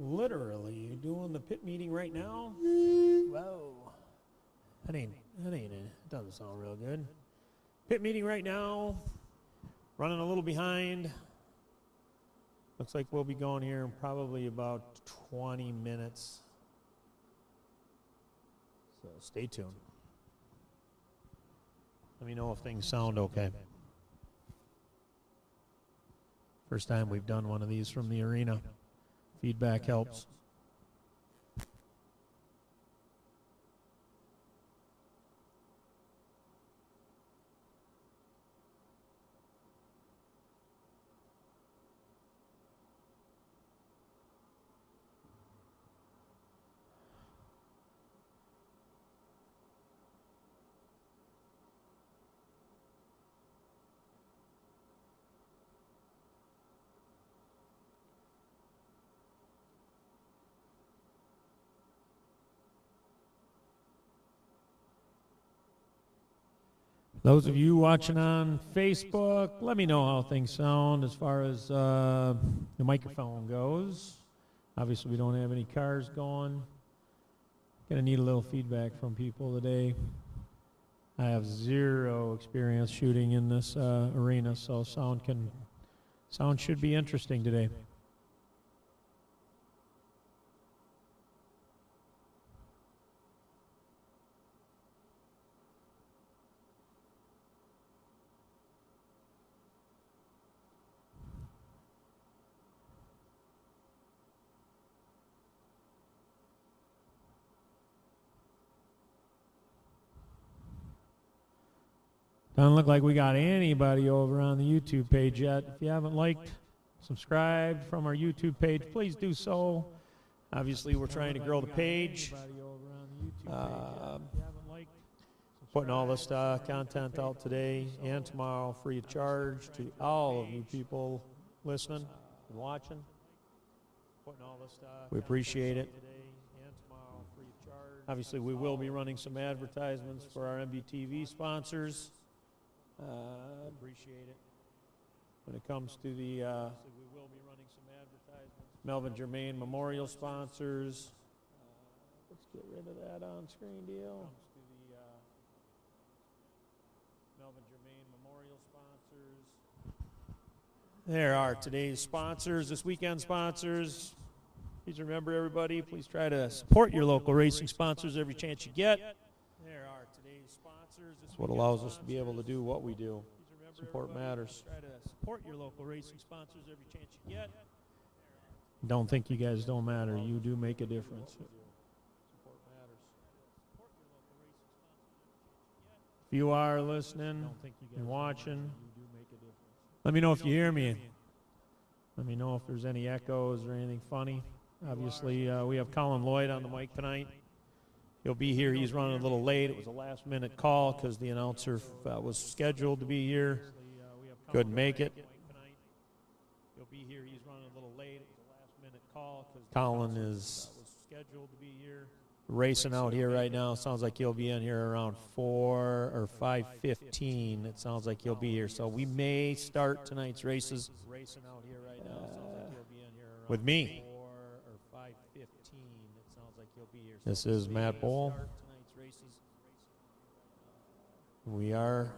Literally, you're doing the pit meeting right now? Whoa. That ain't it. Doesn't sound real good. Pit meeting right now. Running a little behind. Looks like we'll be going here in probably about 20 minutes. So stay tuned. Let me know if things sound okay. First time we've done one of these from the arena. Feedback helps. Those of you watching on Facebook, let me know how things sound as far as the microphone goes. Obviously, we don't have any cars going. Gonna need a little feedback from people today. I have zero experience shooting in this arena, so sound should be interesting today. Doesn't look like we got anybody over on the YouTube page yet. If you haven't liked, subscribed from our YouTube page, please do so. Obviously, we're trying to grow the page. Putting all this content out today and tomorrow free of charge to all of you people listening and watching. We appreciate it. Obviously, we will be running some advertisements for our MBTV sponsors. Appreciate it. When it comes to the Melvin Germain Memorial sponsors, let's get rid of that on-screen deal. Melvin Germain Memorial sponsors. There are today's sponsors, this weekend sponsors. Please remember, everybody, please try to support your local racing sponsors every chance you get. It's what allows us to be able to do what we do. Support matters. Try to support your local racing sponsors every chance you get. Don't think you guys don't matter. You do make a difference. If you are listening and watching, let me know if you hear me. Let me know if there's any echoes or anything funny. Obviously, we have Colin Lloyd on the mic tonight. He'll be here. He's running a little late. It was a last-minute call because the announcer was scheduled to be here. Couldn't make it. He'll be here. He's running a little late. It was a last-minute call because Colin is scheduled to be here. Racing out here right now. Sounds like he'll be in here around 4 or 5:15. It sounds like he'll be here. So we may start tonight's races with me. This is Matt Bowl. We are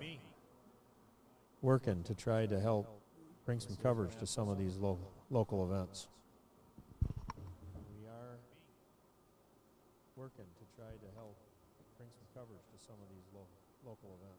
working to try to help bring some coverage to some of these local events. We are working to try to help bring some coverage to some of these local events.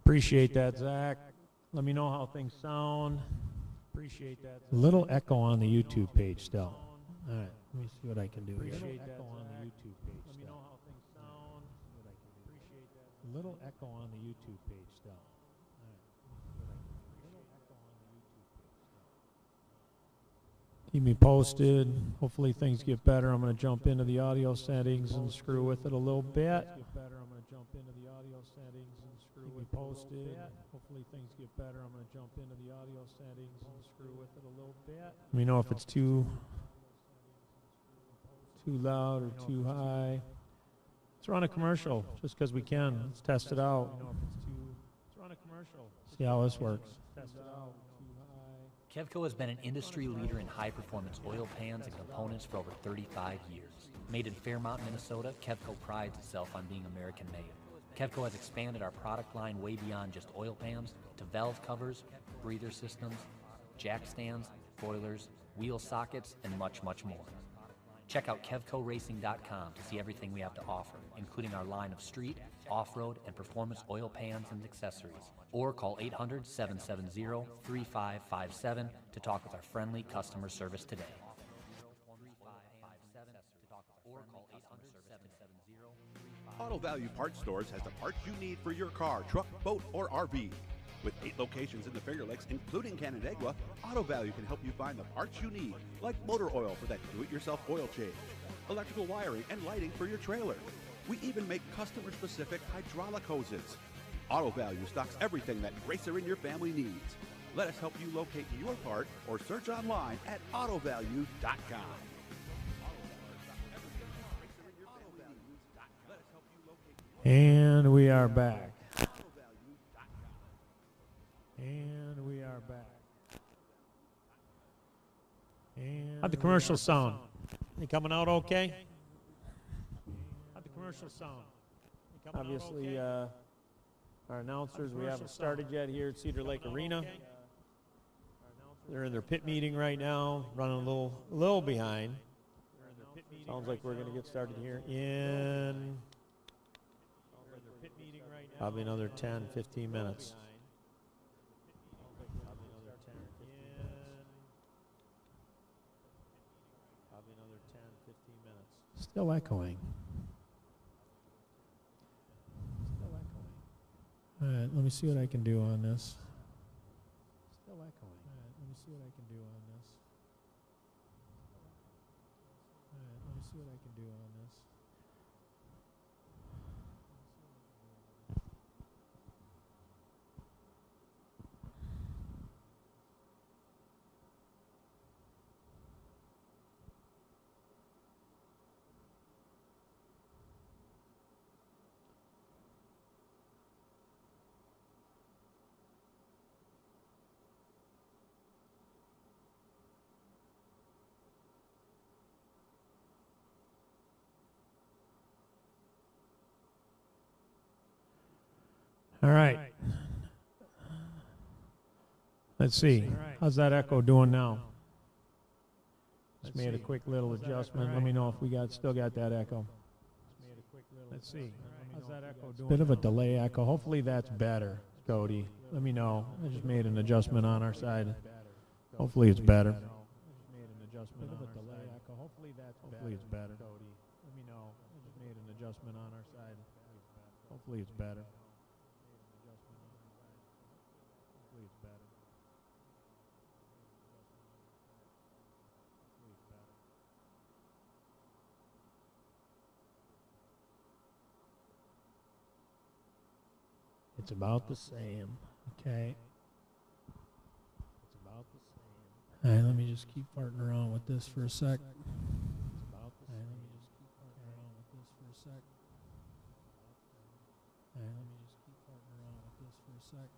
Appreciate that, Zach. Let me know how things sound. Appreciate that. A little echo on the YouTube page still. All right, let me see what I can do here. Appreciate that, echo on the YouTube page. Let me know how things sound. What I can do. Appreciate that. A little echo on the YouTube page still. All right, let me see what I can do. Little echo on the YouTube page. Keep me posted. Hopefully things get better. I'm going to jump into the audio settings and screw with it a little bit. Keep me posted. Hopefully things get better. I'm going to jump into the audio settings and screw with it a little bit. Let me know if it's too loud or too high. Let's run a commercial just because we can. Let's test it out. See how this works. Test it out. Kevco has been an industry leader in high-performance oil pans and components for over 35 years. Made in Fairmont, Minnesota, Kevco prides itself on being American-made. Kevco has expanded our product line way beyond just oil pans to valve covers, breather systems, jack stands, boilers, wheel sockets, and much, much more. Check out KevcoRacing.com to see everything we have to offer, including our line of street, off-road, and performance oil pans and accessories. Or call 800-770-3557 to talk with our friendly customer service today. Auto Value Parts Stores has the parts you need for your car, truck, boat, or RV. With 8 locations in the Finger Lakes, including Canandaigua, Auto Value can help you find the parts you need, like motor oil for that do-it-yourself oil change, electrical wiring and lighting for your trailer. We even make customer-specific hydraulic hoses. Auto Value stocks everything that racer in your family needs. Let us help you locate your part or search online at autovalue.com. And we are back. And we are back. And how'd the commercial sound? You coming out okay? How'd the commercial sound? Obviously, our announcers, we haven't started yet here at Cedar Lake Arena. They're in their pit meeting right now, running a little behind. Sounds like we're going to get started here in probably another 10, 15 minutes. Still echoing. All right, let me see what I can do on this. Still echoing. All right, let me see what I can do on this. All right, let me see what I can do on this. All right. Let's see. How's that echo doing now? Just made a quick little adjustment. Let me know if we still got that echo. Let's see. How's that echo doing? Bit of a delay echo. Hopefully that's better, Cody. Let me know. I just made an adjustment on our side. Hopefully it's better. Hopefully it's better. Cody. Let me know. I just made an adjustment on our side. Hopefully it's better. It's about the same, okay? It's about the same. All right, let me just keep farting around with this for a sec. It's about the same. All right, let me just keep farting around with this for a sec. All right, let me just keep farting around with this for a sec.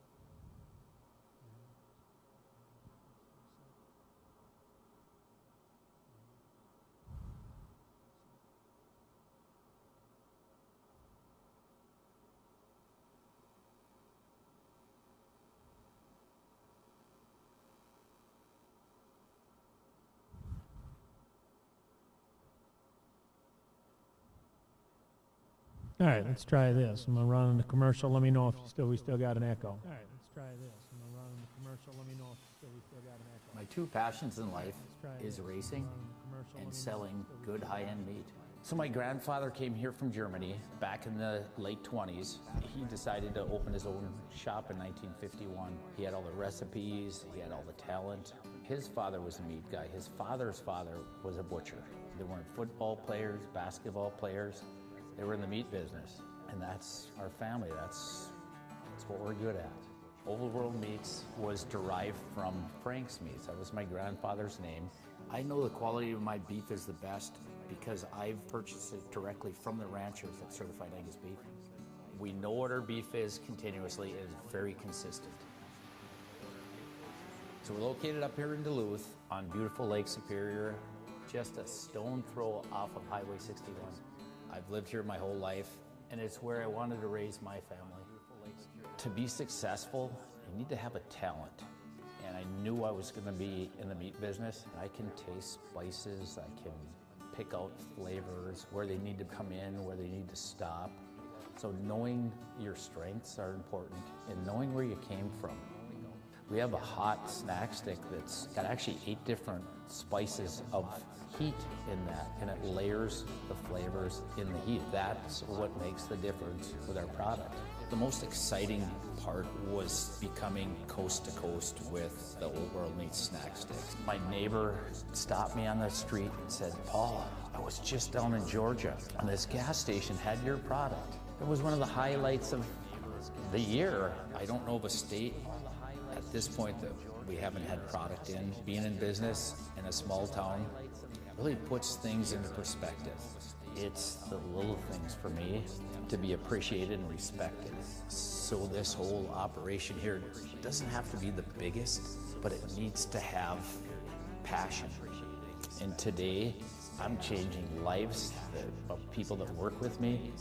All right, let's try this. I'm gonna run the commercial. Let me know if we still got an echo. All right, let's try this. I'm gonna run the commercial. Let me know if we still got an echo. My 2 passions in life is racing and selling good high-end meat. So my grandfather came here from Germany back in the late 20s. He decided to open his own shop in 1951. He had all the recipes, he had all the talent. His father was a meat guy. His father's father was a butcher. They weren't football players, basketball players. They were in the meat business. And that's our family. That's what we're good at. Old World Meats was derived from Frank's Meats. That was my grandfather's name. I know the quality of my beef is the best because I've purchased it directly from the ranchers at Certified Angus Beef. We know what our beef is continuously. It is very consistent. So we're located up here in Duluth on beautiful Lake Superior, just a stone throw off of Highway 61. I've lived here my whole life, and it's where I wanted to raise my family. To be successful, you need to have a talent. And I knew I was going to be in the meat business. I can taste spices, I can pick out flavors, where they need to come in, where they need to stop. So knowing your strengths are important and knowing where you came from. We have a hot snack stick that's got actually 8 different spices of heat in that, and it layers the flavors in the heat. That's what makes the difference with our product. The most exciting part was becoming coast to coast with the Old World Meats snack sticks. My neighbor stopped me on the street and said, "Paul, I was just down in Georgia and this gas station had your product." It was one of the highlights of the year. I don't know of a state at this point that we haven't had product in. Being in business in a small town really puts things into perspective. It's the little things for me to be appreciated and respected. So this whole operation here doesn't have to be the biggest, but it needs to have passion. And today, I'm changing lives of people that work with me.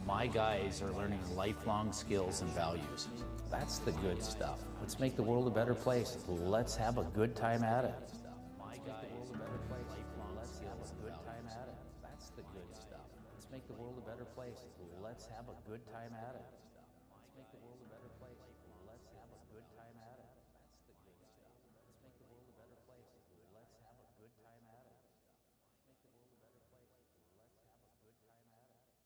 My guys are learning lifelong skills and values. That's the good stuff. Let's make the world a better place. Let's have a good time at it. My guys are learning lifelong skills and values. That's the good stuff. Let's make the world a better place. Let's have a good time at it. Let's make the world a better place. Let's have a good time at it. That's the good stuff. Let's make the world a better place. Let's have a good time at it. Let's make the world a better place. Let's have a good time at it.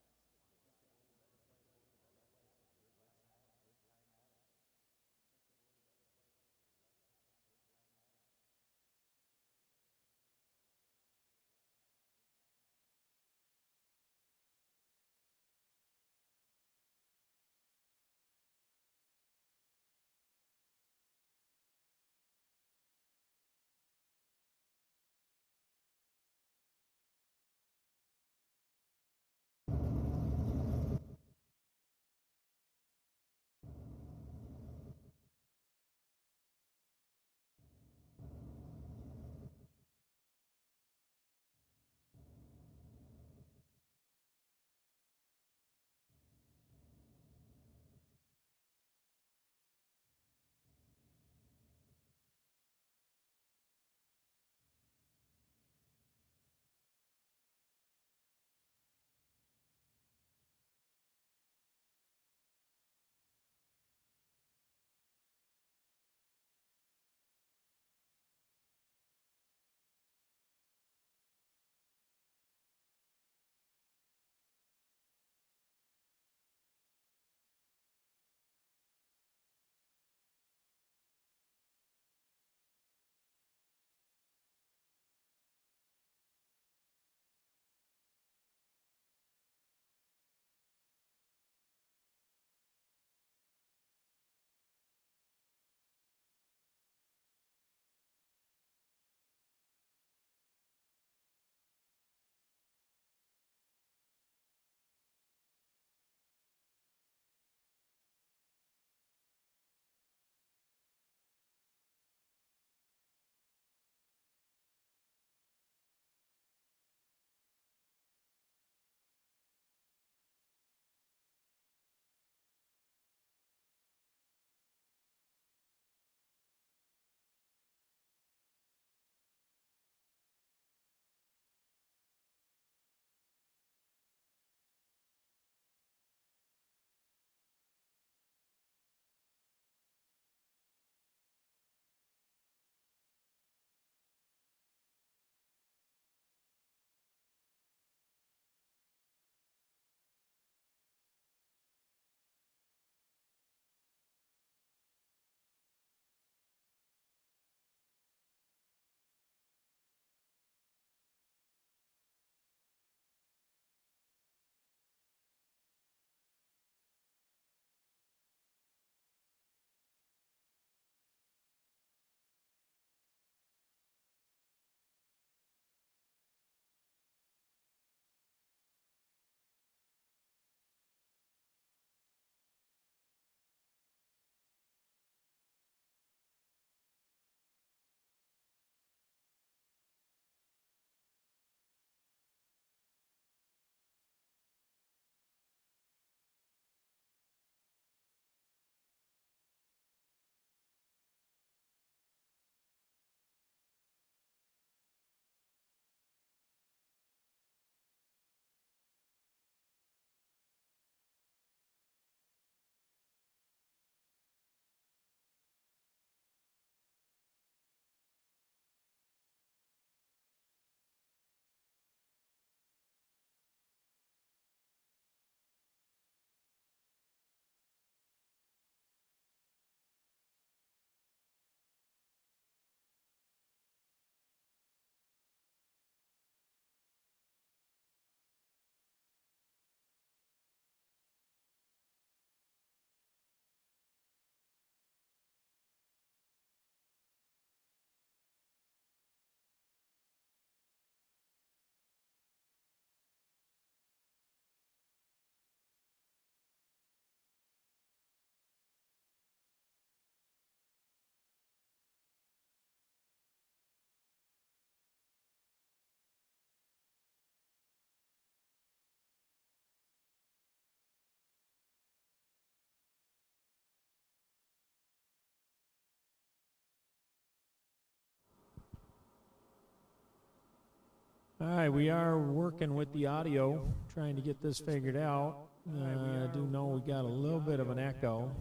All right, we are working with the audio, trying to get this figured out. I do know we got a little bit of an echo.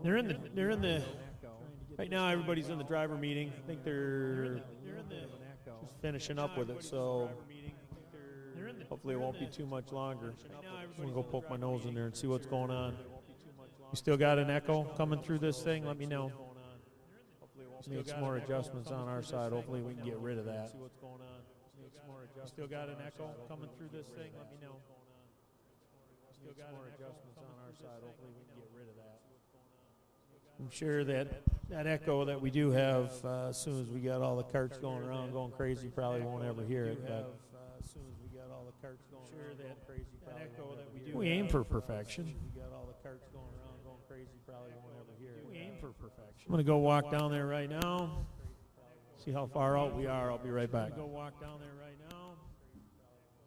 They're in the. Right now, everybody's in the driver meeting. I think they're just finishing up with it, so hopefully it won't be too much longer. I'm gonna go poke my nose in there and see what's going on. You still got an echo coming through this thing? Let me know. Make some more adjustments on our side. Hopefully we can get rid of that. Still got an echo coming through this thing? Let me know. Make some more adjustments on our side. Hopefully we can get rid of that. I'm sure that echo that we do have, as soon as we got all the carts going around, going crazy, probably won't ever hear it. But we aim for perfection. We aim for perfection. I'm going to go walk down there right now. See how far out we are. I'll be right back. Go walk down there right now.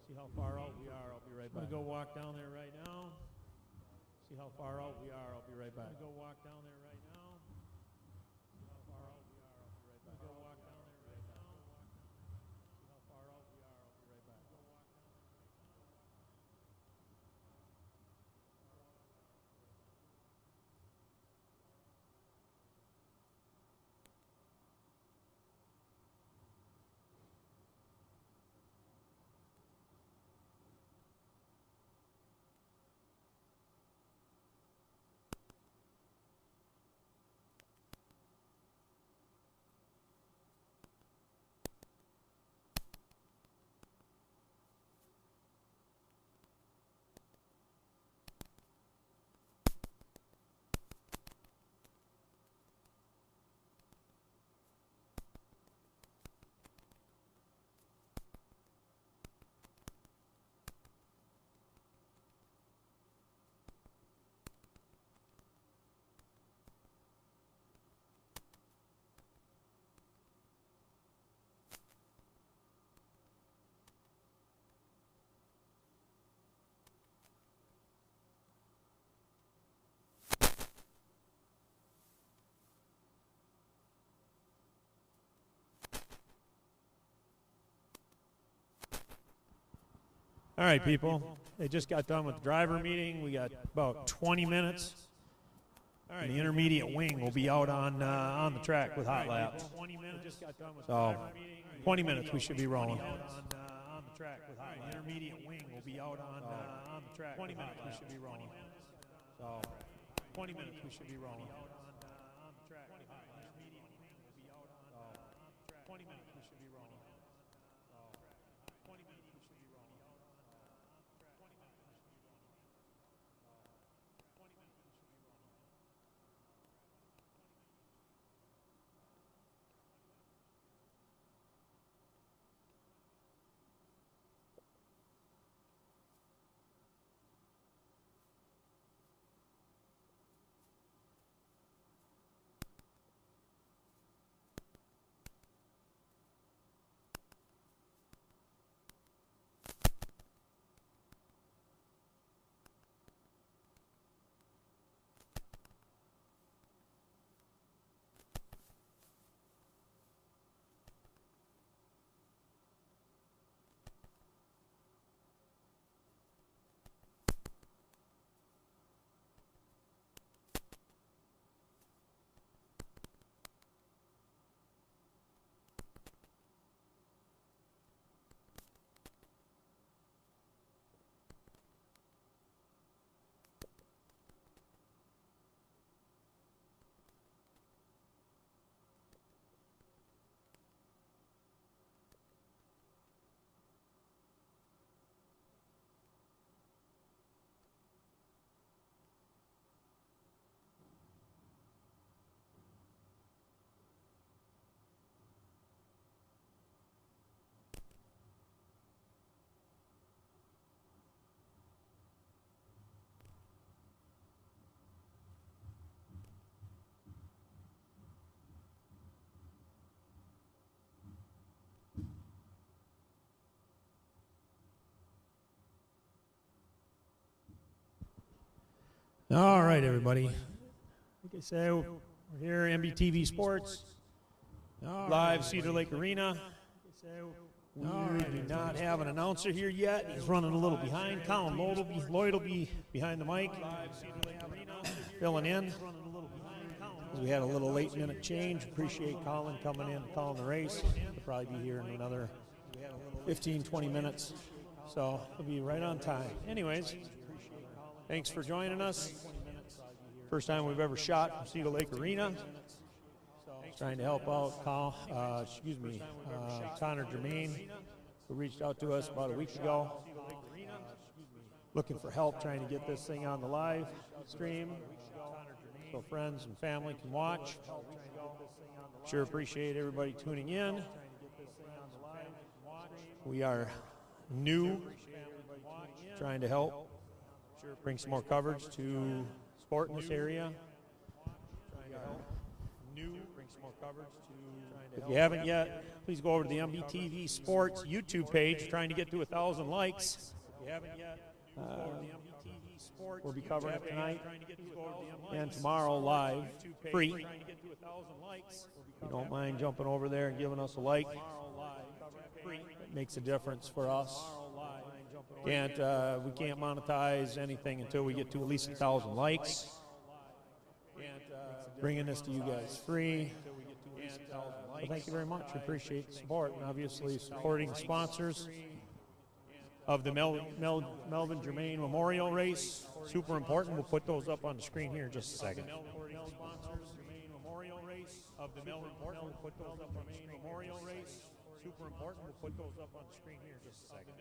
See how far out we are. I'll be right back. Go walk down there right now. See how far out we are. I'll be right back. Go walk down there right now. See how far out we are. I'll be right back. Go walk down there right now. See how far out we are. I'll be right back. Go walk down there right now. All right, people. They just got done with the driver meeting. We got about 20 minutes. And the intermediate wing will be out on the track with hot laps. So 20 minutes we should be rolling. The intermediate wing will be out on the track. 20 minutes we should be rolling. So 20 minutes we should be rolling. 20 minutes we should be rolling. All right, everybody. Like I say, we're here, MBTV Sports, live Cedar Lake Arena. We do not have an announcer here yet. He's running a little behind. Colin Lloyd will be behind the mic, filling in. We had a little late minute change. Appreciate Colin coming in and calling the race. He'll probably be here in another 15, 20 minutes. So he'll be right on time. Anyways, thanks for joining us. First time we've ever shot from Cedar Lake Arena. Trying to help out Connor Germain, who reached out to us about a week ago. Looking for help trying to get this thing on the live stream so friends and family can watch. Sure appreciate everybody tuning in. We are new, trying to help bring some more coverage to sport in this area. If you haven't yet, please go over to the MBTV Sports YouTube page, trying to get to 1,000 likes. We'll be covering it tonight and tomorrow live, free. If you don't mind jumping over there and giving us a like, it makes a difference for us. We can't monetize anything until we get to at least 1,000 likes. Bringing this to you guys free. Well, thank you very much. Appreciate the support, and obviously supporting sponsors of the Melvin Germain Memorial Race. Super important. We'll put those up on the screen here in just a second. Super important. We'll put those up on the screen here in just a second.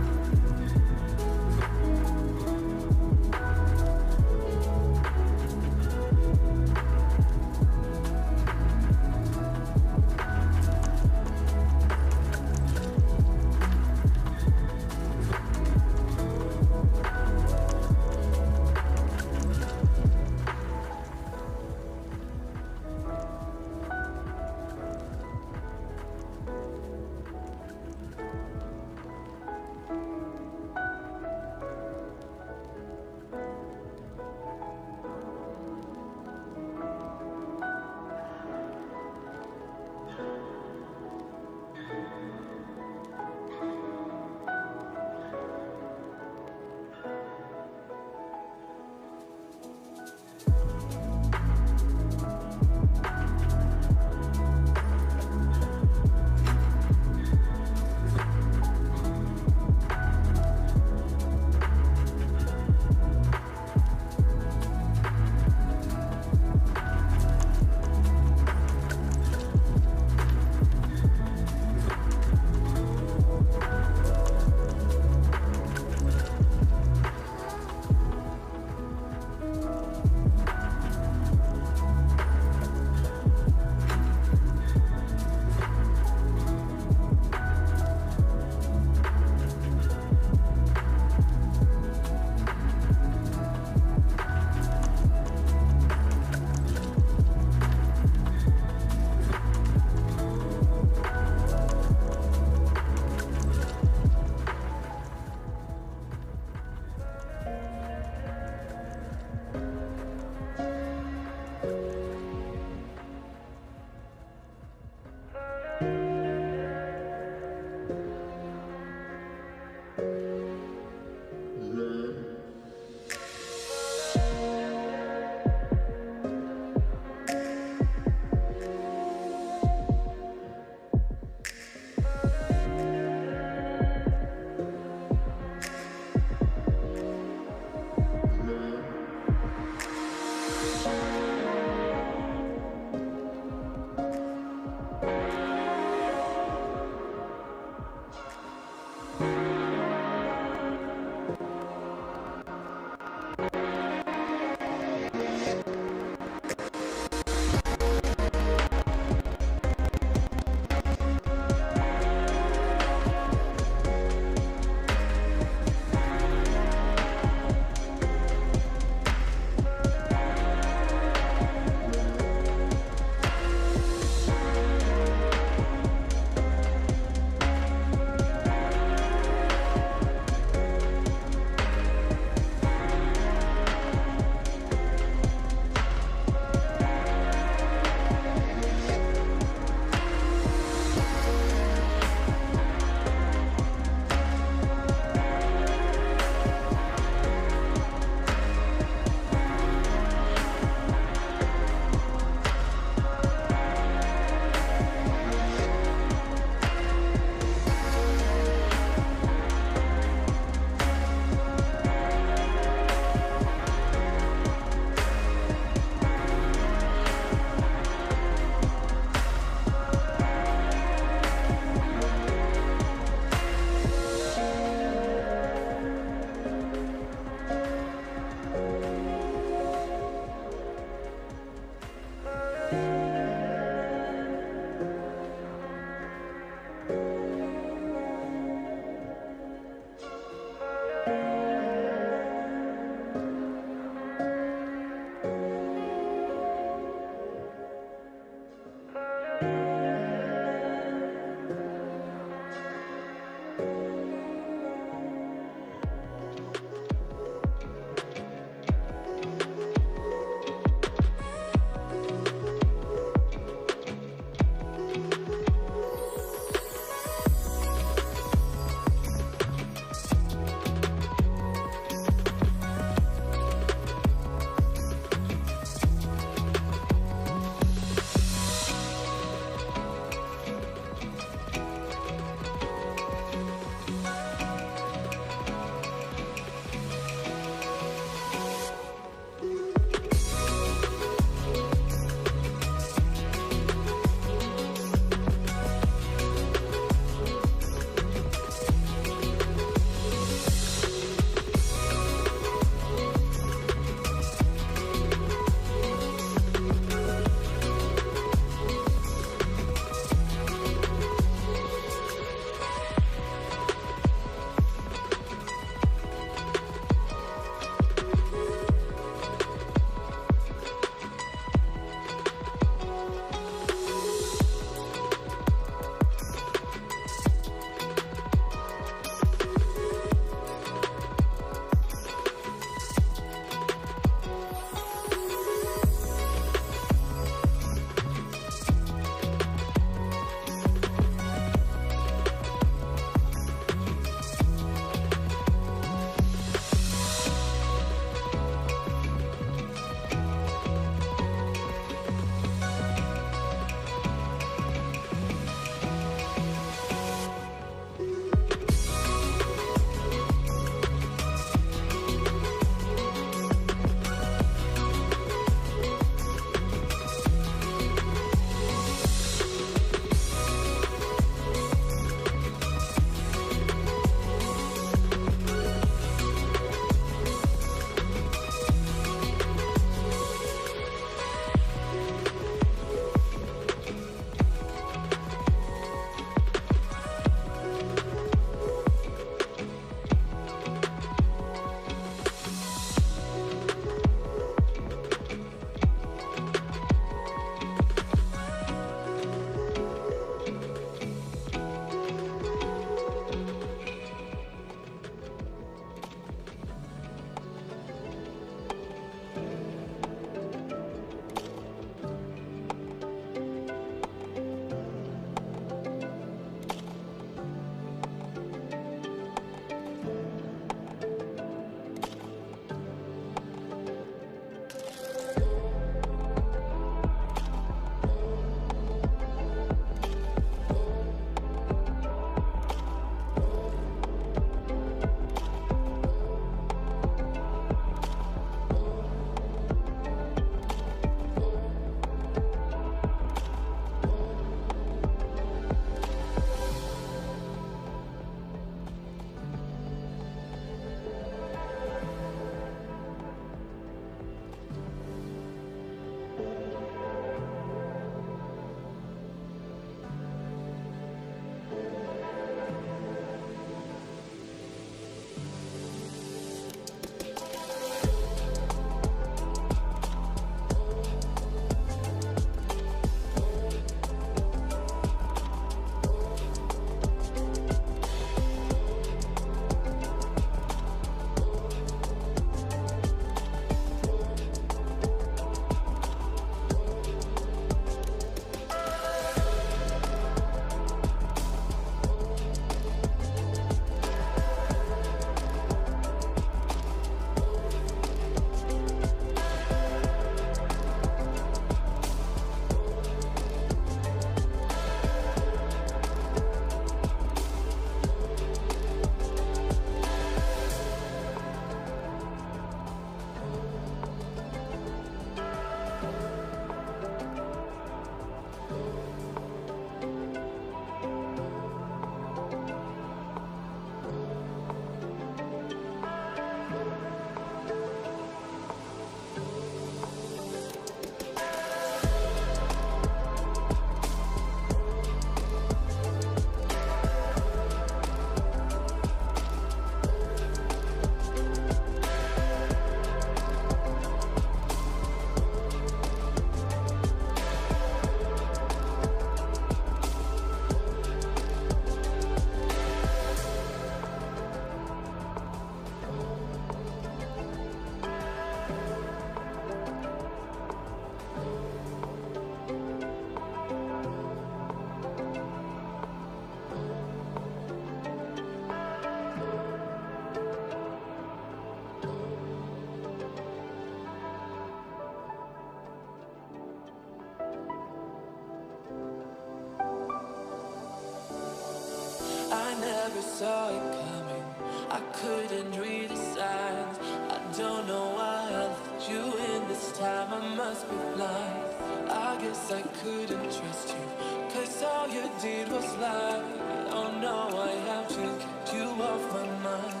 I never saw it coming. I couldn't read the signs. I don't know why I let you in this time. I must be blind. I guess I couldn't trust you, 'cause all you did was lie. Oh no, I have to get you off my mind.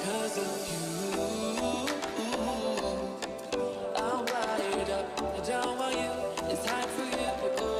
'Cause of you, I'm wired up. I don't want you, it's time for you to go.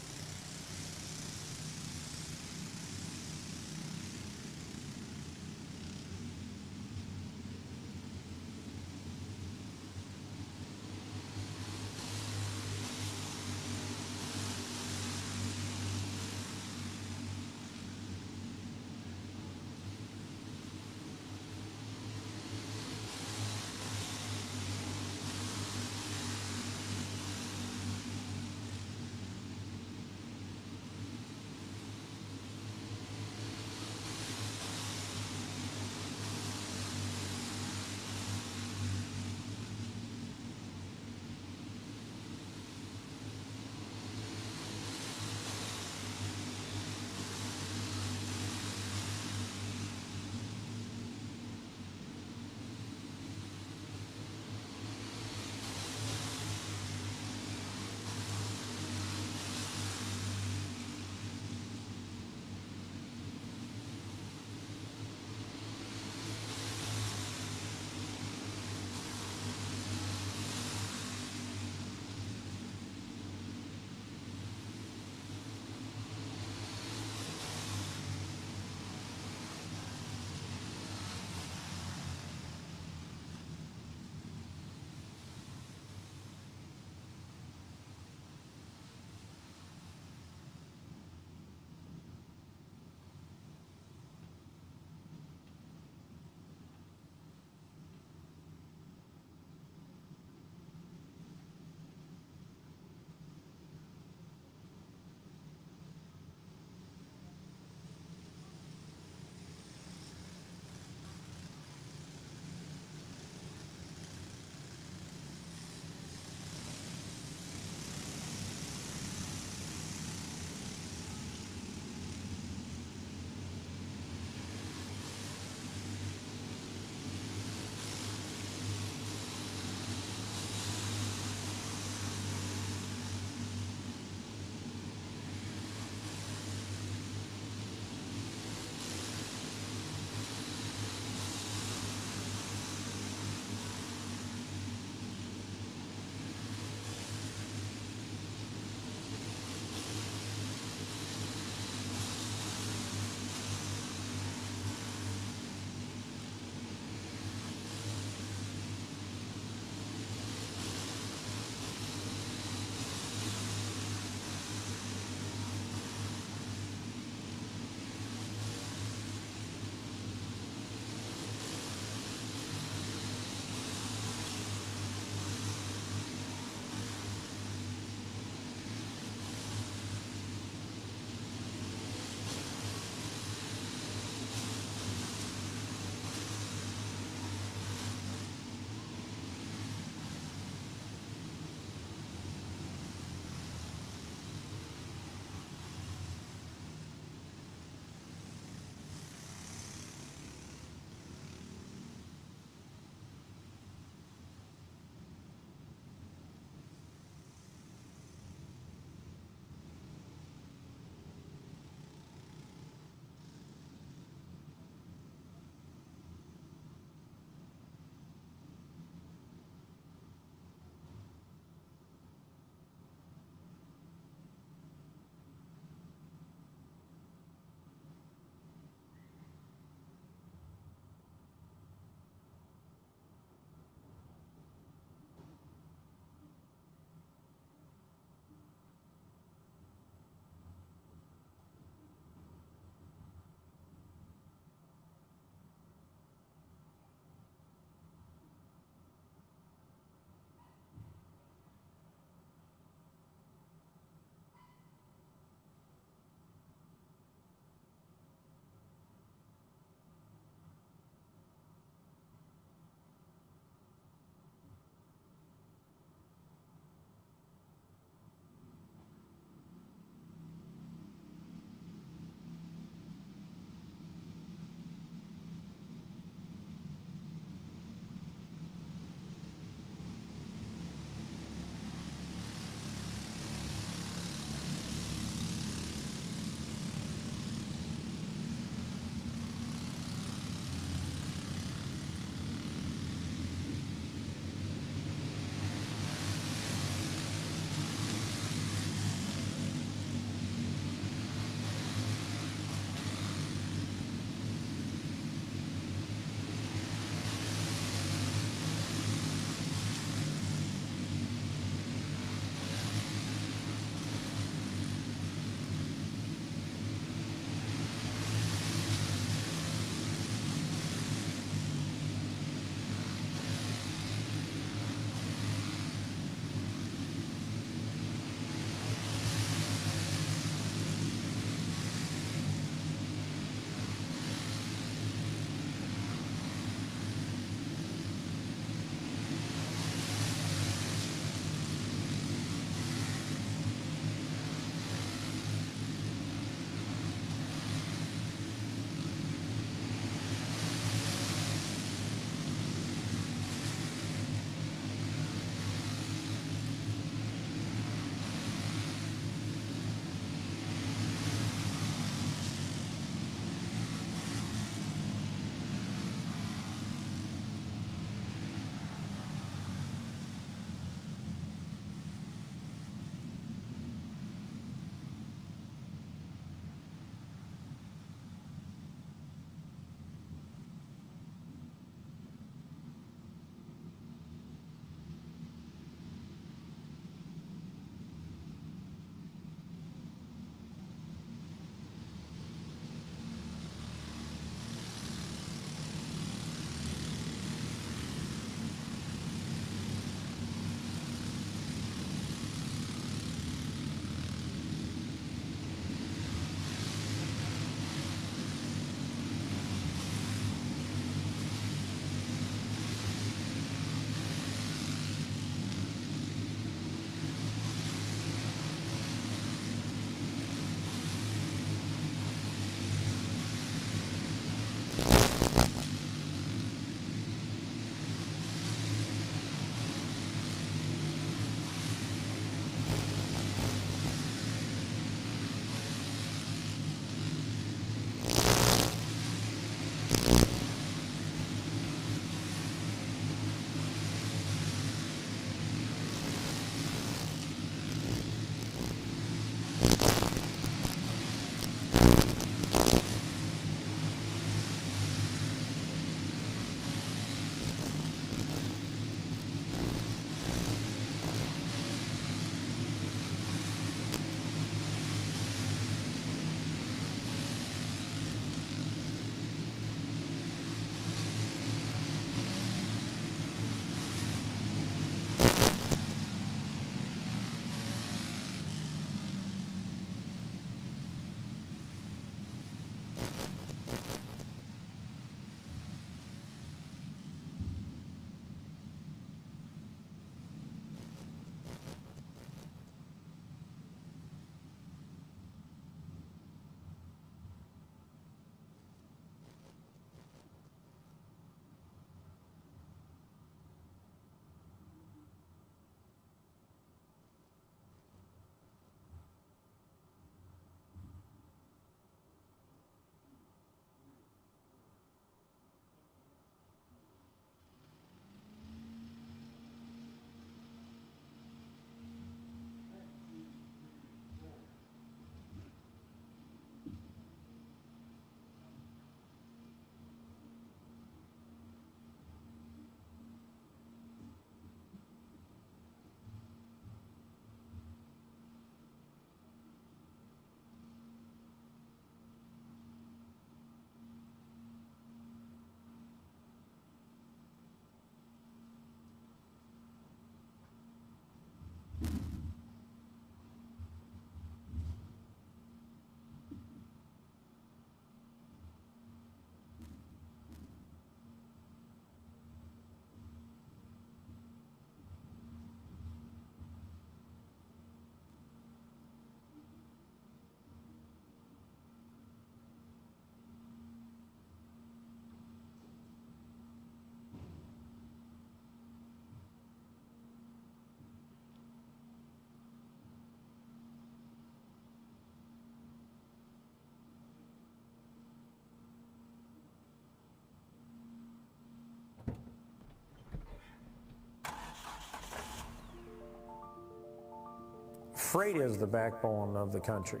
Freight is the backbone of the country,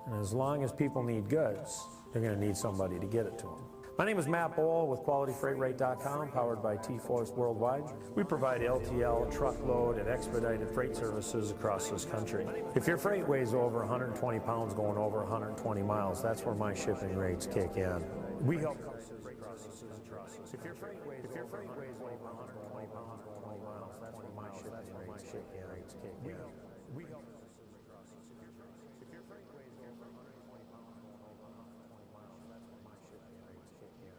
and as long as people need goods, they're going to need somebody to get it to them. My name is Matt Bowl with QualityFreightRate.com, powered by T-Force Worldwide. We provide LTL, truckload, and expedited freight services across this country. If your freight weighs over 120 pounds going over 120 miles, that's where my shipping rates kick in. We help freight processes across this country. If your freight weighs over 120 pounds going 20 miles, that's where my shipping rates kick in. We help if your freight weighs over 120 pounds going over 120 miles, that's where my shipping rates kick in.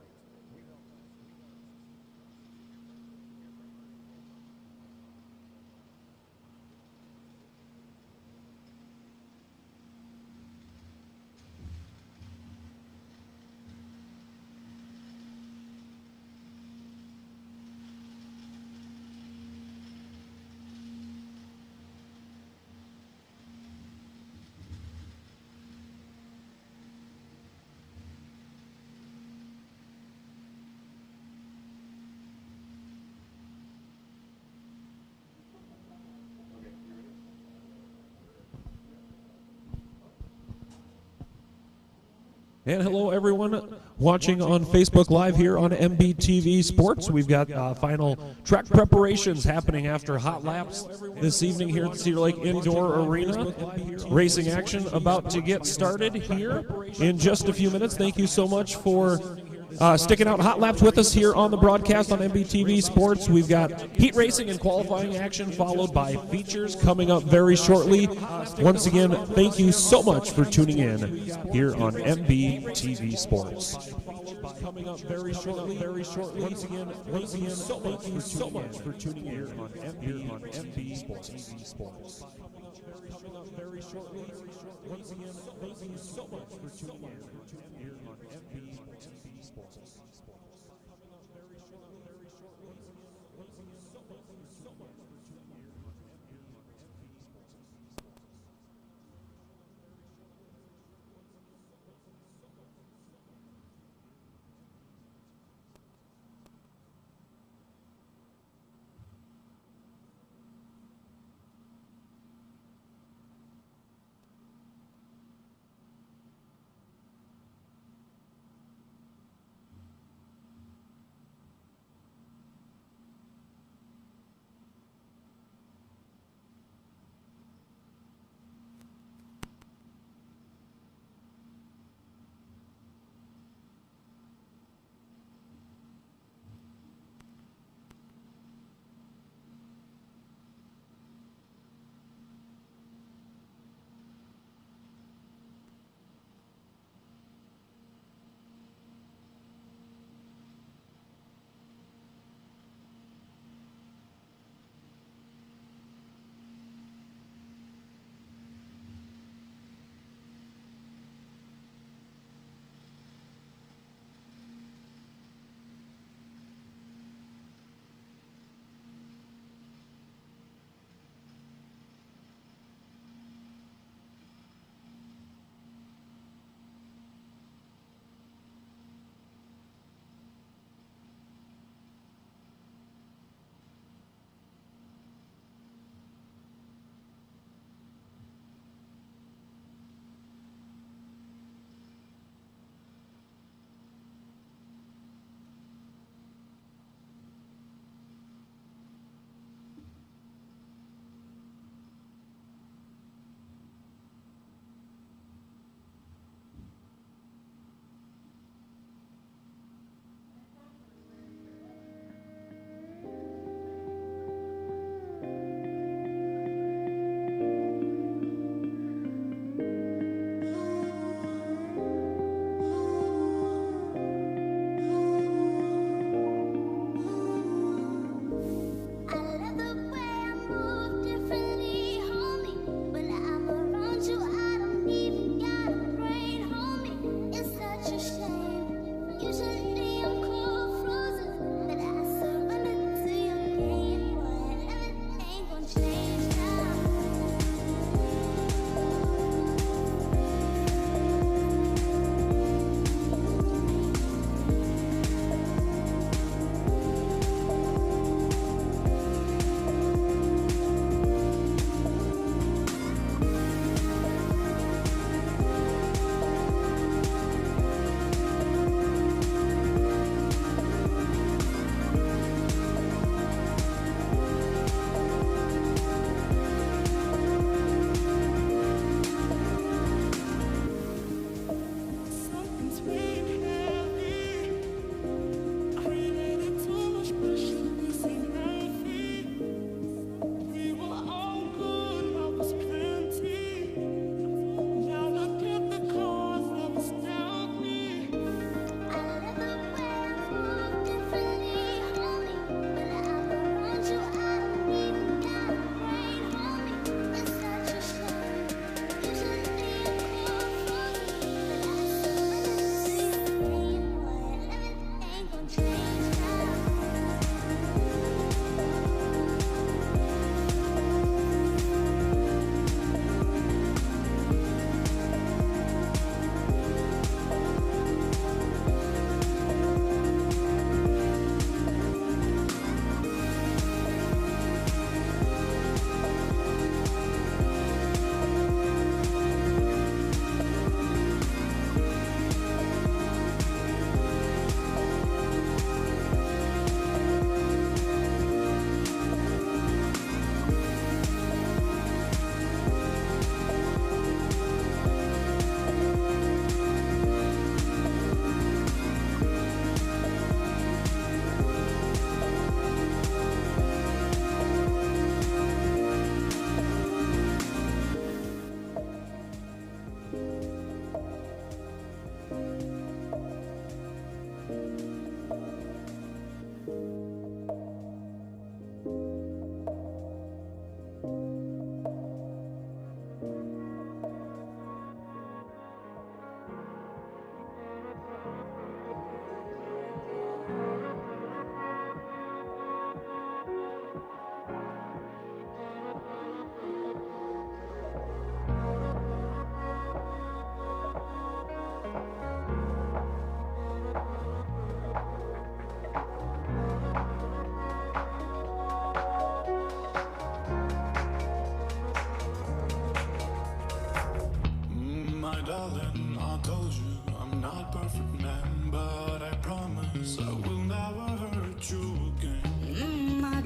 And hello, everyone watching on Facebook Live here on MBTV Sports. We've got final track preparations happening after hot laps this evening here at the Cedar Lake Indoor Arena. Racing action about to get started here in just a few minutes. Thank you so much for sticking out hot laps with us here on the broadcast on MBTV Sports. We've got heat racing and qualifying action followed by features coming up very shortly. Once again, thank you so much for tuning in here on MBTV Sports. Coming up very shortly. Once again, thank you so much for tuning in on MBTV Sports. Coming up very shortly. Once again, thank you so much for tuning in here on MBTV Sports.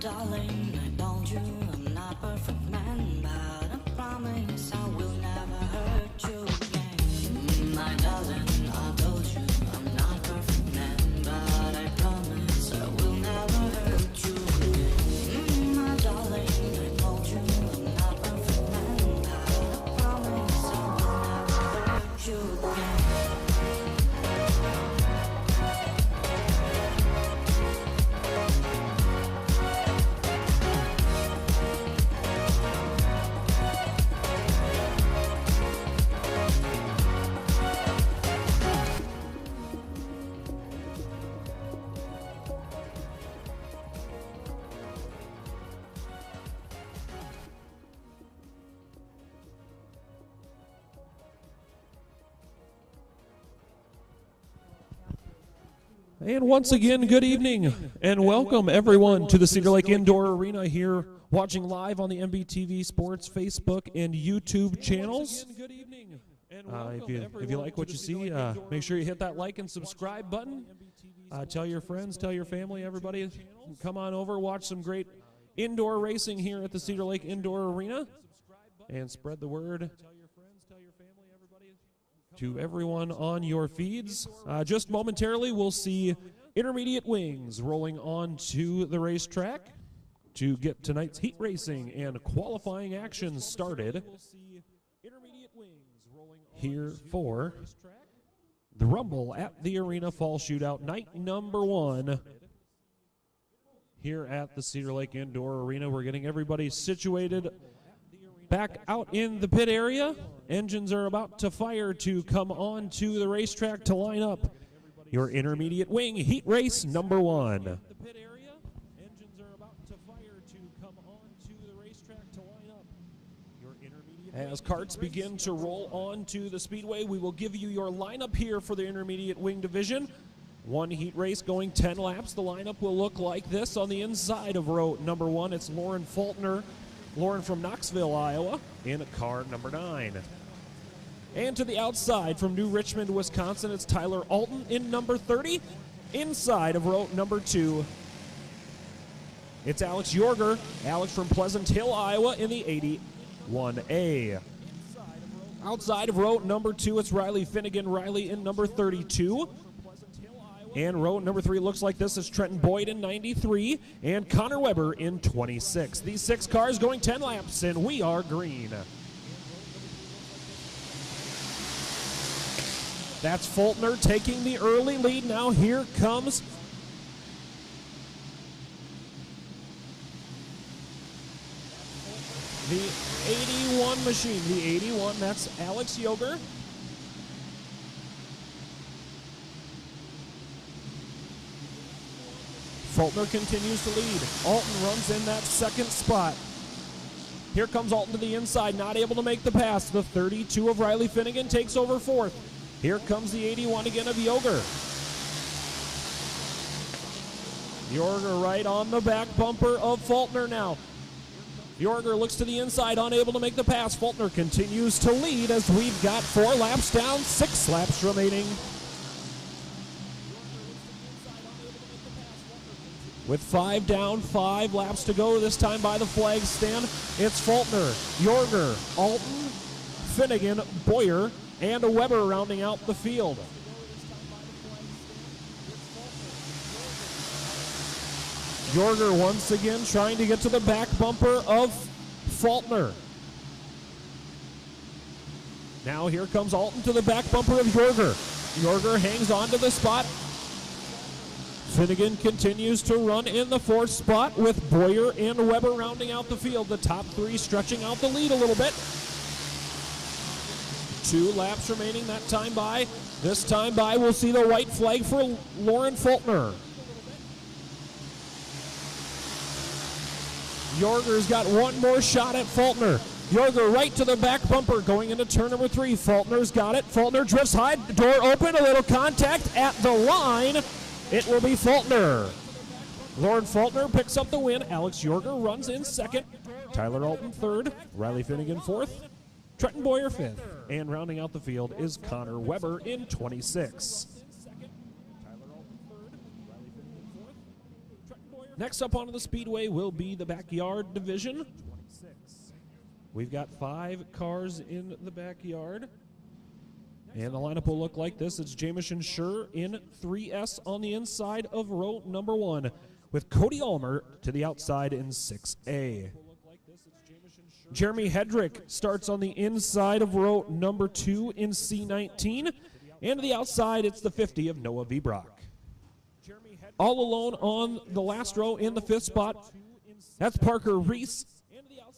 darling, I told you I'm not a perfect man, but I promise I will never hurt you again. My darling, I told you I'm not a perfect man, but I promise I will never hurt you again. My darling, I told you I'm not a perfect man, but I promise I will never hurt you again. And once again, good evening and welcome everyone to the Cedar Lake Indoor Arena here, watching live on the MBTV Sports Facebook and YouTube channels. If you like what you see, make sure you hit that like and subscribe button. Tell your friends, tell your family, everybody, come on over, watch some great indoor racing here at the Cedar Lake Indoor Arena, and spread the word to everyone on your feeds. Just momentarily, we'll see intermediate wings rolling onto the racetrack to get tonight's heat racing and qualifying action started here for the Rumble at the Arena Fall Shootout, night number 1 here at the Cedar Lake Indoor Arena. We're getting everybody situated back out in the pit area. Engines are about to fire to come on to the racetrack to line up your intermediate wing heat race number 1. As carts begin to roll onto the speedway, we will give you your lineup here for the intermediate wing division. One heat race going 10 laps. The lineup will look like this. On the inside of row number 1, it's Lauren Faulkner. Lauren from Knoxville, Iowa, in car number 9. And to the outside from New Richmond, Wisconsin, it's Tyler Alton in number 30. Inside of row number 2, it's Alex Yorger. Alex from Pleasant Hill, Iowa, in the 81A. Outside of row number 2, it's Riley Finnegan. Riley in number 32. And row number 3 looks like this. Is Trenton Boyd in 93 and Connor Weber in 26. These 6 cars going 10 laps, and we are green. That's Faulkner taking the early lead. Now here comes the 81 machine. The 81, that's Alex Yoger. Faulkner continues to lead. Alton runs in that second spot. Here comes Alton to the inside, not able to make the pass. The 32 of Riley Finnegan takes over 4th. Here comes the 81 again of Yoger. Yorger right on the back bumper of Faulkner now. Yorger looks to the inside, unable to make the pass. Faulkner continues to lead as we've got 4 laps down, 6 laps remaining. With 5 down, 5 laps to go this time by the flag stand, it's Faulkner, Yorger, Alton, Finnegan, Boyer, and Weber rounding out the field. Yorger once again trying to get to the back bumper of Faulkner. Now here comes Alton to the back bumper of Yorger. Yorger hangs on to the spot. Finnegan continues to run in the 4th spot with Boyer and Weber rounding out the field. The top 3 stretching out the lead a little bit. 2 laps remaining that time by. This time by, we'll see the white flag for Lauren Faulkner. Yorger's got one more shot at Faulkner. Yorger right to the back bumper going into turn number 3. Faulkner's got it. Faulkner drifts high. Door open. A little contact at the line. It will be Faulkner. Lauren Faulkner picks up the win. Alex Yorger runs in 2nd. Tyler Alton 3rd. Riley Finnegan 4th. Trenton Boyer 5th. And rounding out the field is Connor Weber in 26. Next up onto the speedway will be the backyard division. We've got 5 cars in the backyard. And the lineup will look like this. It's Jamison Schur in 3S on the inside of row number 1, with Cody Ulmer to the outside in 6A. Jeremy Hedrick starts on the inside of row number 2 in C19. And to the outside, it's the 50 of Noah Vibrock. All alone on the last row in the 5th spot, that's Parker Reese.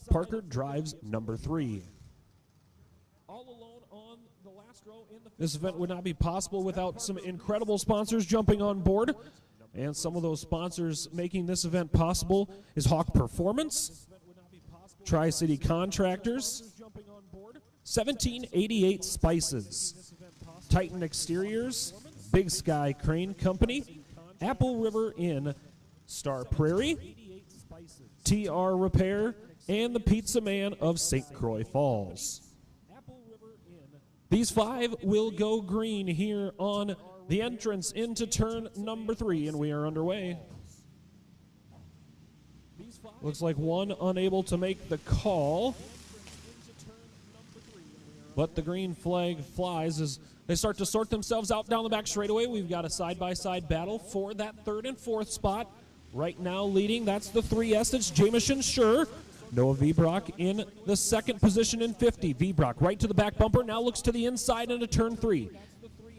Parker drives number 3. This event would not be possible without some incredible sponsors jumping on board. And some of those sponsors making this event possible is Hawk Performance, Tri-City Contractors, 1788 Spices, Titan Exteriors, Big Sky Crane Company, Apple River Inn, Star Prairie, TR Repair, and the Pizza Man of St. Croix Falls. These 5 will go green here on the entrance into turn number 3, and we are underway. Looks like one unable to make the call, but the green flag flies as they start to sort themselves out down the back straightaway. We've got a side-by-side battle for that 3rd and 4th spot. Right now leading, that's the 3S, it's Jamison Schur. Noah Vibrock in the 2nd position in 50. Vibrock right to the back bumper, now looks to the inside into turn 3.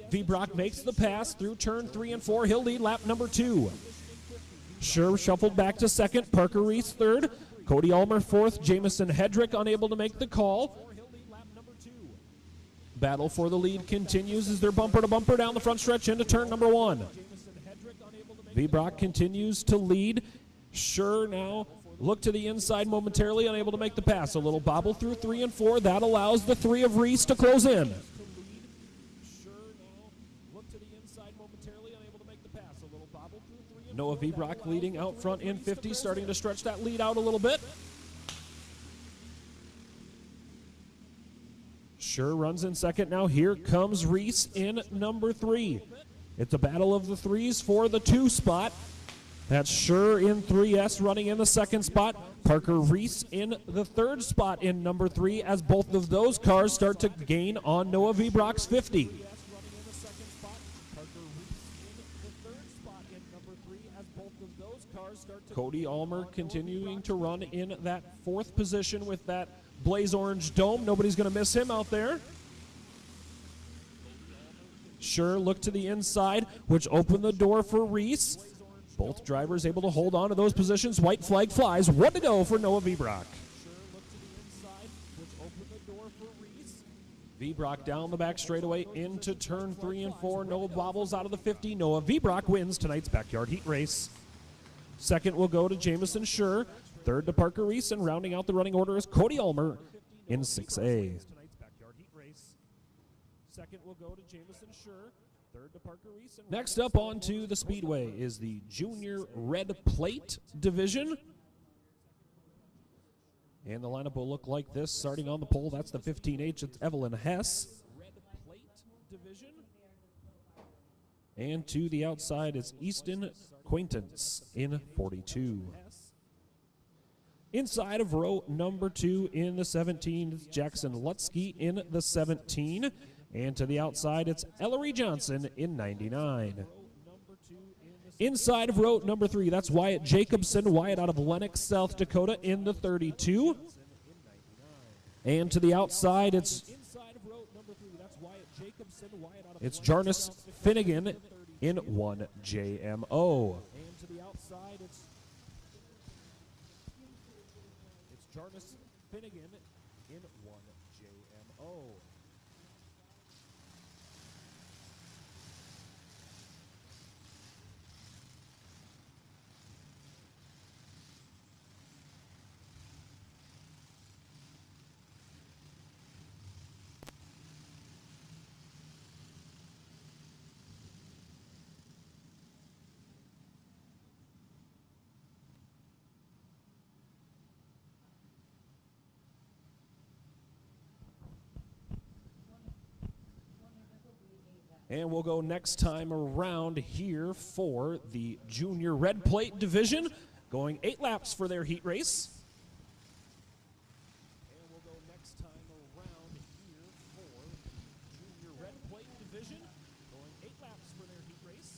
Vibrock makes the pass through turn 3 and 4. He'll lead lap number 2. Schur shuffled back to 2nd. Parker Reese 3rd. Cody Ulmer 4th. Jamison Hedrick unable to make the call. Battle for the lead continues as they're bumper to bumper down the front stretch into turn number 1. Vibrock continues to lead. Schur now look to the inside momentarily, unable to make the pass. A little bobble through 3 and 4. That allows the 3 of Reese to close in. Noah Vibrock leading out front in 50, starting to stretch that lead out a little bit. Schur runs in 2nd. Now here comes Reese in number 3. It's a battle of the 3s for the 2 spot. That's Schur in 3S running in the 2nd spot. Parker Reese in the 3rd spot in number 3 as both of those cars start to gain on Noah Vibrock's 50. Cody Ulmer continuing to run in that 4th position with that blaze orange dome. Nobody's going to miss him out there. Schur look to the inside, which opened the door for Reese. Both drivers able to hold on to those positions. White flag flies. 1 to go for Noah Vibrock. Vibrock down the back straightaway into turn 3 and 4. Noah bobbles out of the 50. Noah Vibrock wins tonight's backyard heat race. 2nd will go to Jamison Schur. 3rd to Parker Reese, and rounding out the running order is Cody Ulmer in 6A. 2nd will go to Jamison Schur. 3rd to Parker Reese. Next up onto the speedway is the Junior Red Plate division. And the lineup will look like this. Starting on the pole, that's the 15H. It's Evelyn Hess. And to the outside, it's Easton Quaintance in 42. Inside of row number 2 in the 17, it's Jackson Lutsky in the 17. And to the outside, it's Ellery Johnson in 99. Inside of row number 3, that's Wyatt Jacobson. Wyatt out of Lenox, South Dakota in the 32. And to the outside, it's Jarnis Finnegan in 1 JMO. And to the outside, it's Jarnis Finnegan in 1 JMO. And we'll go next time around here for the Junior Red Plate division going 8 laps for their heat race. And we'll go next time around here for junior red plate division, going 8 laps for their heat race.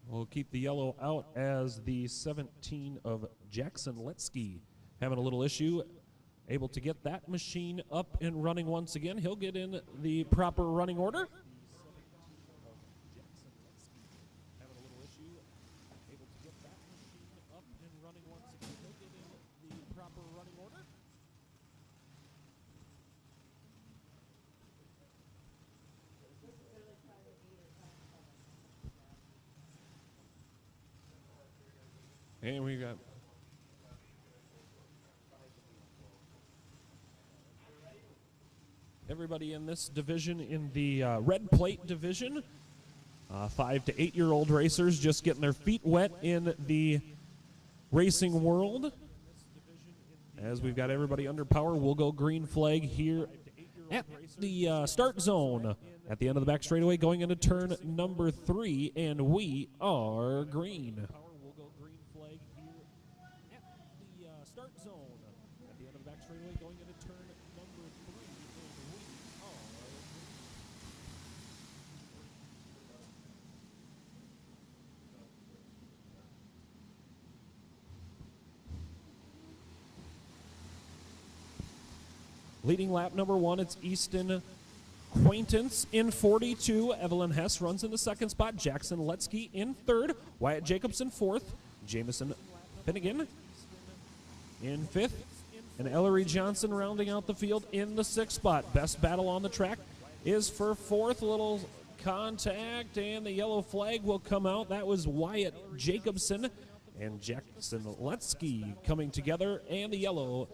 We'll keep the yellow out as the 17 of Jackson Letsky having a little issue. Able to get that machine up and running once again. He'll get in the proper running order. And we got everybody in this division in the red plate division. 5 to 8 year old racers just getting their feet wet in the racing world. As we've got everybody under power, we'll go green flag here at the start zone at the end of the back straightaway going into turn number 3, and we are green. Leading lap number 1, it's Easton Quaintance in 42. Evelyn Hess runs in the second spot. Jackson Letsky in third. Wyatt Jacobson fourth. Jameson Finnegan in fifth. And Ellery Johnson rounding out the field in the sixth spot. Best battle on the track is for fourth. A little contact, and the yellow flag will come out. That was Wyatt Jacobson and Jackson Letsky coming together, and the yellow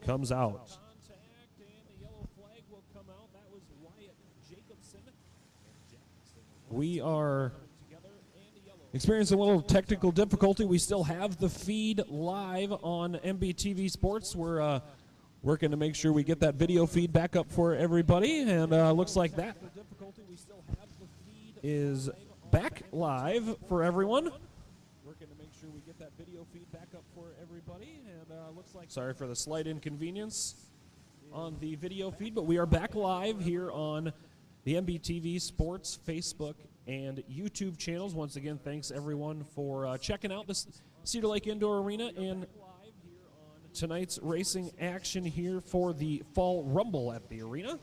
comes out. We are experiencing a little technical difficulty. We still have the feed live on MBTV Sports. We're working to make sure we get that video feed back up for everybody, and looks like that is back live for everyone. Working to make sure we get that video feed back up for everybody, and looks like. Sorry for the slight inconvenience on the video feed, but we are back live here on the MBTV Sports Facebook and YouTube channels. Once again, thanks everyone for checking out this Cedar Lake Indoor Arena and tonight's racing action here for the Fall Rumble at the arena.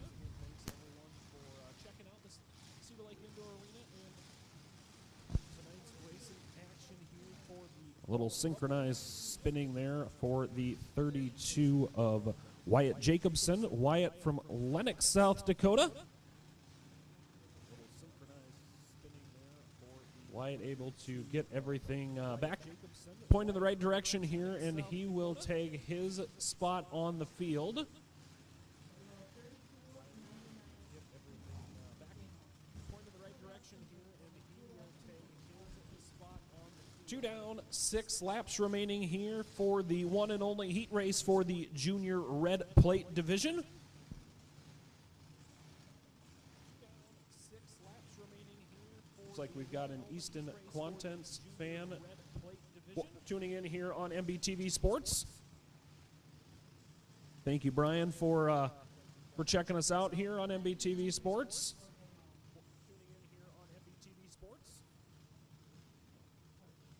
A little synchronized spinning there for the 32 of Wyatt Jacobson. Wyatt from Lenox, South Dakota. Wyatt able to get everything back, point in the right direction here, and he will take his spot on the field. 2 down, 6 laps remaining here for the one and only heat race for the junior red plate division. Looks like we've got an Easton Quaintance fan tuning in here on MBTV Sports. Thank you, Brian, for checking us out here on MBTV Sports.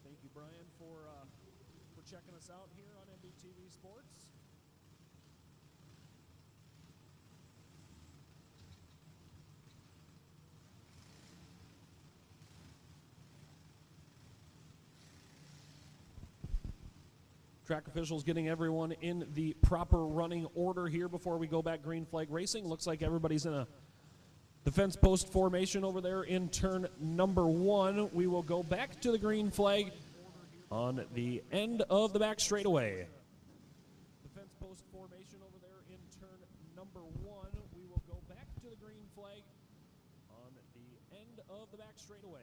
Thank you, Brian, for checking us out here on MBTV Sports. Track officials getting everyone in the proper running order here before we go back green flag racing. Looks like everybody's in a defense post formation over there in turn number 1. We will go back to the green flag on the end of the back straightaway. Defense post formation over there in turn number 1. We will go back to the green flag on the end of the back straightaway.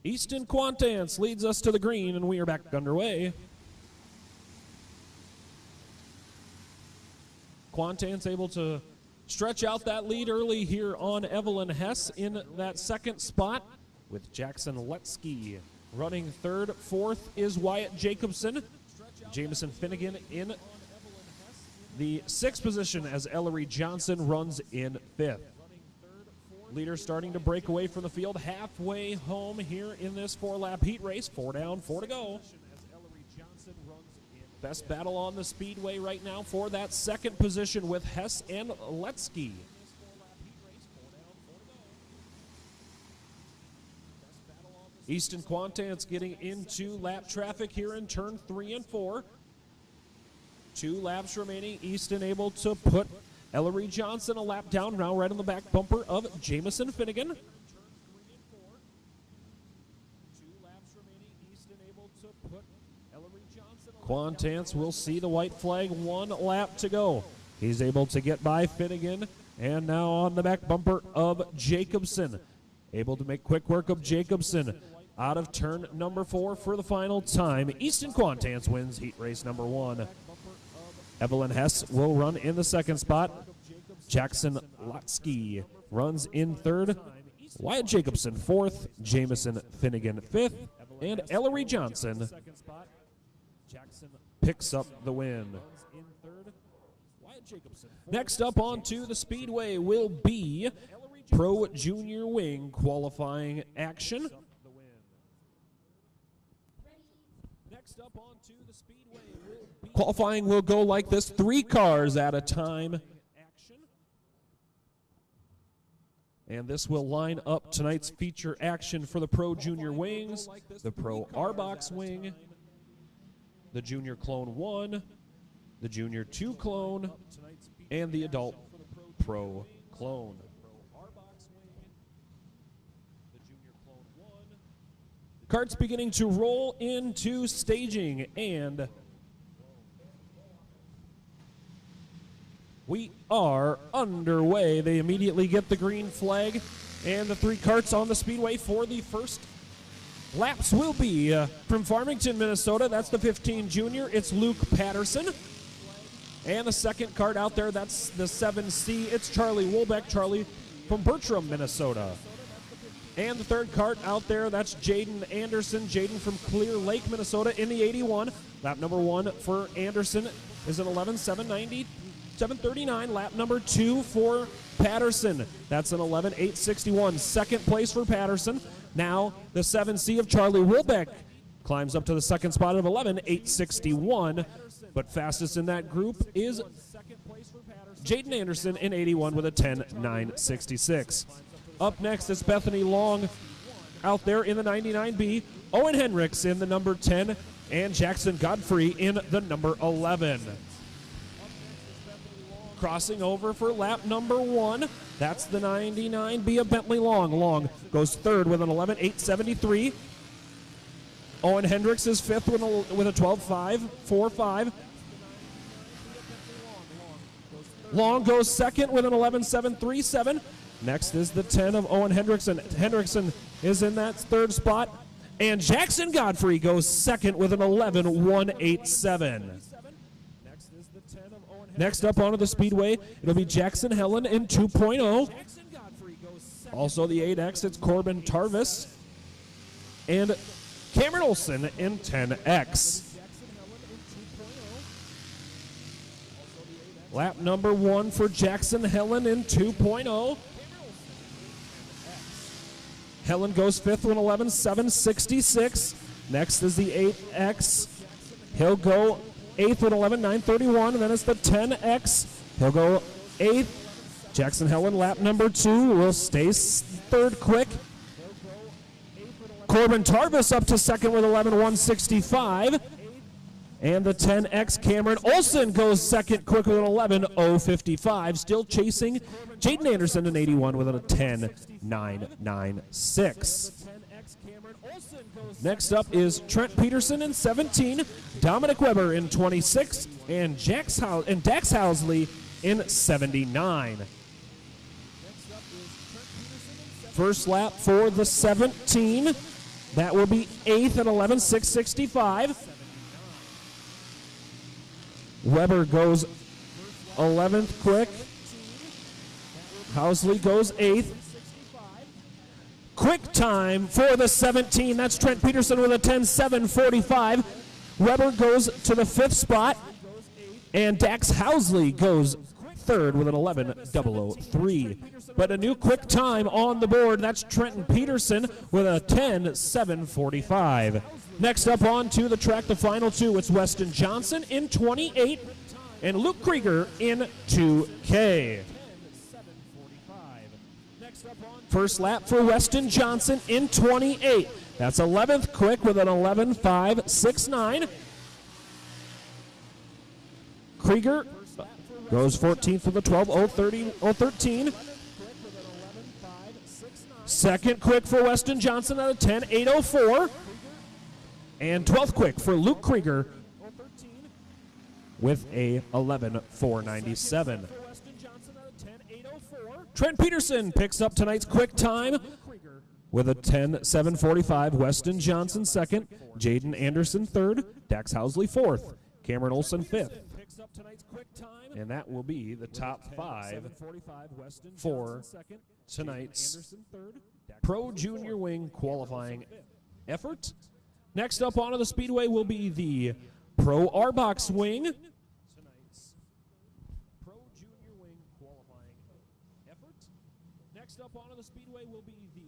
Easton Quaintance leads us to the green, and we are back underway. Quantans able to stretch out that lead early here on Evelyn Hess in that second spot with Jackson Letsky running third. Fourth is Wyatt Jacobson. Jamison Finnegan in the sixth position as Ellery Johnson runs in fifth. Leaders starting to break away from the field halfway home here in this 4-lap heat race. 4 down, 4 to go. Best battle on the speedway right now for that second position with Hess and Letsky. Easton Quantans getting into lap traffic here in turn 3 and 4. 2 laps remaining. Easton able to put Ellery Johnson a lap down, now right on the back bumper of Jamison Finnegan. Quantans will see the white flag, 1 lap to go. He's able to get by Finnegan, and now on the back bumper of Jacobson. Able to make quick work of Jacobson out of turn number 4 for the final time. Easton Quantans wins heat race number 1. Evelyn Hess will run in the second spot. Jackson Letsky runs in third. Wyatt Jacobson fourth. Jamison Finnegan fifth. And Ellery Johnson picks up the win. Next up onto the speedway will be Pro Junior Wing qualifying action. Next up onto the speedway will be qualifying will go like this, 3 cars at a time. And this will line up tonight's feature action for the Pro Junior Wings, the Pro arbox Wing, the Junior Clone 1, the Junior 2 Clone, and the Adult Pro Clone. Carts beginning to roll into staging, and we are underway. They immediately get the green flag, and the 3 carts on the speedway for the first laps will be from Farmington, Minnesota. That's the 15 Junior. It's Luke Patterson. And the second cart out there, that's the 7C. It's Charlie Wolbeck. Charlie from Bertram, Minnesota. And the third cart out there, that's Jaden Anderson. Jaden from Clear Lake, Minnesota in the 81. Lap number 1 for Anderson is an 11.790. 7:39. Lap number 2 for Patterson. That's an 11.861. Second place for Patterson. Now the 7C of Charlie Wilbeck climbs up to the second spot of 11.861. But fastest in that group is Jaden Anderson in 81 with a 10.966. Up next is Bethany Long out there in the 99B. Owen Hendricks in the number 10. And Jackson Godfrey in the number 11. Crossing over for lap number 1. That's the 99B of Bentley Long. Long goes third with an 11.873. Owen Hendricks is fifth with a 12.545. Long goes second with an 11.737. Next is the 10 of Owen Hendrickson. Hendrickson is in that third spot. And Jackson Godfrey goes second with an 11.187. Next up onto the speedway, it'll be Jackson Helen in 2.0. Also the 8X, it's Corbin Tarvis. And Cameron Olson in 10X. Lap number 1 for Jackson Helen in 2.0. Helen goes fifth with 11.766. Next is the 8X. He'll go eighth with 11.931, and then it's the 10X. He'll go eighth. Jackson Helen, lap number 2, will stay third quick. Corbin Tarvis up to second with 11.165. And the 10X Cameron Olson goes second quick with an 11.055. Still chasing Jaden Anderson in 81 with a 10.996. Next up is Trent Peterson in 17, Dominic Weber in 26, and Dax Housley in 79. First lap for the 17. That will be 8th at 11.665. Weber goes 11th quick. Housley goes 8th. Quick time for the 17. That's Trent Peterson with a 10:7:45. Weber goes to the 5th spot. And Dax Housley goes 3rd with an 11:003. But a new quick time on the board. That's Trenton Peterson with a 10:7:45. Next up on to the track, the final two. It's Weston Johnson in 28 and Luke Krieger in 2K. First lap for Weston Johnson in 28. That's 11th quick with an 11:5:69. Krieger goes 14th with a 12:013. Second quick for Weston Johnson at a 10:8:04. And 12th quick for Luke Krieger with a 11:497. Trent Peterson picks up tonight's quick time with a 10:7:45. Weston Johnson second, Jaden Anderson third, Dax Housley fourth, Cameron Olson fifth. And that will be the top 5 for tonight's Pro Junior Wing qualifying effort. Next up onto the Speedway will be the Pro arbox Wing.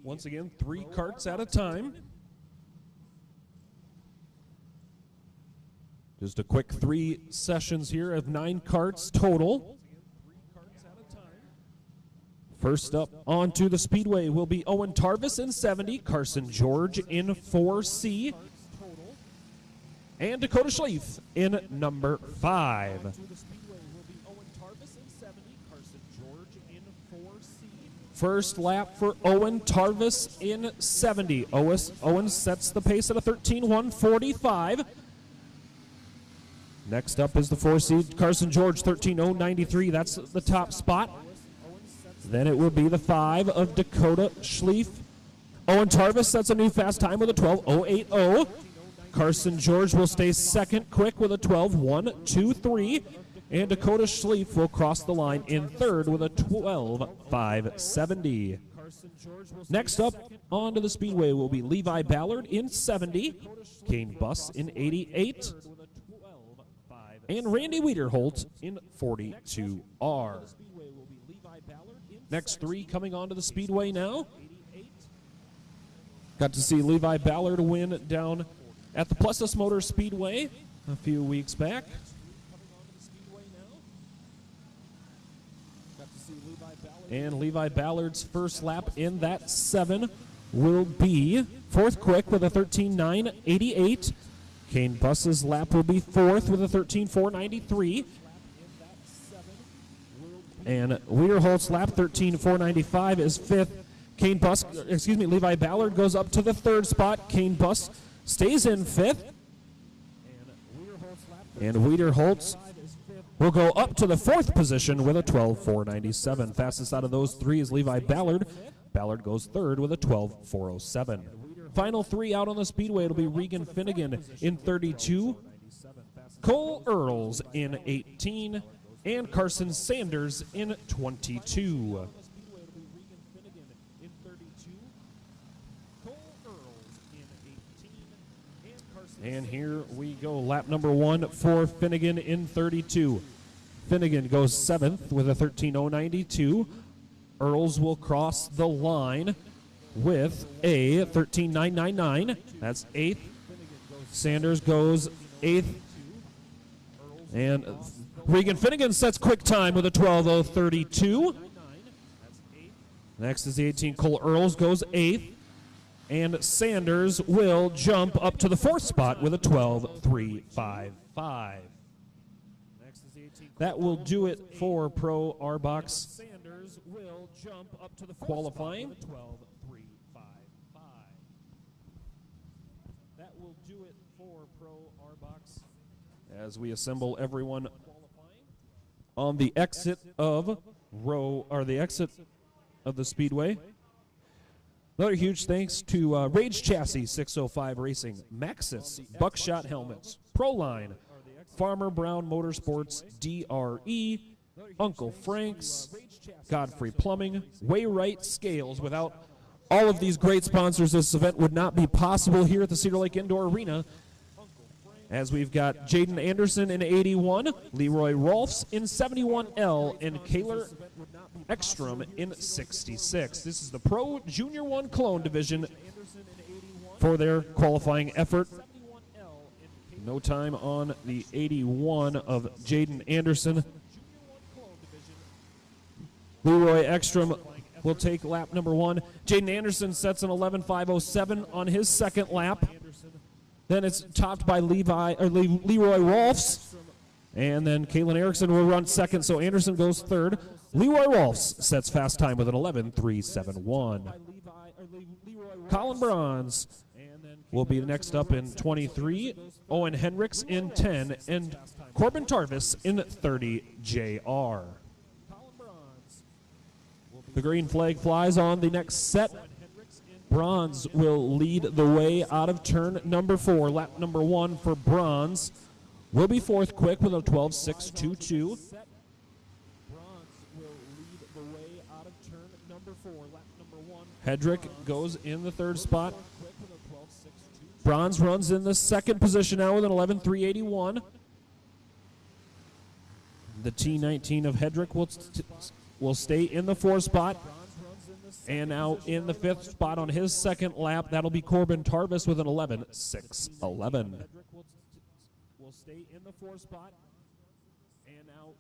Once again, 3 carts at a time. Just a quick 3 sessions here of 9 carts total. First up onto the Speedway will be Owen Tarvis in 70, Carson George in 4C, and Dakota Schleif in number 5. First lap for Owen Tarvis in 70. Owen sets the pace at a 13:1:45. Next up is the 4C Carson George, 13:093. That's the top spot. Then it will be the 5 of Dakota Schleif. Owen Tarvis sets a new fast time with a 12:080. Carson George will stay second quick with a 12:123. And Dakota Schleif will cross the line in third with a 12:570. Next up onto the Speedway will be Levi Ballard in 70, Kane Buss in 88, and Randy Wiederholt in 42R. Next 3 coming onto the Speedway now. Got to see Levi Ballard win down at the Plessis Motor Speedway a few weeks back. And Levi Ballard's first lap in that 7 will be 4th quick with a 13:9:88. Kane Buss's lap will be 4th with a 13:4:93. And Wiederholt's lap 13:4:95 is 5th. Levi Ballard goes up to the 3rd spot. Kane Buss stays in 5th. And Wiederholt's will go up to the 4th position with a 12:4:97. Fastest out of those 3 is Levi Ballard. Ballard goes 3rd with a 12:4:07. Final 3 out on the Speedway. It'll be Regan Finnegan in 32, Cole Earls in 18, and Carson Sanders in 22. And here we go, lap number 1 for Finnegan in 32. Finnegan goes 7th with a 13:092. Earls will cross the line with a 13:999. That's 8th. Sanders goes 8th. And Regan Finnegan sets quick time with a 12:032. Next is the 18, Cole Earls goes 8th. And Sanders will jump up to the 4th spot with a 12:355. That will do it for Pro arbox Sanders will jump up to the qualifying. That will do it for Pro arbox as we assemble everyone on the exit of the Speedway. Another huge thanks to Rage Chassis 605 Racing, Maxis, Buckshot Helmets, Proline, Farmer Brown Motorsports, DRE, Uncle Frank's, Godfrey Plumbing, Wayrite Scales. Without all of these great sponsors, this event would not be possible here at the Cedar Lake Indoor Arena. As we've got Jaden Anderson in 81, Leroy Rolfs in 71L, and Kaylor Ekstrom in 66. This is the Pro Junior 1 Clone Division for their qualifying effort. No time on the 81 of Jaden Anderson. Leroy Ekstrom will take lap number 1. Jaden Anderson sets an 11.507 on his second lap. Then it's topped by Leroy Rolfs. And then Kalen Erickson will run second, so Anderson goes third. Leroy Rolfs sets fast time with an 11.371. Colin Bronze will be next up in 23. Owen Hendricks in 10. And Corbin Tarvis in 30 JR. The green flag flies on the next set. Bronze will lead the way out of turn number 4. Lap number 1 for Bronze will be fourth quick with a 12.622. Hedrick goes in the third spot. Bronze runs in the second position now with an 11.381. The T19 of Hedrick will stay in the fourth spot. And now in the fifth spot on his second lap, that'll be Corbin Tarvis with an 11.611.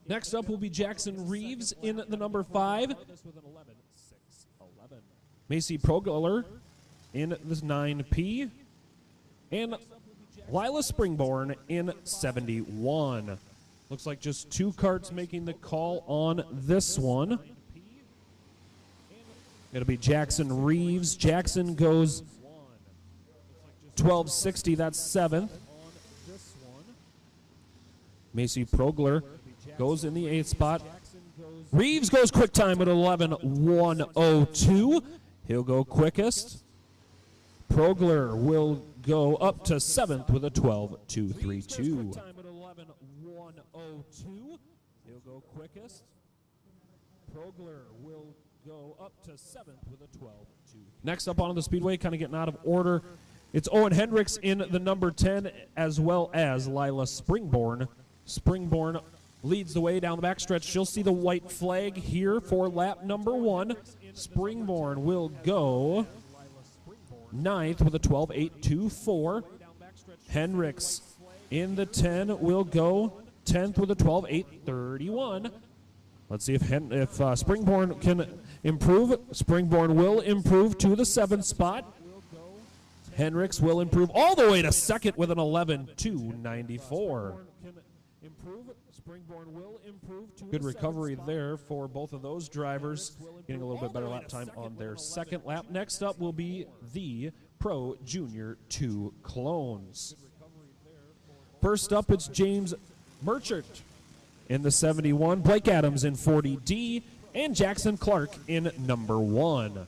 Next up will be Jackson Reeves in the number 5. Macy Progler in the 9P. And Lila Springborn in 71. Looks like just 2 karts making the call on this one. It'll be Jackson Reeves. Jackson goes 12.60, that's 7th. Macy Progler goes in the 8th spot. Reeves goes quick time at 11.102. He'll go quickest. Progler will go up to 7th with a 12.232. He'll go quickest. Progler will go up to 7th with a 12.2. Next up on the speedway, kind of getting out of order, it's Owen Hendricks in the number 10, as well as Lila Springborn. Springborn leads the way down the backstretch. She'll see the white flag here for lap number 1. Springborn will go 9th with a 12.824. Hendricks in the 10 will go 10th with a 12.831. Let's see if Springborn can improve. Springborn will improve to the 7th spot. Hendricks will improve all the way to 2nd with an 11.294. Good recovery there for both of those drivers, getting a little bit better lap time on their second lap. Next up will be the Pro Junior 2 clones. First up, it's James Merchant in the 71, Blake Adams in 40D, and Jackson Clark in number 1.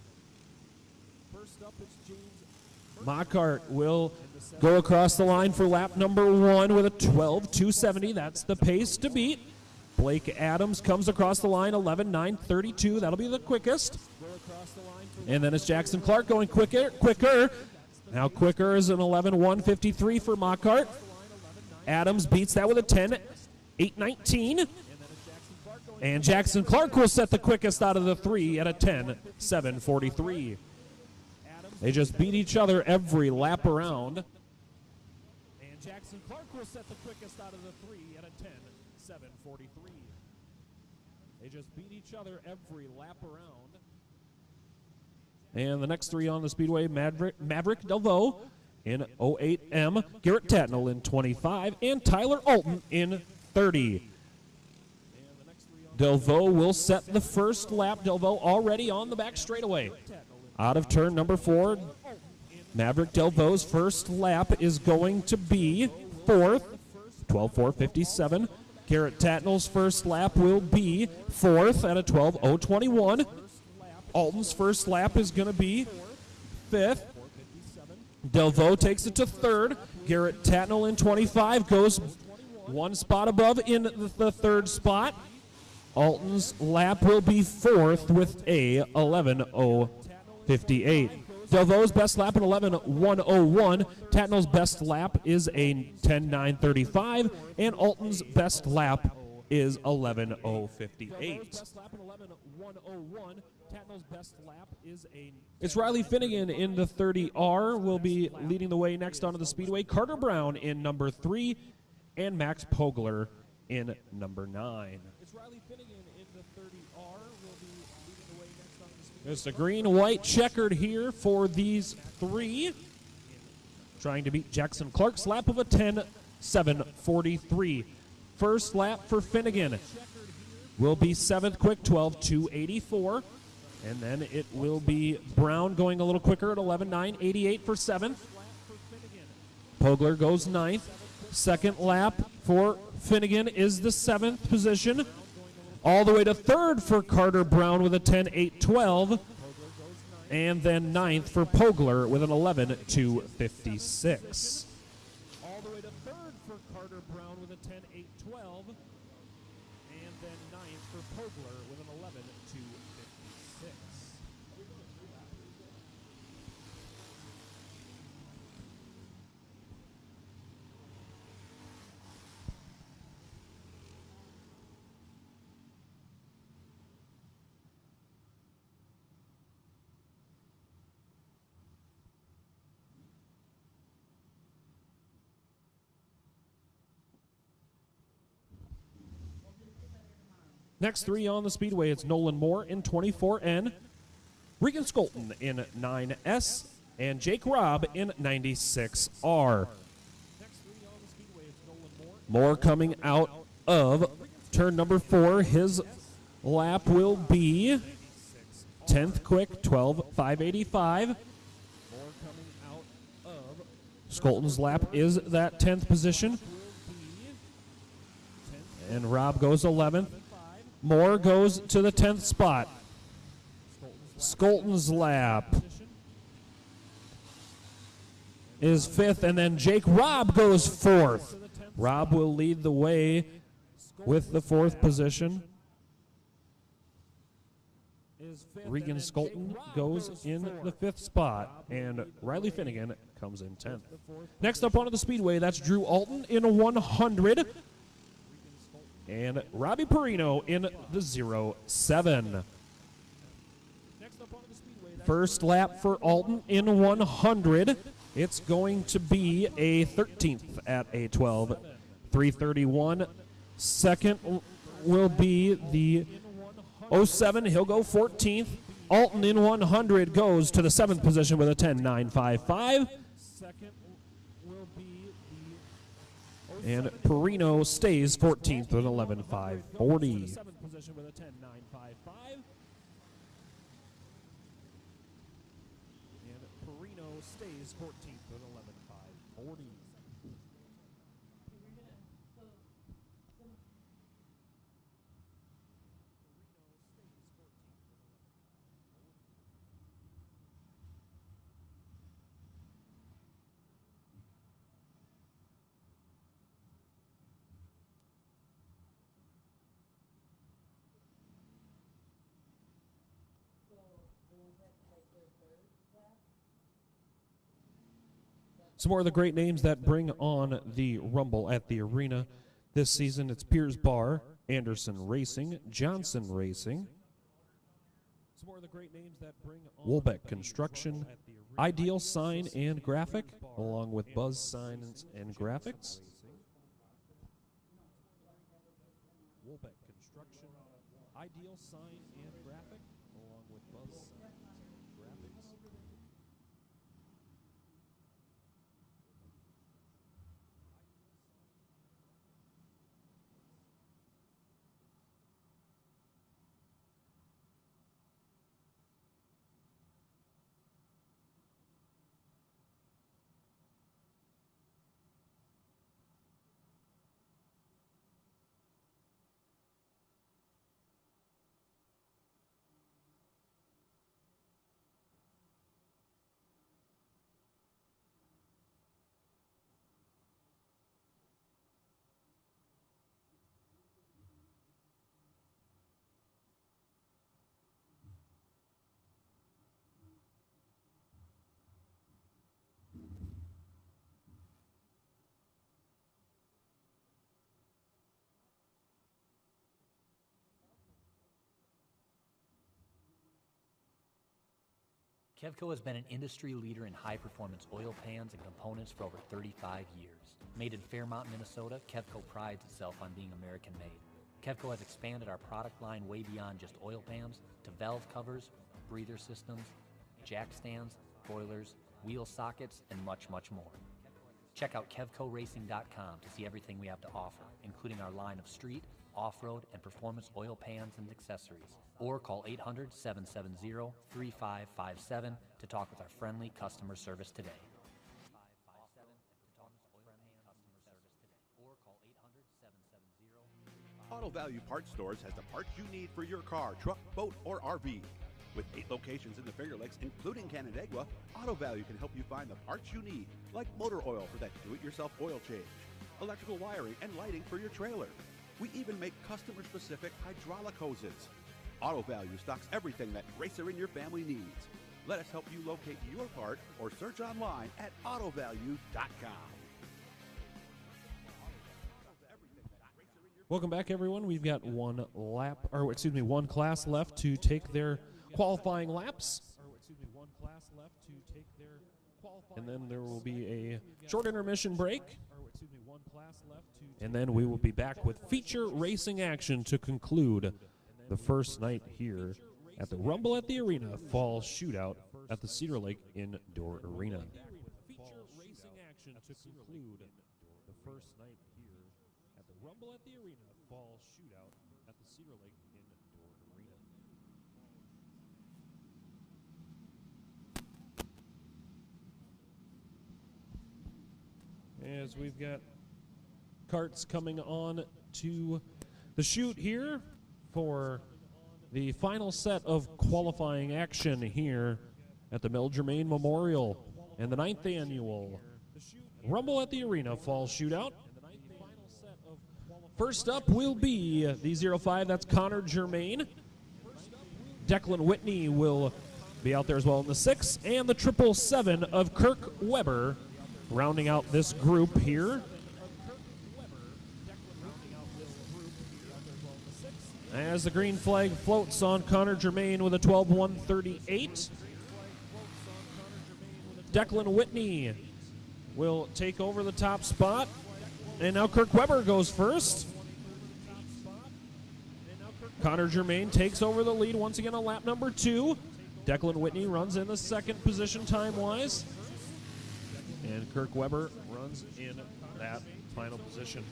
Mockart will go across the line for lap number 1 with a 12.270. That's the pace to beat. Blake Adams comes across the line 11.932. That'll be the quickest. And then it's Jackson Clark going quicker. Now quicker is an 11.153 for Mockart. Adams beats that with a 10.819. And Jackson Clark will set the quickest out of the 3 at a 10.743. They just beat each other every lap around. And Jackson Clark will set the quickest out of the 3 at a 10.743. They just beat each other every lap around. And the next 3 on the speedway, Maverick Delvaux in 08M, Garrett Tatnell in 25, and Tyler Alton in 30. Delvaux will set the first lap. Delvaux already on the back straightaway. Out of turn number 4, Maverick Delvaux's first lap is going to be 4th, 12.457. Garrett Tatnell's first lap will be 4th at a 12.021. Alton's first lap is going to be 5th. Delvaux takes it to 3rd. Garrett Tatnell in 25 goes 1 spot above in the 3rd spot. Alton's lap will be fourth with a 11:058. Delvaux's best lap in 11:101. Tatnall's best lap is a 10:935, and Alton's best lap is 11:058. It's Riley Finnegan in the 30R will be leading the way next onto the speedway. Carter Brown in number 3, and Max Pogler in number 9. It's Riley Finnegan in the 30R will be leading the way next onto the speedway. It's a green-white checkered here for these three, trying to beat Jackson Clark's lap of a 10:743. First lap for Finnegan will be 7th quick, 12:284. And then it will be Brown going a little quicker at 11:988 for 7th. Pogler goes 9th. Second lap for Finnegan is the 7th position. All the way to 3rd for Carter Brown with a 10:812. And then 9th for Pogler with an 11:256. All the way to 3rd for Carter Brown with a 10:812. And then 9th for Pogler with an 11:256. Next three on the speedway, it's Nolan Moore in 24N, Regan Skolton in 9S, and Jake Robb in 96R. Moore coming out of turn number 4. His lap will be 10th quick, 12:585. Skolton's lap is that 10th position. And Robb goes 11th. Moore goes to the 10th spot. Skolton's lap is 5th, and then Jake Robb goes 4th. Robb will lead the way with the 4th position. Regan Skolton goes in the 5th spot, and Riley Finnegan comes in 10th. Next up onto the speedway, that's Drew Alton in a 100. And Robbie Perino in the 07. First lap for Alton in 100. It's going to be a 13th at a 12:331. Second will be the 07. He'll go 14th. Alton in 100 goes to the 7th position with a 10:955. And Perino stays 14th with 11:540. And Perino stays 14th with 11:540. Some more of the great names that bring on the Rumble at the arena this season. It's Piers Bar, Anderson Racing, Johnson Racing. Some more of the great names that bring on Wolbeck Construction, Ideal Sign and Graphic, along with Buzz Signs and Graphics. Wolbeck Construction, Ideal Sign and Graphic, along with Buzz Signs and Graphics. Kevco has been an industry leader in high-performance oil pans and components for over 35 years. Made in Fairmont, Minnesota, Kevco prides itself on being American-made. Kevco has expanded our product line way beyond just oil pans to valve covers, breather systems, jack stands, boilers, wheel sockets, and much, much more. Check out KevcoRacing.com to see everything we have to offer, including our line of street, off-road, and performance oil pans and accessories. Or call 800-770-3557 to talk with our friendly customer service today. Auto Value Parts Stores has the parts you need for your car, truck, boat, or RV. With 8 locations in the Finger Lakes, including Canandaigua, Auto Value can help you find the parts you need, like motor oil for that do-it-yourself oil change, electrical wiring and lighting for your trailer. We even make customer-specific hydraulic hoses. Auto Value stocks everything that racer in your family needs. Let us help you locate your part or search online at autovalue.com. Welcome back, everyone. We've got one class left to take their qualifying laps. And then there will be a short intermission break. And then we will be back with feature racing action to conclude the first night here at the Rumble at the Arena Fall Shootout at the Cedar Lake Indoor Arena. Feature racing action to conclude the first night here at the Rumble at the Arena Fall Shootout at the Cedar Lake Indoor Arena. As we've got carts coming on to the chute here for the final set of qualifying action here at the Melvin Germain Memorial and the 9th annual Rumble at the Arena Fall Shootout. First up will be the 05, that's Connor Germain. Declan Whitney will be out there as well in the 6, and the 777 of Kirk Weber rounding out this group here. As the green flag floats on Connor Germain with a 12:138. Declan Whitney will take over the top spot. And now Kirk Weber goes first. Connor Germain takes over the lead once again on lap number 2. Declan Whitney runs in the second position time-wise. And Kirk Weber runs in that final position.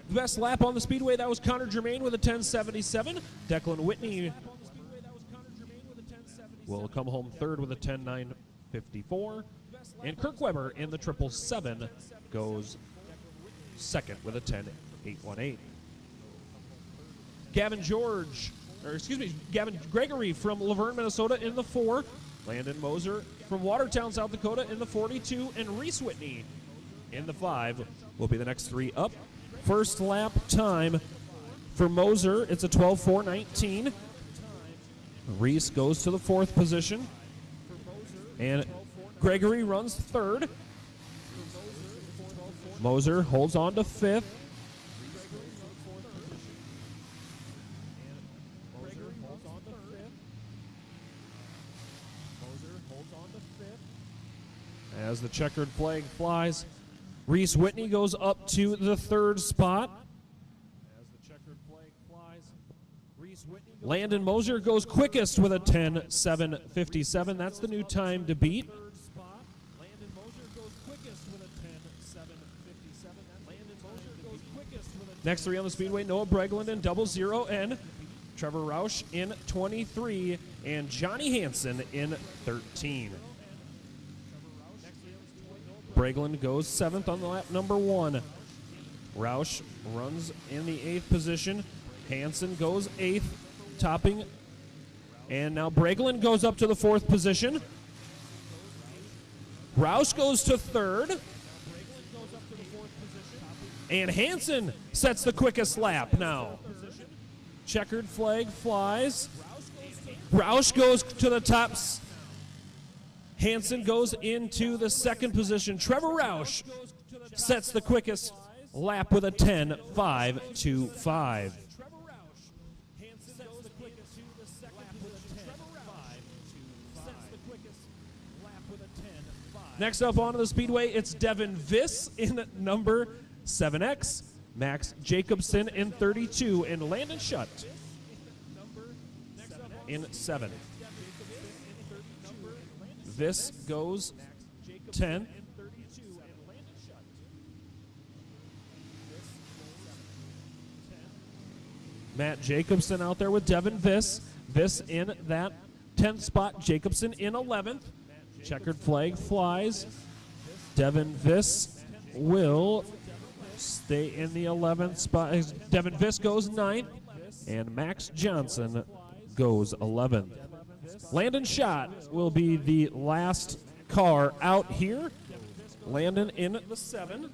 The best lap on the speedway, that was Connor Germain with a 10:77. Declan Whitney will come home third with a 10:954. And Kirk Weber in the 777 goes second with a 10:818. Gavin Gregory from Laverne, Minnesota in the 4. Landon Moser from Watertown, South Dakota in the 42. And Reese Whitney in the 5 will be the next 3 up. First lap time for Moser, it's a 12:419. Reese goes to the 4th position. And Gregory runs 3rd. Moser holds on to 5th. As the checkered flag flies, Reese Whitney goes up to the 3rd spot. Landon Moser goes quickest with a 10:757. That's the new time to beat. Next 3 on the speedway, Noah Bregland in 00N, Trevor Roush in 23, and Johnny Hansen in 13. Bregland goes 7th on the lap number 1. Roush runs in the 8th position. Hansen goes 8th, topping. And now Bregland goes up to the 4th position. Roush goes to 3rd. And Hansen sets the quickest lap now. Checkered flag flies. Roush goes to the tops. Hansen goes into the 2nd position. Trevor Roush sets the quickest lap with a 10:525. Next up onto the speedway, it's Devin Viss in number 7X, Max Jacobson in 32, and Landon Shutt in 7. Viss goes 10. Matt Jacobson out there with Devin Viss. Viss in that 10th spot. Jacobson in 11th. Checkered flag flies. Devin Viss will stay in the 11th spot. Devin Viss goes 9th. And Max Johnson goes 11th. Landon Shutt will be the last car out here. Landon in the 7.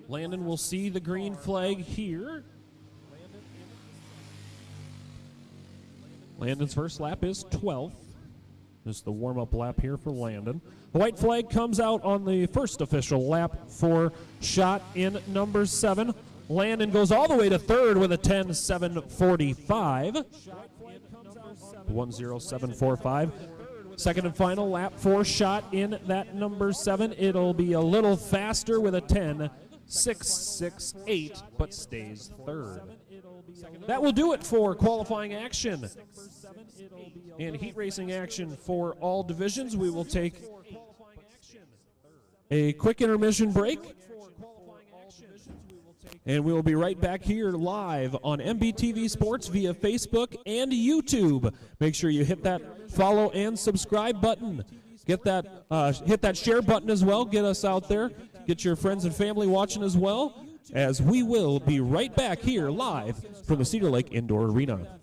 Landon will see the green flag here. Landon's first lap is 12th. This is the warm-up lap here for Landon. The white flag comes out on the first official lap for Shutt in number 7. Landon goes all the way to 3rd with a 10.745. 10745. Second and final lap for Shutt in that number 7. It'll be a little faster with a 10.668, but stays 3rd. That will do it for qualifying action and heat racing action for all divisions. We will take a quick intermission break, and we will be right back here live on MBTV Sports via Facebook and YouTube. Make sure you hit that follow and subscribe button. Get that, hit that share button as well. Get us out there. Get your friends and family watching as well, as we will be right back here live from the Cedar Lake Indoor Arena.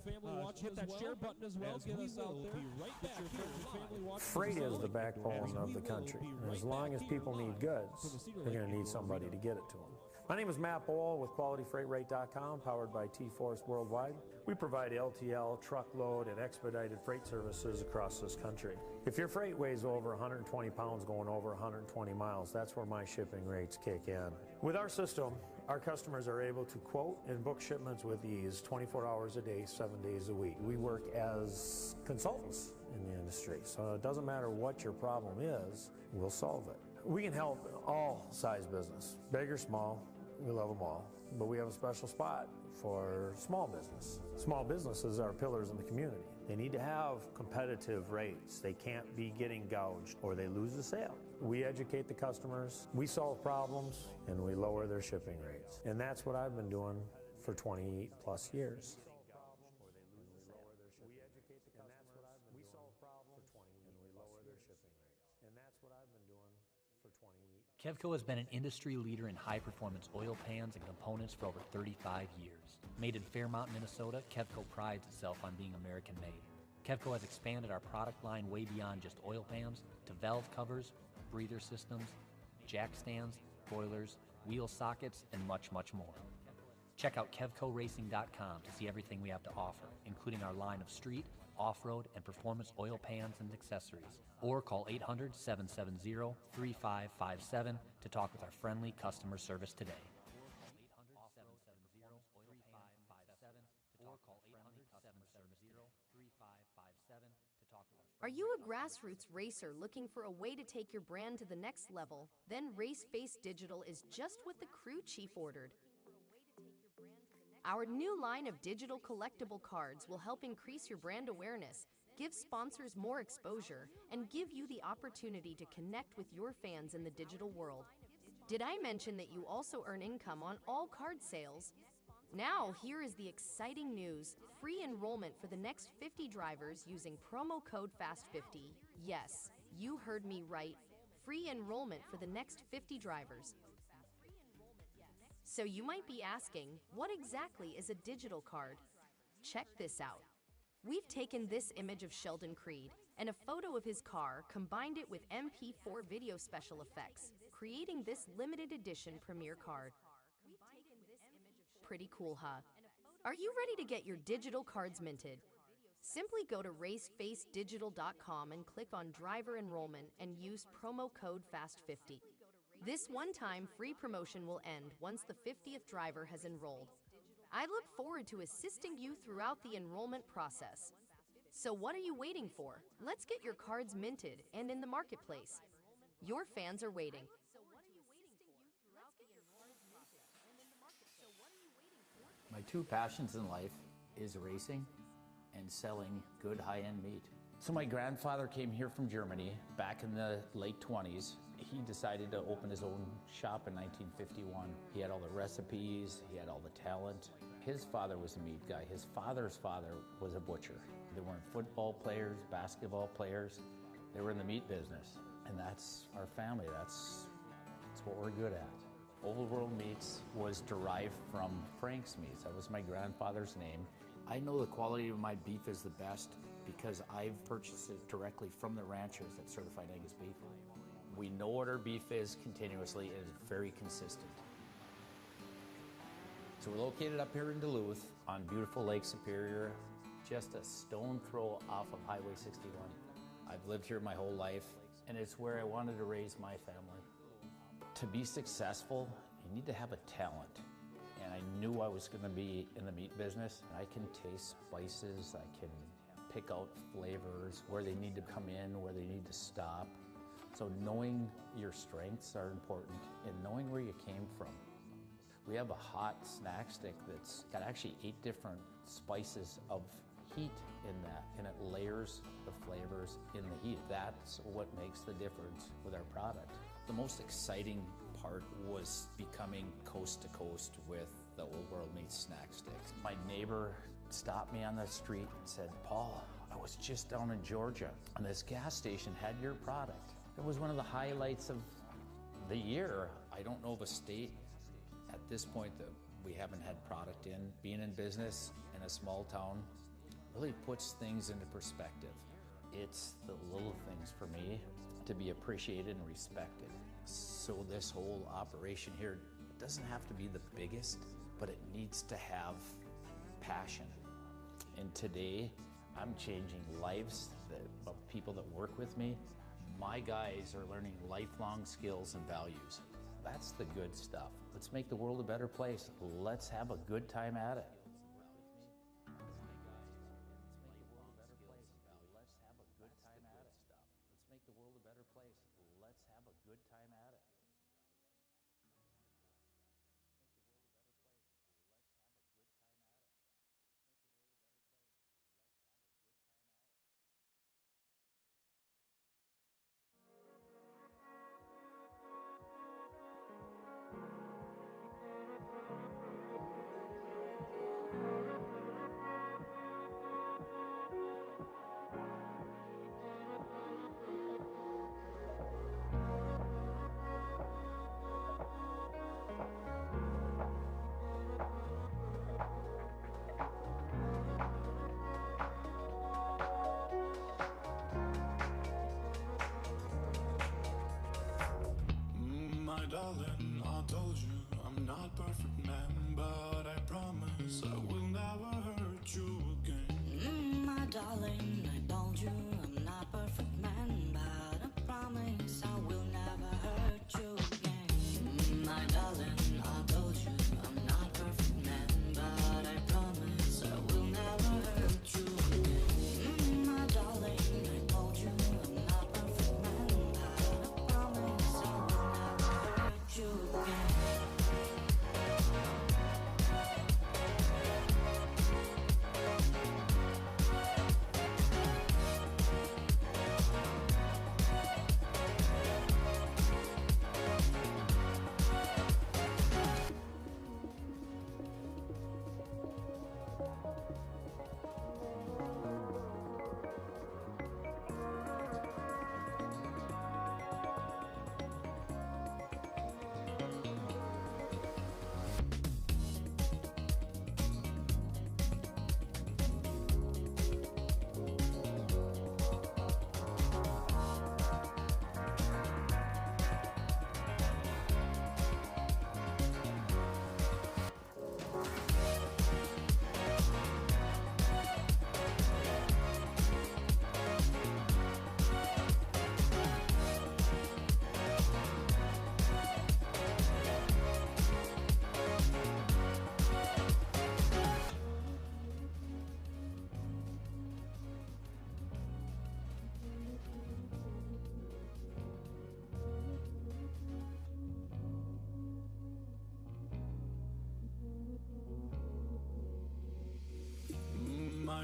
Freight is the backbone of the country. And as long as people need goods, they're going to need somebody to get it to them. My name is Matt Bohl with QualityFreightRate.com, powered by T-Force Worldwide. We provide LTL, truckload, and expedited freight services across this country. If your freight weighs over 120 pounds going over 120 miles, that's where my shipping rates kick in. With our system, our customers are able to quote and book shipments with ease 24 hours a day, 7 days a week. We work as consultants in the industry, so it doesn't matter what your problem is, we'll solve it. We can help all size business, big or small. We love them all, but we have a special spot for small business. Small businesses are pillars in the community. They need to have competitive rates. They can't be getting gouged or they lose the sale. We educate the customers, we solve problems, and we lower their shipping rates. And that's what I've been doing for 20 plus years. Kevco has been an industry leader in high-performance oil pans and components for over 35 years. Made in Fairmont, Minnesota, Kevco prides itself on being American-made. Kevco has expanded our product line way beyond just oil pans to valve covers, breather systems, jack stands, boilers, wheel sockets, and much, much more. Check out KevcoRacing.com to see everything we have to offer, including our line of street, off-road, and performance oil pans and accessories. Or call 800-770-3557 to talk with our friendly customer service today. Are you a grassroots racer looking for a way to take your brand to the next level? Then Race Face Digital is just what the crew chief ordered. Our new line of digital collectible cards will help increase your brand awareness, give sponsors more exposure, and give you the opportunity to connect with your fans in the digital world. Did I mention that you also earn income on all card sales? Now, here is the exciting news. Free enrollment for the next 50 drivers using promo code FAST50. Yes, you heard me right. Free enrollment for the next 50 drivers. So you might be asking, what exactly is a digital card? Check this out. We've taken this image of Sheldon Creed and a photo of his car, combined it with MP4 video special effects, creating this limited edition premiere card. Pretty cool, huh? Are you ready to get your digital cards minted? Simply go to racefacedigital.com and click on driver enrollment and use promo code FAST50. This one-time free promotion will end once the 50th driver has enrolled. I look forward to assisting you throughout the enrollment process. So what are you waiting for? Let's get your cards minted and in the marketplace. Your fans are waiting. My two passions in life is racing and selling good high-end meat. So my grandfather came here from Germany back in the late 20s. He decided to open his own shop in 1951. He had all the recipes, he had all the talent. His father was a meat guy. His father's father was a butcher. They weren't football players, basketball players. They were in the meat business. And that's our family. That's what we're good at. Old World Meats was derived from Frank's Meats. That was my grandfather's name. I know the quality of my beef is the best because I've purchased it directly from the ranchers at Certified Angus Beef. We know what our beef is continuously, and it's very consistent. So we're located up here in Duluth on beautiful Lake Superior, just a stone throw off of Highway 61. I've lived here my whole life, and it's where I wanted to raise my family. To be successful, you need to have a talent. And I knew I was going to be in the meat business. I can taste spices, I can pick out flavors, where they need to come in, where they need to stop. So knowing your strengths are important and knowing where you came from. We have a hot snack stick that's got actually 8 different spices of heat in that, and it layers the flavors in the heat. That's what makes the difference with our product. The most exciting part was becoming coast to coast with the Old World Meats snack sticks. My neighbor stopped me on the street and said, "Paul, I was just down in Georgia and this gas station had your product." It was one of the highlights of the year. I don't know of a state at this point that we haven't had product in. Being in business in a small town really puts things into perspective. It's the little things for me to be appreciated and respected. So this whole operation here doesn't have to be the biggest, but it needs to have passion. And today, I'm changing lives of people that work with me. My guys are learning lifelong skills and values. That's the good stuff. Let's make the world a better place. Let's have a good time at it. My darling, I told you I'm not perfect man, but I promise I will never hurt you again. My darling, I told you I'm not perfect man, but I promise I will never hurt you again. My darling, I told you I'm not perfect man, but I promise I will never hurt you again. My darling, I told you I'm not perfect man, but I promise I will never hurt you again.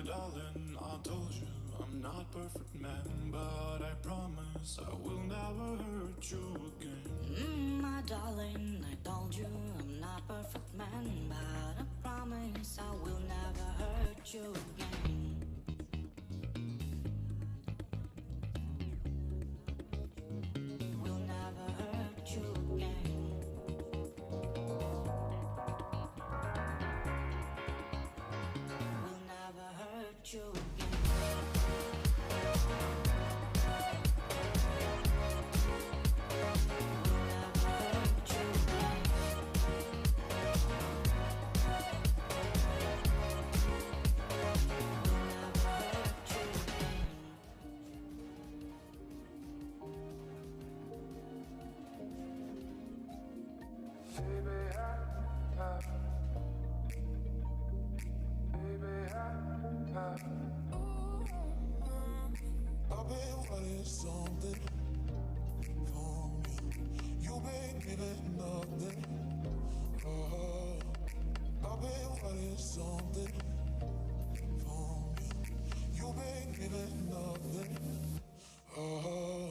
darling, I told you I'm not perfect man, but I promise I will never hurt you again. My darling, I told you I'm not perfect man, but I promise I will never hurt you again. Will never hurt you again. Will never hurt you again. I've been wanting something from you. You been giving nothing. Oh, I've been wanting something from you. You been giving nothing. Oh.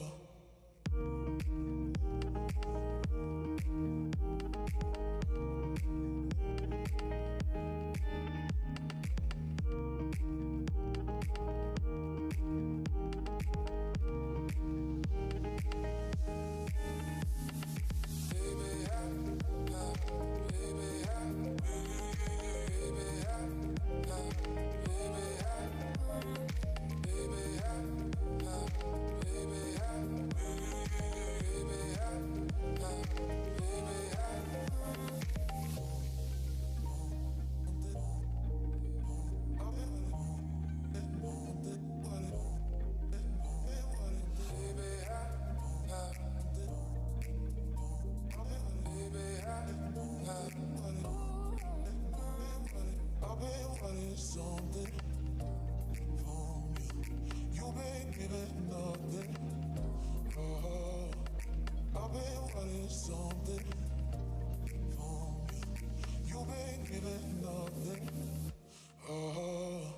I've been wanting something from you. You been giving nothing. Oh, I've been wanting something from you. You been giving nothing. Oh.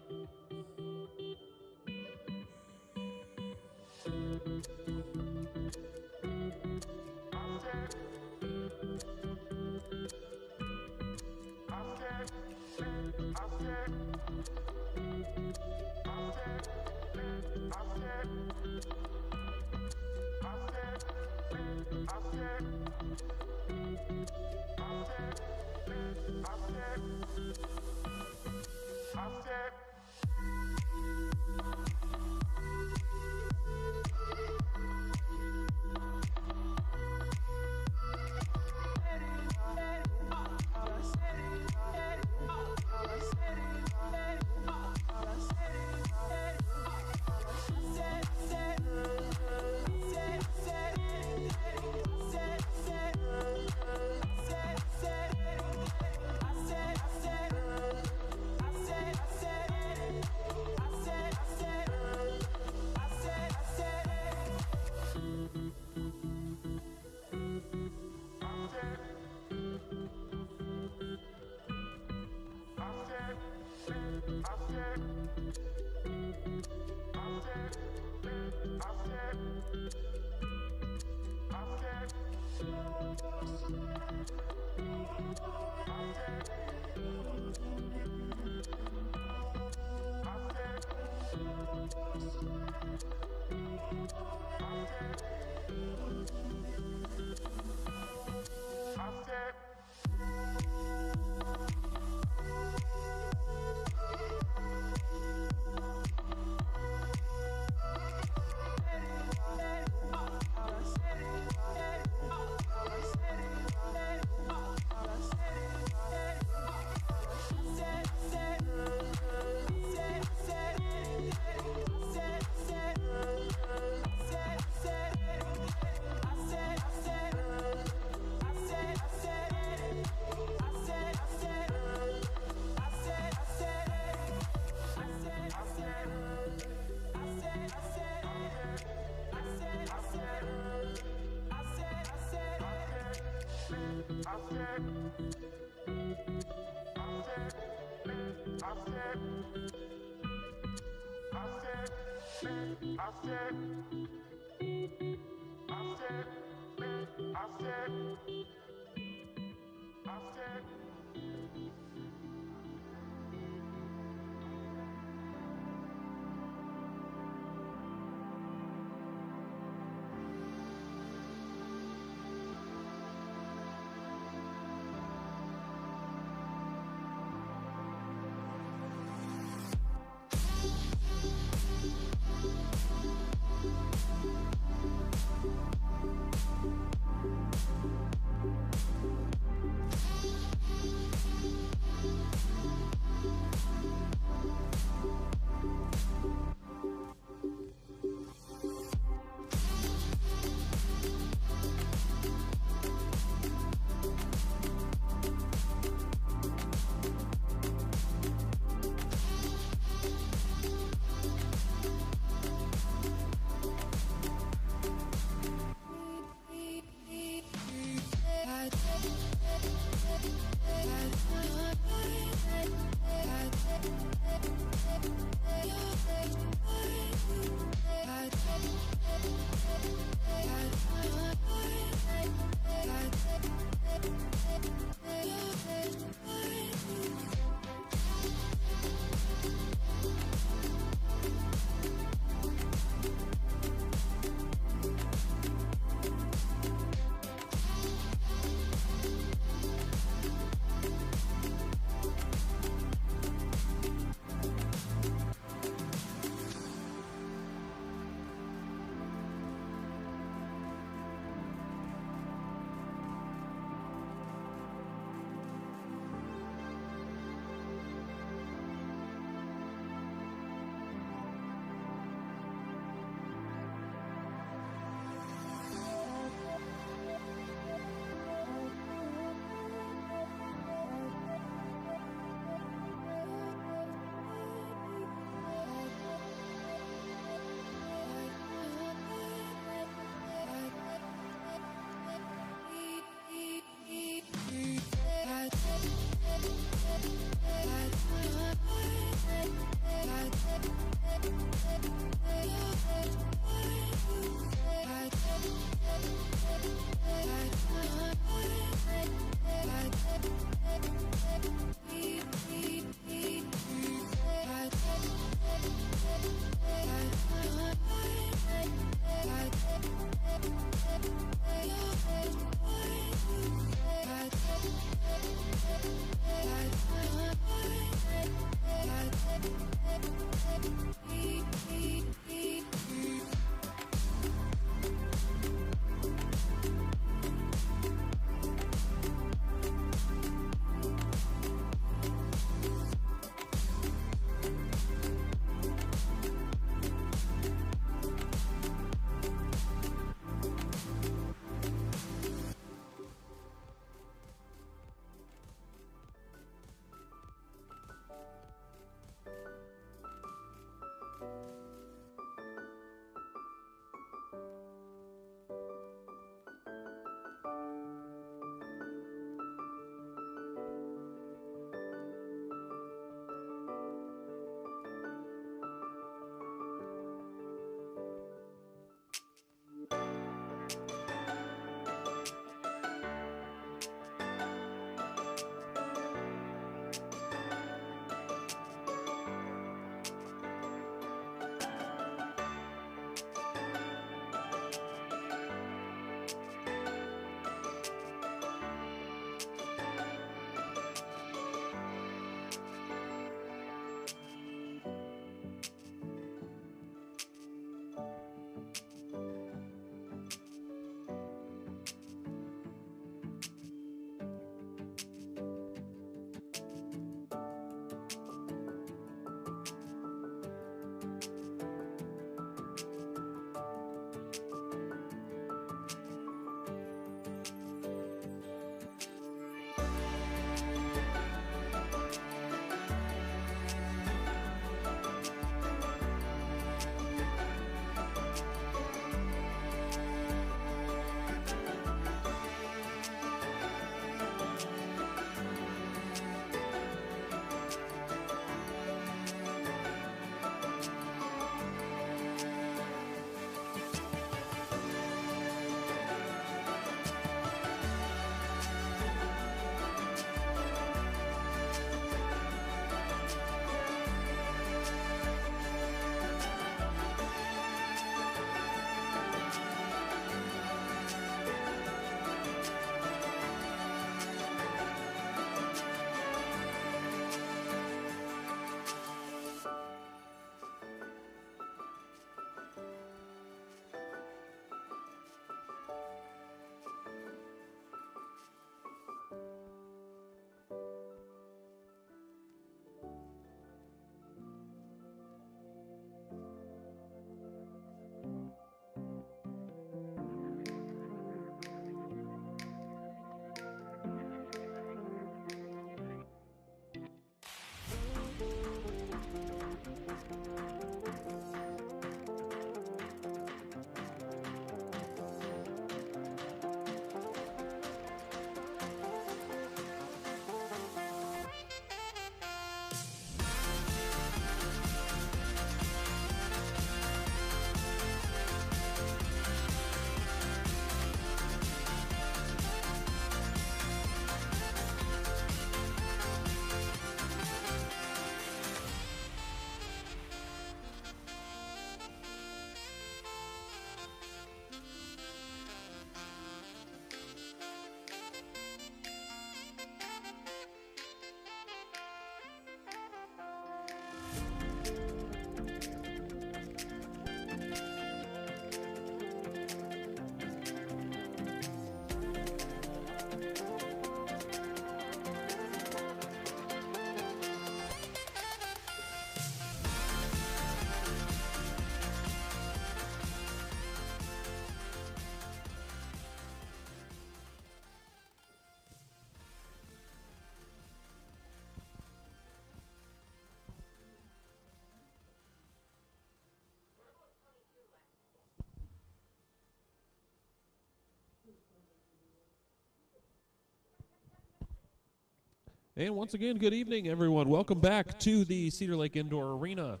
And once again, good evening, everyone. Welcome back to the Cedar Lake Indoor Arena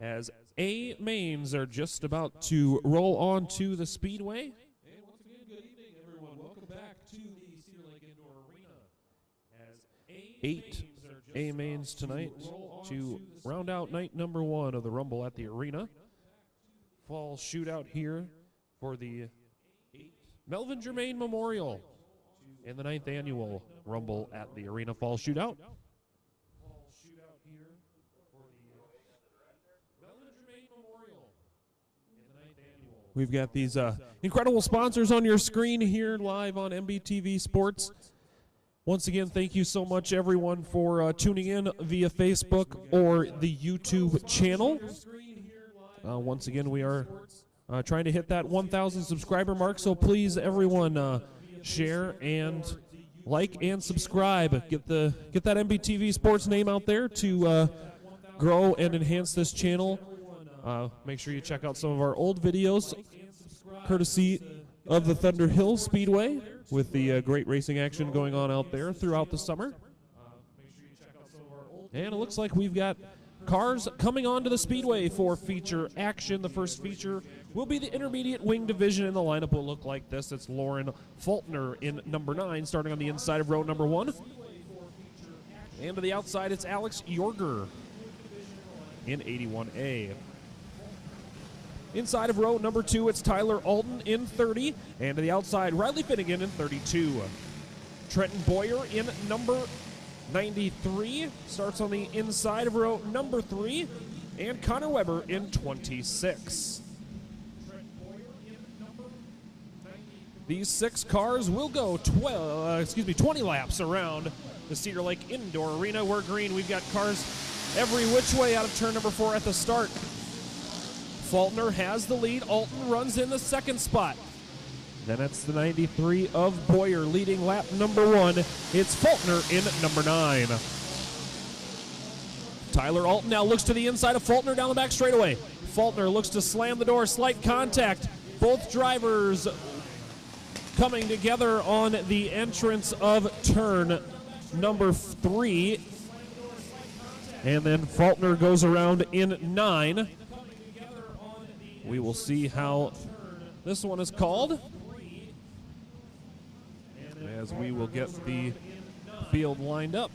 as A mains are just about to roll on to the Speedway. And once again, good evening, everyone. Welcome back to the Cedar Lake Indoor Arena as 8 A mains tonight to round out night number 1 of the Rumble at the Arena. Fall shootout here for the Melvin Germain Memorial in the 9th annual Rumble at the Arena Fall Shootout. We've got these incredible sponsors on your screen here live on MBTV Sports. Once again, thank you so much, everyone, for tuning in via Facebook or the YouTube channel. Once again, we are trying to hit that 1,000 subscriber mark, so please, everyone, share and like and subscribe. Get that MBTV Sports name out there to grow and enhance this channel. Make sure you check out some of our old videos, courtesy of the Thunder Hill Speedway, with the great racing action going on out there throughout the summer. And it looks like we've got cars coming onto the Speedway for feature action. The first feature will be the intermediate wing division, and the lineup will look like this. It's Lauren Faulkner in number 9, starting on the inside of row number 1. And to the outside, it's Alex Yorger in 81A. Inside of row number 2, it's Tyler Alton in 30. And to the outside, Riley Finnegan in 32. Trenton Boyer in number 93 starts on the inside of row number 3, and Connor Weber in 26. These 6 cars will go 20 laps around the Cedar Lake Indoor Arena. We're green. We've got cars every which way out of turn number 4 at the start. Faulkner has the lead. Alton runs in the second spot. Then it's the 93 of Boyer leading lap number 1. It's Faulkner in number 9. Tyler Alton now looks to the inside of Faulkner down the back straightaway. Faulkner looks to slam the door, slight contact. Both drivers coming together on the entrance of turn number 3. And then Faulkner goes around in 9. We will see how this one is called, as we will get the field lined up.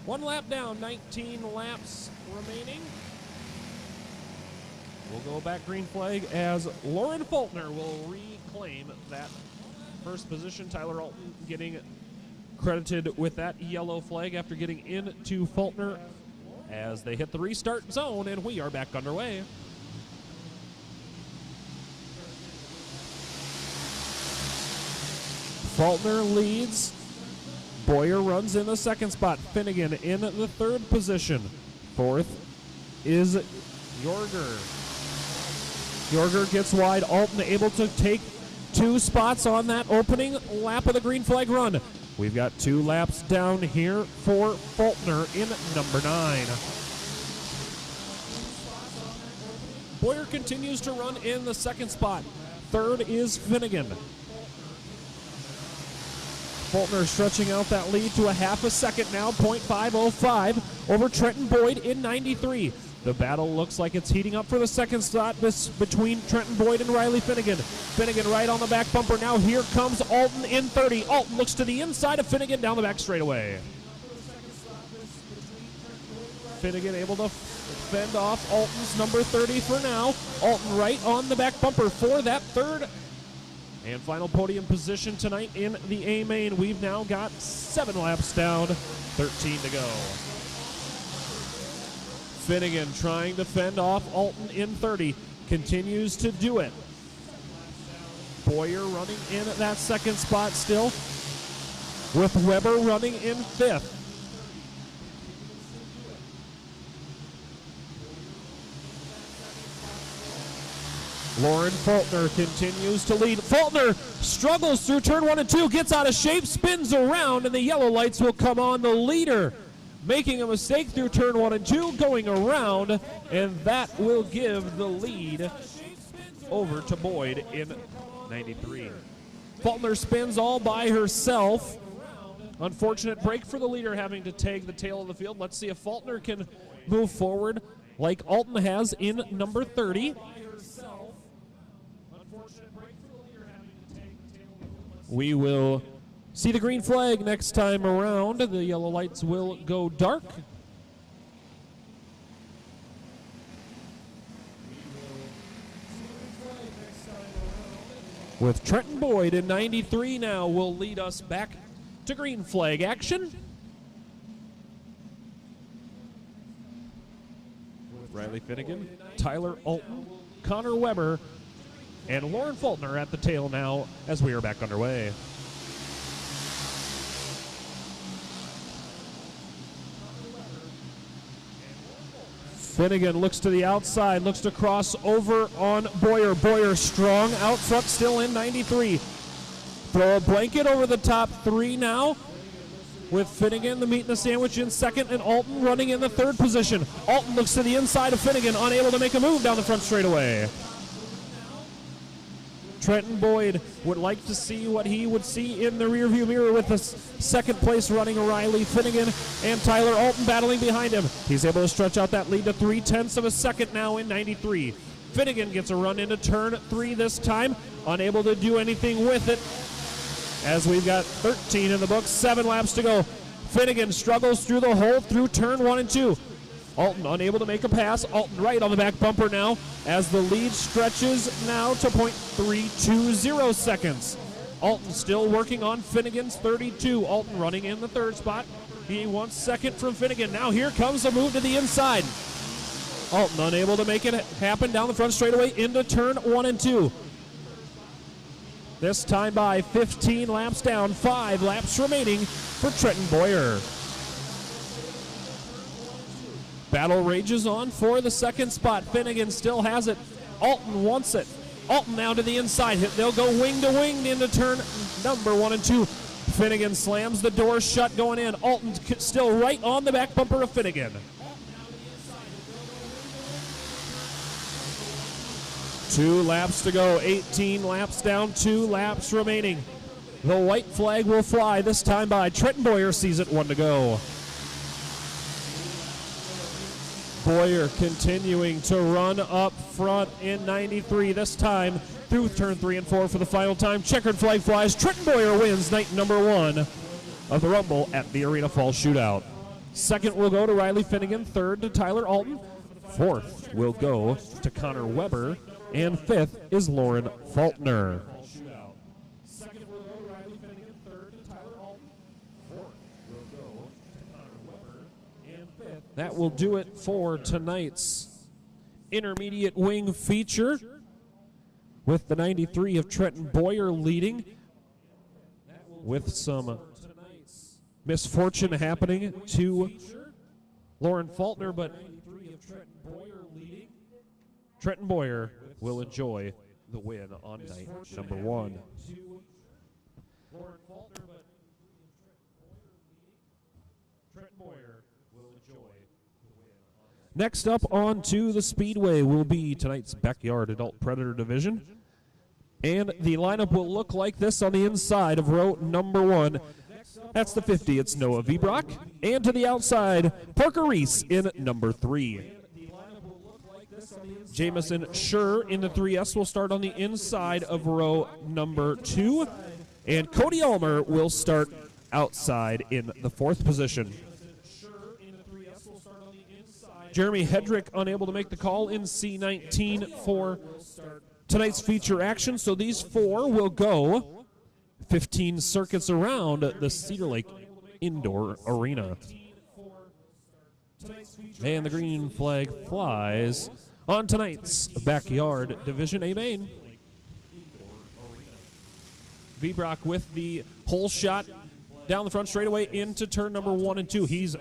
One lap down, 19 laps remaining. We'll go back green flag as Lauren Faulkner will reclaim that first position. Tyler Alton getting credited with that yellow flag after getting into Faulkner as they hit the restart zone, and we are back underway. Faulkner leads. Boyer runs in the second spot. Finnegan in the 3rd position. 4th is Yorger. Yorger gets wide. Alton able to take 2 spots on that opening lap of the green flag run. We've got 2 laps down here for Faulkner in number 9. Boyer continues to run in the second spot. 3rd is Finnegan. Faulkner stretching out that lead to a half a second now, 0.505 over Trenton Boyd in 93. The battle looks like it's heating up for the second spot between Trenton Boyd and Riley Finnegan. Finnegan right on the back bumper. Now here comes Alton in 30. Alton looks to the inside of Finnegan down the back straightaway. Finnegan able to fend off Alton's number 30 for now. Alton right on the back bumper for that 3rd and final podium position tonight in the A main. We've now got 7 laps down, 13 to go. Finnegan trying to fend off Alton in 30. Continues to do it. Boyer running in that second spot still, with Weber running in 5th. Lauren Faulkner continues to lead. Faulkner struggles through turn 1 and 2, gets out of shape, spins around, and the yellow lights will come on. The leader making a mistake through turn 1 and 2, going around, and that will give the lead over to Boyd in 93. Faulkner spins all by herself. Unfortunate break for the leader, having to tag the tail of the field. Let's see if Faulkner can move forward like Alton has in number 30. We will see the green flag next time around. The yellow lights will go dark. With Trenton Boyd in 93 now will lead us back to green flag action. Riley Finnegan, Tyler Alton, Connor Weber, and Lauren Faulkner at the tail now as we are back underway. Finnegan looks to the outside, looks to cross over on Boyer. Boyer strong out front, still in 93. Throw a blanket over the top 3 now, with Finnegan, the meat and the sandwich, in second, and Alton running in the third position. Alton looks to the inside of Finnegan, unable to make a move down the front straightaway. Trenton Boyd would like to see what he would see in the rearview mirror with the second place running Riley Finnegan and Tyler Alton battling behind him. He's able to stretch out that lead to 0.3 of a second now in 93. Finnegan gets a run into turn 3 this time, unable to do anything with it, as we've got 13 in the books, 7 laps to go. Finnegan struggles through the hole through turn 1 and 2. Alton unable to make a pass. Alton right on the back bumper now as the lead stretches now to 0.320 seconds. Alton still working on Finnegan's 32. Alton running in the third spot. He wants second from Finnegan. Now here comes a move to the inside. Alton unable to make it happen down the front straightaway into turn 1 and 2. This time by 15 laps down, 5 laps remaining for Trenton Boyer. Battle rages on for the second spot. Finnegan still has it. Alton wants it. Alton now to the inside. They'll go wing to wing into turn number 1 and 2. Finnegan slams the door shut going in. Alton still right on the back bumper of Finnegan. 2 laps to go, 18 laps down, 2 laps remaining. The white flag will fly, this time by Trenton Boyer, sees it 1 to go. Boyer continuing to run up front in 93, this time through turn 3 and 4 for the final time. Checkered flag flies, Trenton Boyer wins night number 1 of the Rumble at the Arena Falls Shootout. Second will go to Riley Finnegan, third to Tyler Alton, fourth will go to Connor Weber, and fifth is Lauren Faulkner. That will do it for tonight's intermediate wing feature, with the 93 of Trenton Boyer leading, with some misfortune happening to Lauren Faulkner, but Trenton Boyer will enjoy the win on night number 1. Next up onto the Speedway will be tonight's Backyard Adult Predator Division. And the lineup will look like this on the inside of row number 1. That's the 50, it's Noah Vibrock. And to the outside, Parker Reese in number 3. Jamison Schur in the 3S will start on the inside of row number 2. And Cody Ulmer will start outside in the 4th position. Jeremy Hedrick unable to make the call in C19 for tonight's feature action, so these 4 will go 15 circuits around the Cedar Lake Indoor Arena. And the green flag flies on tonight's Backyard Division A main. Vibrock with the pole shot down the front straightaway into turn number 1 and 2. He's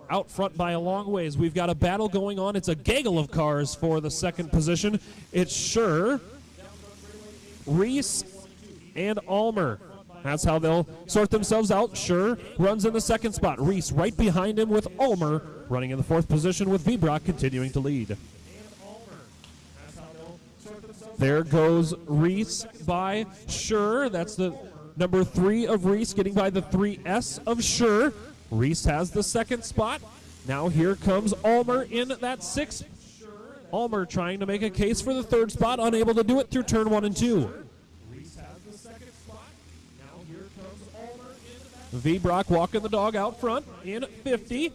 out front by a long ways. We've got a battle going on. It's a gaggle of cars for the second position. It's Schur, Reese, and Ulmer. That's how they'll sort themselves out. Sure runs in the second spot. Reese right behind him with Ulmer running in the fourth position with Vibrock continuing to lead. There goes Reese by Sure. That's the number 3 of Reese getting by the 3S of Sure. Reese has the second spot. Now here comes Ulmer in that 6th. Ulmer trying to make a case for the 3rd spot, unable to do it through turn 1 and 2. Vibrock walking the dog out front in 50.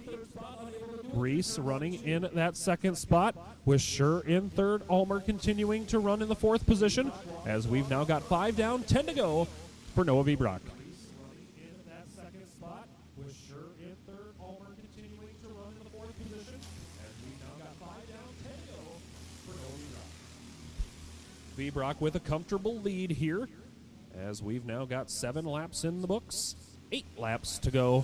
Reese running in that 2nd spot with Sure in 3rd. Ulmer continuing to run in the 4th position as we've now got 5 down, 10 to go for Noah Vibrock. Vibrock with a comfortable lead here as we've now got 7 laps in the books. 8 laps to go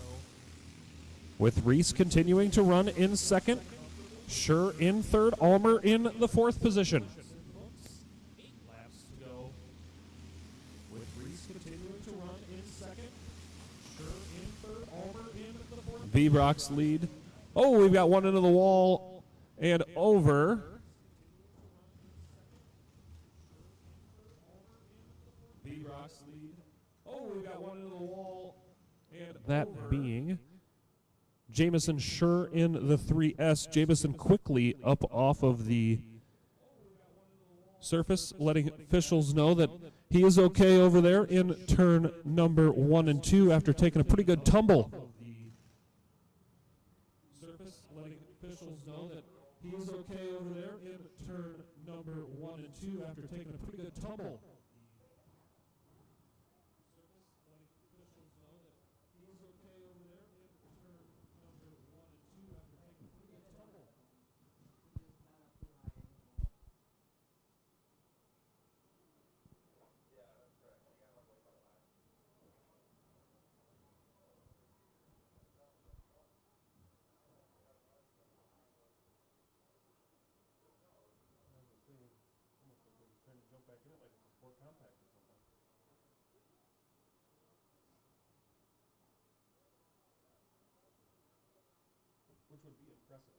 with Reese continuing to run in 2nd. Sure in 3rd. Ulmer in the 4th position. 8 laps to go with Reese continuing to run in 2nd. Sure in 3rd. Ulmer in the 4th. Vibrock's lead. Oh, we've got one into the wall and over. Vibrock's lead. Oh, we've got one into the wall. That being Jamison Sure in the 3S. Jamison quickly up off of the surface, letting officials know that he is okay over there in turn number 1 and 2 after taking a pretty good tumble. Surface letting officials know that he is okay over there in turn number 1 and 2 after taking a pretty good tumble. Which would be impressive.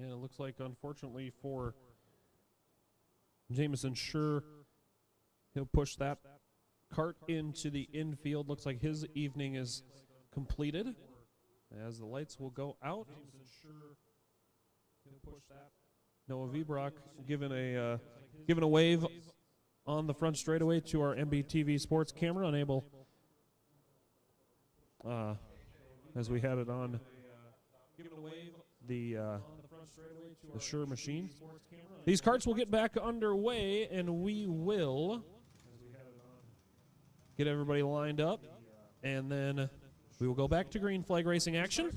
And it looks like, unfortunately for Jamison Sure, he'll push that cart into the infield. Looks like his evening is completed as the lights will go out. Noah Vibrock giving a wave on the front straightaway to our MBTV Sports camera, unable as we had it on the Sure machine. These carts will get back underway, and we will get everybody lined up, and then we will go back to green flag racing action.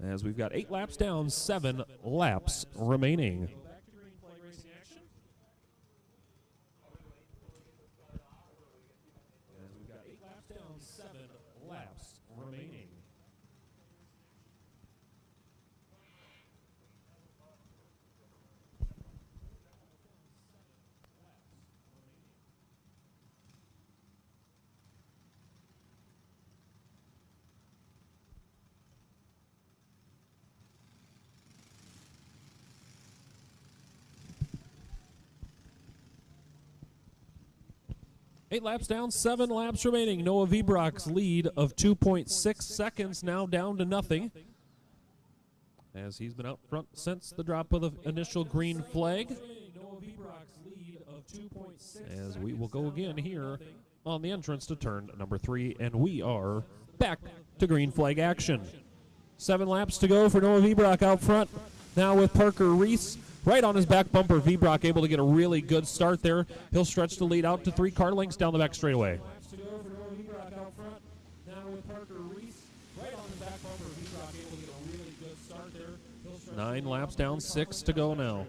As we've got 8 laps down, 7 laps remaining. Eight laps down, 7 laps remaining. Noah Vibrock's lead of 2.6 seconds now down to nothing, as he's been out front since the drop of the initial green flag. As we will go again here on the entrance to turn number 3, and we are back to green flag action. 7 laps to go for Noah Vibrock out front now with Parker Reese right on his back bumper. Vibrock able to get a really good start there. He'll stretch the lead out to 3 car lengths down the back straightaway. 9 laps down, 6 to go now.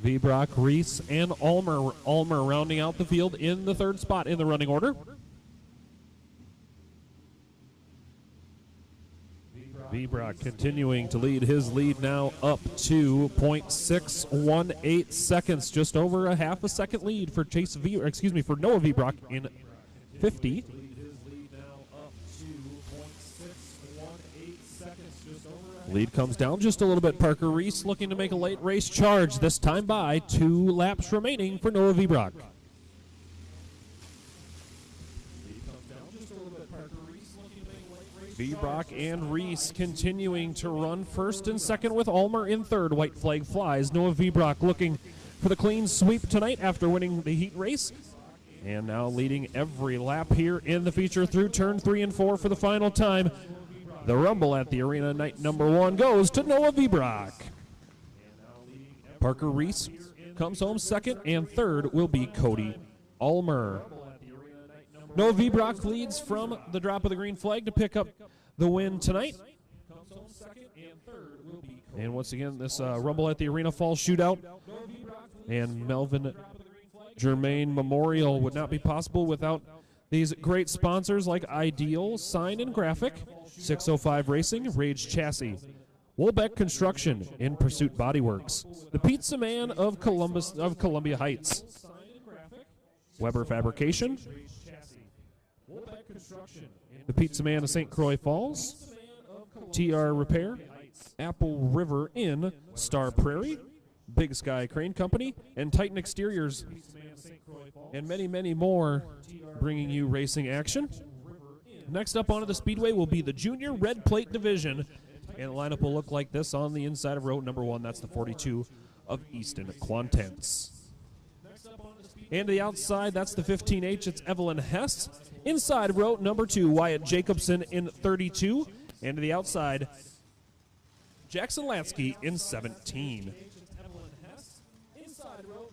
Vibrock, Reese, and Ulmer. Ulmer rounding out the field in the 3rd spot in the running order. Vibrock continuing to lead his lead now up to 0.618 seconds, just over a half a second lead for for Noah Vibrock in 50. Lead comes down just a little bit. Parker Reese looking to make a late race charge, this time by 2 laps remaining for Noah Vibrock. Vibrock and Reese continuing to run 1st and 2nd with Ulmer in 3rd. White flag flies. Noah Vibrock looking for the clean sweep tonight after winning the heat race. And now leading every lap here in the feature through turn 3 and 4 for the final time. The rumble at the arena night number 1 goes to Noah Vibrock. Parker Reese comes home 2nd, and 3rd will be Cody Ulmer. Noah Vibrock leads from the drop of the green flag to pick up the win tonight. And once again, this rumble at the arena fall shootout and Melvin Germain Memorial would not be possible without these great sponsors like Ideal Sign and Graphic, 605 Racing, Rage Chassis, Wolbeck Construction, In Pursuit Bodyworks, the Pizza Man of Columbia Heights, Weber Fabrication, the Pizza Man of St. Croix Falls, TR Repair, Apple River Inn, Star Prairie, Big Sky Crane Company, and Titan Exteriors, and many, many more bringing you racing action. Next up onto the speedway will be the Junior Red Plate Division, and the lineup will look like this on the inside of row number 1. That's the 42 of Easton Quantence. And to the outside, that's the 15H. It's Evelyn Hess. Inside of row number 2, Wyatt Jacobson in 32. And to the outside, Jackson Lansky in 17.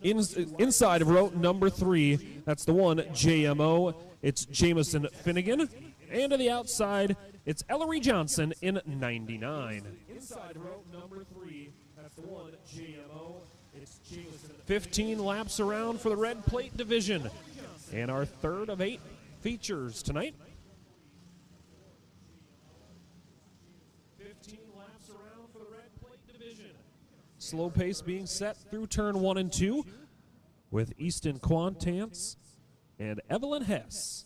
Inside of row number 3, that's the 1, JMO. It's Jamison Finnegan. And to the outside, it's Ellery Johnson in 99. Inside row number 3, that's the 1, JMO. It's Jamison. 15 laps around for the Red Plate Division. And our 3rd of 8 features tonight. 15 laps around for the Red Plate Division. Slow pace being set through turn 1 and 2 with Easton Quantance and Evelyn Hess.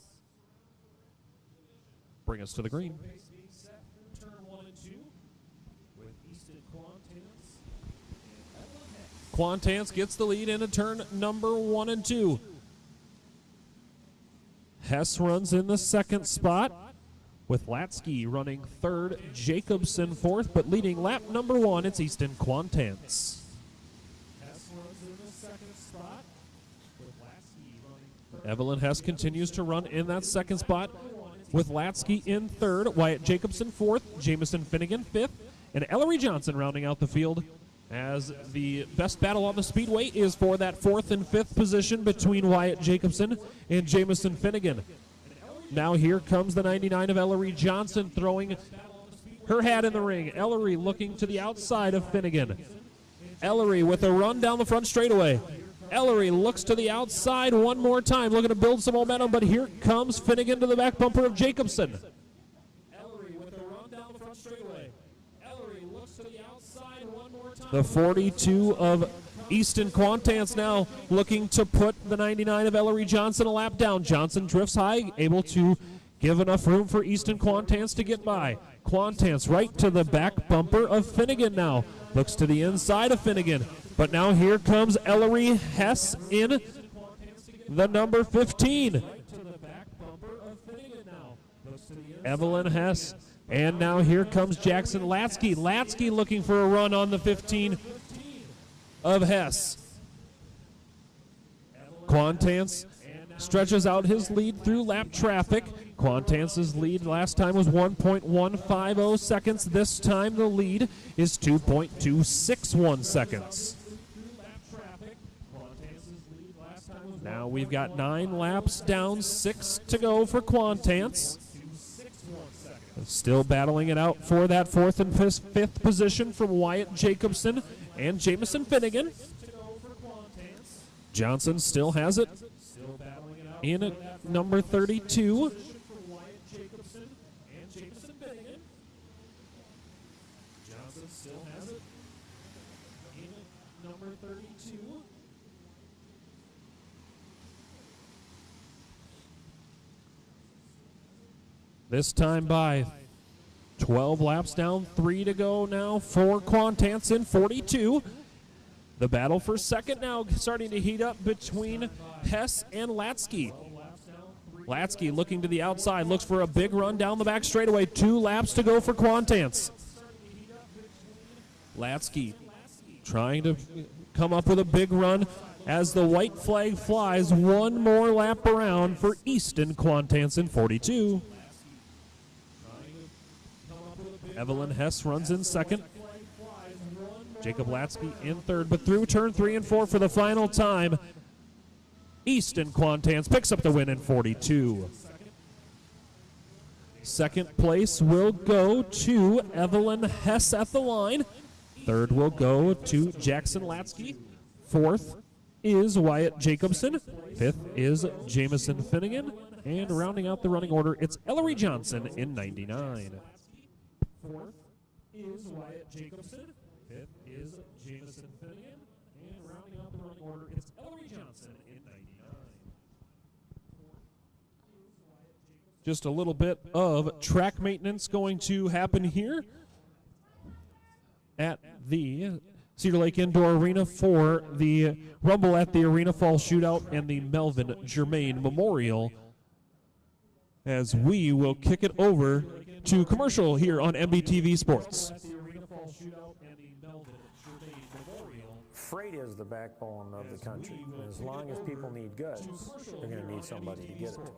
Bring us to the green. Quantance gets the lead into turn number 1 and 2. Hess runs in the 2nd spot with Latsky running 3rd, Jacobson 4th, but leading lap number 1, it's Easton Quantance. Hess runs in the 2nd spot with Latsky running 3rd. Evelyn Hess continues to run in that 2nd spot with Latsky in 3rd, Wyatt Jacobson 4th, Jamison Finnegan 5th, and Ellery Johnson rounding out the field, as the best battle on the speedway is for that 4th and 5th position between Wyatt Jacobson and Jamison Finnegan. Now here comes the 99 of Ellery Johnson throwing her hat in the ring. Ellery looking to the outside of Finnegan. Ellery with a run down the front straightaway. Ellery looks to the outside one more time, looking to build some momentum, but here comes Finnegan to the back bumper of Jacobson. Ellery with a run down the front straightaway. Ellery looks to the outside one more time. The 42 of Easton Quantance now looking to put the 99 of Ellery Johnson a lap down. Johnson drifts high, able to give enough room for Easton Quantance to get by. Quantance right to the back bumper of Finnegan now. Looks to the inside of Finnegan. But now here comes Ellery Hess in the number 15. Evelyn Hess. And now here comes Jackson Latsky. Latsky looking for a run on the 15 of Hess. Quantance stretches out his lead through lap traffic. Quantance's lead last time was 1.150 seconds. This time the lead is 2.261 seconds. Now we've got 9 laps down, 6 to go for Quantance. Still battling it out for that fourth and fifth position from Wyatt Jacobson and Jamison Finnegan. Johnson still has it in at number 32. This time by 12 laps down, 3 to go now for Quantance in 42. The battle for second now starting to heat up between Hess and Latsky. Latsky looking to the outside, looks for a big run down the back straightaway. 2 laps to go for Quantance. Latsky trying to come up with a big run as the white flag flies. 1 more lap around for Easton Quantance in 42. Evelyn Hess runs in second. Jacob Latsky in third, but through turn 3 and 4 for the final time, Easton Quantance picks up the win in 42. Second place will go to Evelyn Hess at the line. Third will go to Jackson Latsky. Fourth is Wyatt Jacobson. Fifth is Jamison Finnegan. And rounding out the running order, it's Ellery Johnson in 99. Fourth is Wyatt Jacobson. Fifth is Jamison Finnegan. And rounding out the running order, it's Ellery Johnson in 99. Just a little bit of track maintenance going to happen here at the Cedar Lake Indoor Arena for the Rumble at the Arena Fall Shootout and the Melvin Germain Memorial, as we will kick it over to commercial here on MBTV Sports. Freight is the backbone of the country. And as long as people need goods, they're going to need somebody to get it to them.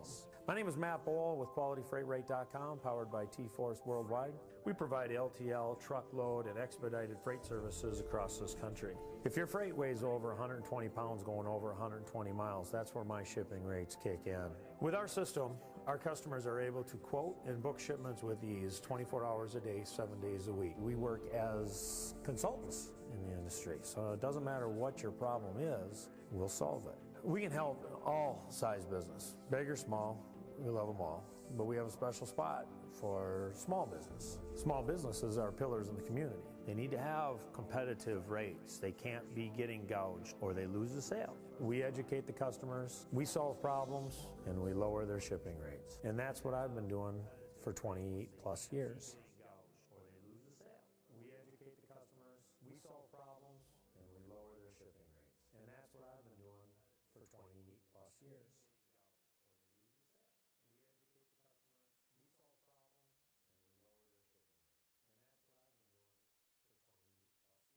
My name is Matt Bohl with QualityFreightRate.com, powered by T-Force Worldwide. We provide LTL, truckload, and expedited freight services across this country. If your freight weighs over 120 pounds going over 120 miles, that's where my shipping rates kick in. With our system, our customers are able to quote and book shipments with ease 24 hours a day, 7 days a week. We work as consultants in the industry, so it doesn't matter what your problem is, we'll solve it. We can help all size business, big or small. We love them all, but we have a special spot for small business. Small businesses are pillars in the community. They need to have competitive rates. They can't be getting gouged or they lose the sale. We educate the customers, we solve problems, and we lower their shipping rates. And that's what I've been doing for 20 plus years. We educate the customers, we solve problems, and we lower their shipping rates. And that's what I've been doing for 20 plus years.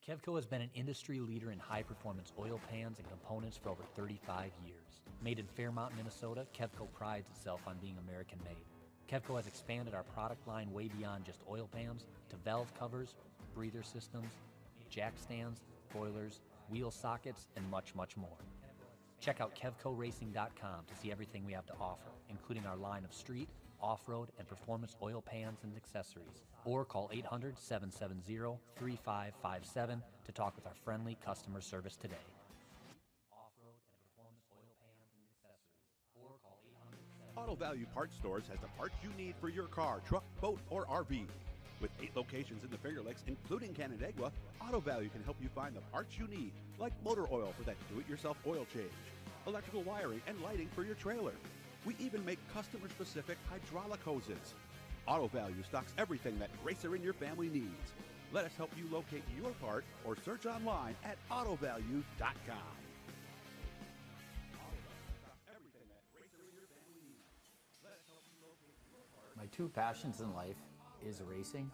Kevco has been an industry leader in high-performance oil pans and components for over 35 years. Made in Fairmont, Minnesota, Kevco prides itself on being American-made. Kevco has expanded our product line way beyond just oil pans to valve covers, breather systems, jack stands, boilers, wheel sockets, and much, much more. Check out KevcoRacing.com to see everything we have to offer, including our line of street, off-road, and performance oil pans and accessories. Or call 800-770-3557 to talk with our friendly customer service today. Off-road and performance oil pans and accessories. Or call 800-770-3557. Auto Value Parts Stores has the parts you need for your car, truck, boat, or RV. With 8 locations in the Finger Lakes, including Canandaigua, Auto Value can help you find the parts you need, like motor oil for that do-it-yourself oil change, electrical wiring and lighting for your trailer. We even make customer-specific hydraulic hoses. Auto Value stocks everything that racer in your family needs. Let us help you locate your part or search online at autovalue.com. My 2 passions in life is racing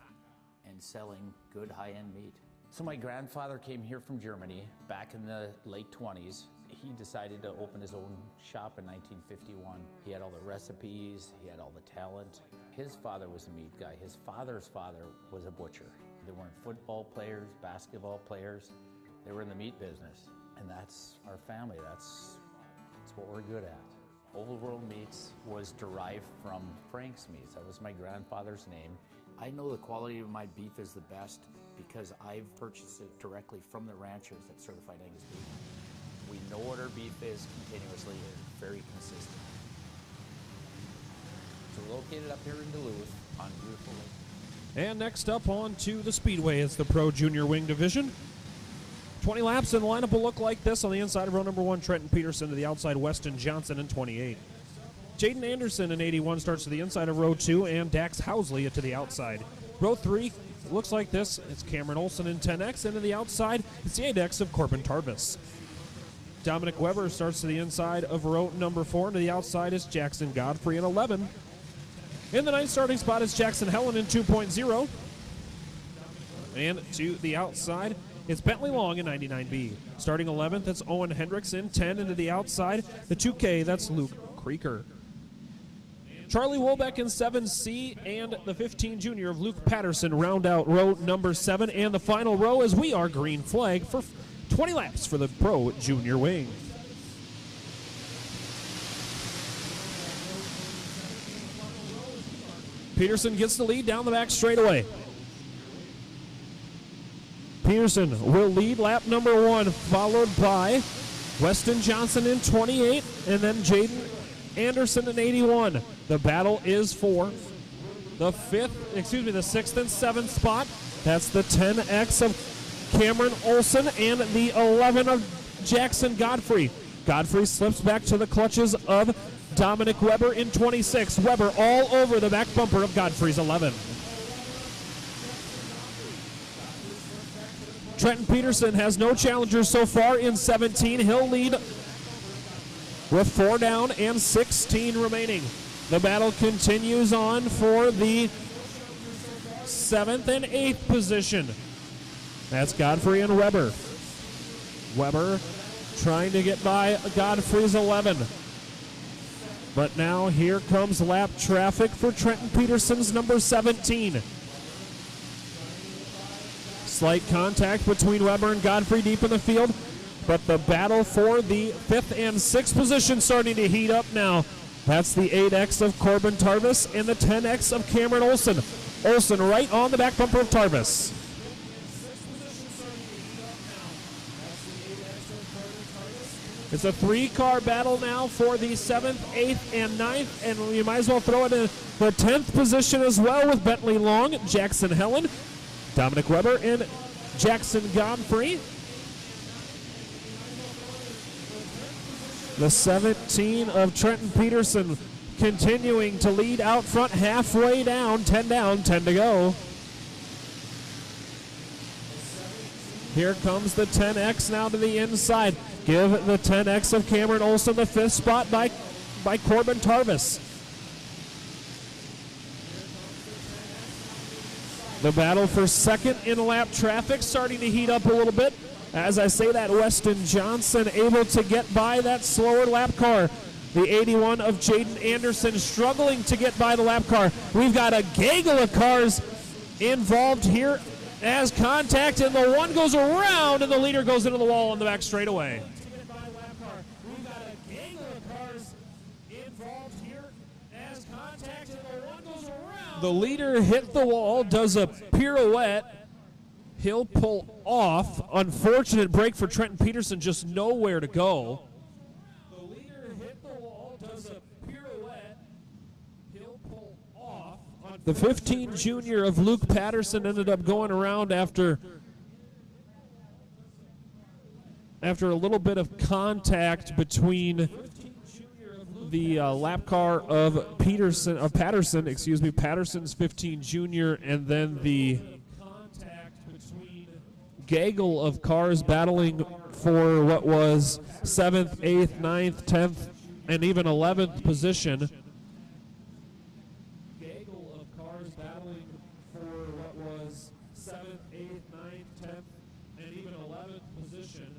and selling good high-end meat. So my grandfather came here from Germany back in the late 20s. He decided to open his own shop in 1951. He had all the recipes, he had all the talent. His father was a meat guy. His father's father was a butcher. They weren't football players, basketball players. They were in the meat business. And that's our family. That's what we're good at. Old World Meats was derived from Frank's Meats. That was my grandfather's name. I know the quality of my beef is the best because I've purchased it directly from the ranchers that certified Angus beef. We know what our beef is continuously and very consistent. So we're located up here in Duluth on beautiful lake. And next up on to the Speedway, it's the Pro Junior Wing Division. 20 laps, and the lineup will look like this. On the inside of row number 1, Trenton Peterson. To the outside, Weston Johnson in 28. Jaden Anderson in 81 starts to the inside of row 2, and Dax Housley to the outside. Row 3 looks like this. It's Cameron Olson in 10X, and to the outside, it's the 8X of Corbin Tarvis. Dominic Weber starts to the inside of row number 4, and to the outside is Jackson Godfrey in 11. In the 9th starting spot is Jackson Helen in 2.0. And to the outside, it's Bentley Long in 99B. Starting 11th, it's Owen Hendricks in 10. And to the outside, the 2K, that's Luke Creeker. Charlie Wolbeck in 7C, and the 15 junior of Luke Patterson round out row number 7. And the final row as we are green flag for 20 laps for the Pro Junior Wing. Peterson gets the lead down the back straightaway. Peterson will lead lap number 1, followed by Weston Johnson in 28, and then Jaden Anderson in 81. The battle is for the 6th and 7th spot. That's the 10X of Cameron Olson and the 11 of Jackson Godfrey. Godfrey slips back to the clutches of Dominic Weber in 26. Weber all over the back bumper of Godfrey's 11. Trenton Peterson has no challengers so far in 17. He'll lead with 4 down and 16 remaining. The battle continues on for the 7th and 8th position. That's Godfrey and Weber. Weber trying to get by Godfrey's 11. But now here comes lap traffic for Trenton Peterson's number 17. Slight contact between Weber and Godfrey deep in the field, but the battle for the 5th and 6th position starting to heat up now. That's the 8X of Corbin Tarvis and the 10X of Cameron Olson. Olson right on the back bumper of Tarvis. It's a 3-car battle now for the 7th, 8th, and 9th, and you might as well throw it in the 10th position as well with Bentley Long, Jackson Helen, Dominic Weber, and Jackson Godfrey. The 17 of Trenton Peterson continuing to lead out front halfway down, 10 to go. Here comes the 10X now to the inside. Give the 10X of Cameron Olson the 5th spot by Corbin Tarvis. The battle for 2nd in lap traffic starting to heat up a little bit. As I say that, Weston Johnson able to get by that slower lap car. The 81 of Jaden Anderson struggling to get by the lap car. We've got a gaggle of cars involved here as contact, and the one goes around, and the leader goes into the wall on the back straightaway. The leader hit the wall, does a pirouette. He'll pull off. Unfortunate break for Trenton Peterson, just nowhere to go. The leader hit the wall, does a pirouette. He'll pull off. The 15 junior of Luke Patterson ended up going around after a little bit of contact between the lap car of Patterson's 15 junior, and then the gaggle of cars battling for what was 7th, 8th, 9th, 10th, and even 11th position. Gaggle of cars battling for what was 7th, 8th, 9th, 10th, and even 11th position.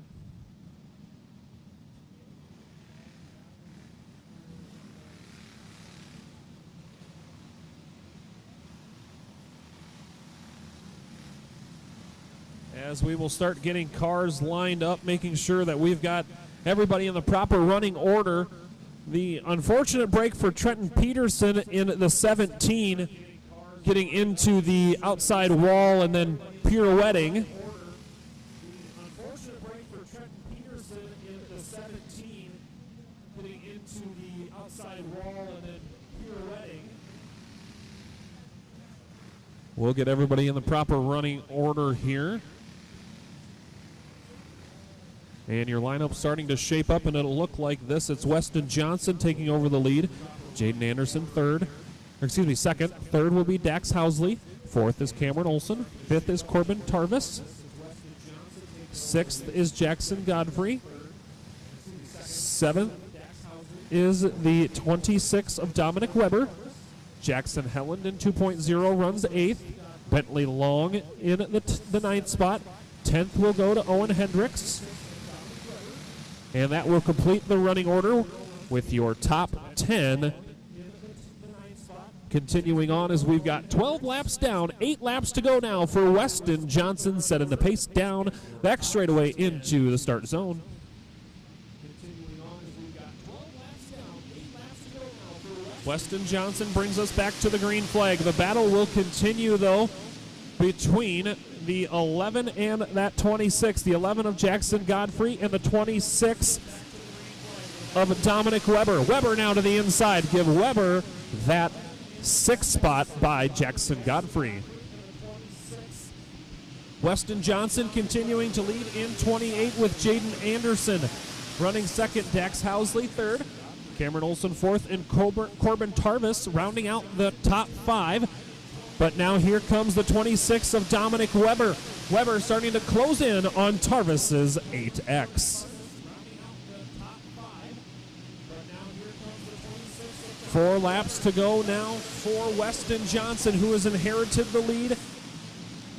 As we will start getting cars lined up, making sure that we've got everybody in the proper running order The unfortunate break for Trenton Peterson in the 17, getting into the outside wall and then pirouetting. Unfortunate break for Trenton Peterson in the 17, getting into the outside wall and then pirouetting. We'll get everybody in the proper running order here. And your lineup starting to shape up, and it'll look like this. It's Weston Johnson taking over the lead. Jaden Anderson second. Third will be Dax Housley. Fourth is Cameron Olson. Fifth is Corbin Tarvis. Sixth is Jackson Godfrey. Seventh is the 26 of Dominic Weber. Jackson Helland in 2.0 runs eighth. Bentley Long in the ninth spot. 10th will go to Owen Hendricks. And that will complete the running order with your top 10. Continuing on as we've got 12 laps down, 8 laps to go now for Weston Johnson, setting the pace down, back straightaway into the start zone. Weston Johnson brings us back to the green flag. The battle will continue, though, between the 11 and that 26. The 11 of Jackson Godfrey and the 26 of Dominic Weber. Weber now to the inside. Give Weber that 6th spot by Jackson Godfrey. Weston Johnson continuing to lead in 28 with Jaden Anderson. Running second, Dax Housley third. Cameron Olson fourth, and Corbin Tarvis rounding out the top 5. But now here comes the 26 of Dominic Weber. Weber starting to close in on Tarvis's 8X. 4 laps to go now for Weston Johnson, who has inherited the lead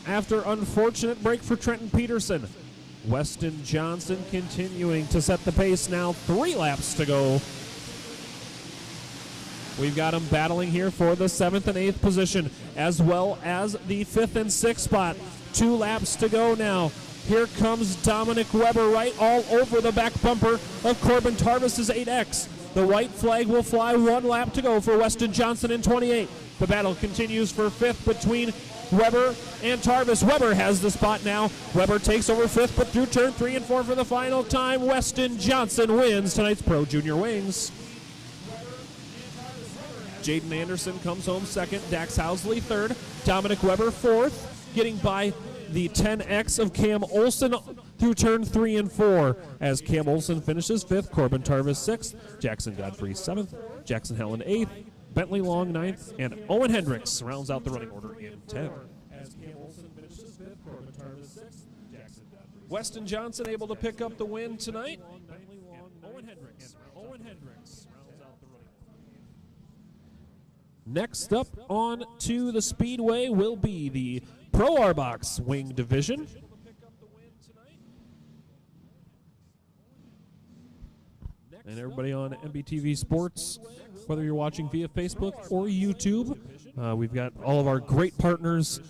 after unfortunate break for Trenton Peterson. Weston Johnson continuing to set the pace now. 3 laps to go. We've got him battling here for the 7th and 8th position, as well as the 5th and 6th spot. 2 laps to go now. Here comes Dominic Weber right all over the back bumper of Corbin Tarvis's 8X. The white flag will fly. 1 lap to go for Weston Johnson in 28. The battle continues for 5th between Weber and Tarvis. Weber has the spot now. Weber takes over 5th, but through turn 3 and 4 for the final time, Weston Johnson wins tonight's Pro Junior Wings. Jaden Anderson comes home second. Dax Housley third. Dominic Weber fourth, getting by the 10X of Cam Olson through turn 3 and 4. As Cam Olson finishes 5th, Corbin Tarvis 6th, Jackson Godfrey 7th, Jackson Helen 8th, Bentley Long 9th, and Owen Hendricks rounds out the running order in 10. Weston Johnson able to pick up the win tonight. Owen Hendricks rounds out the running order. Next up on to the Speedway will be the Pro Arbox Wing Division. And everybody on MBTV Sports, whether you're watching via Facebook or YouTube, we've got all of our great partners.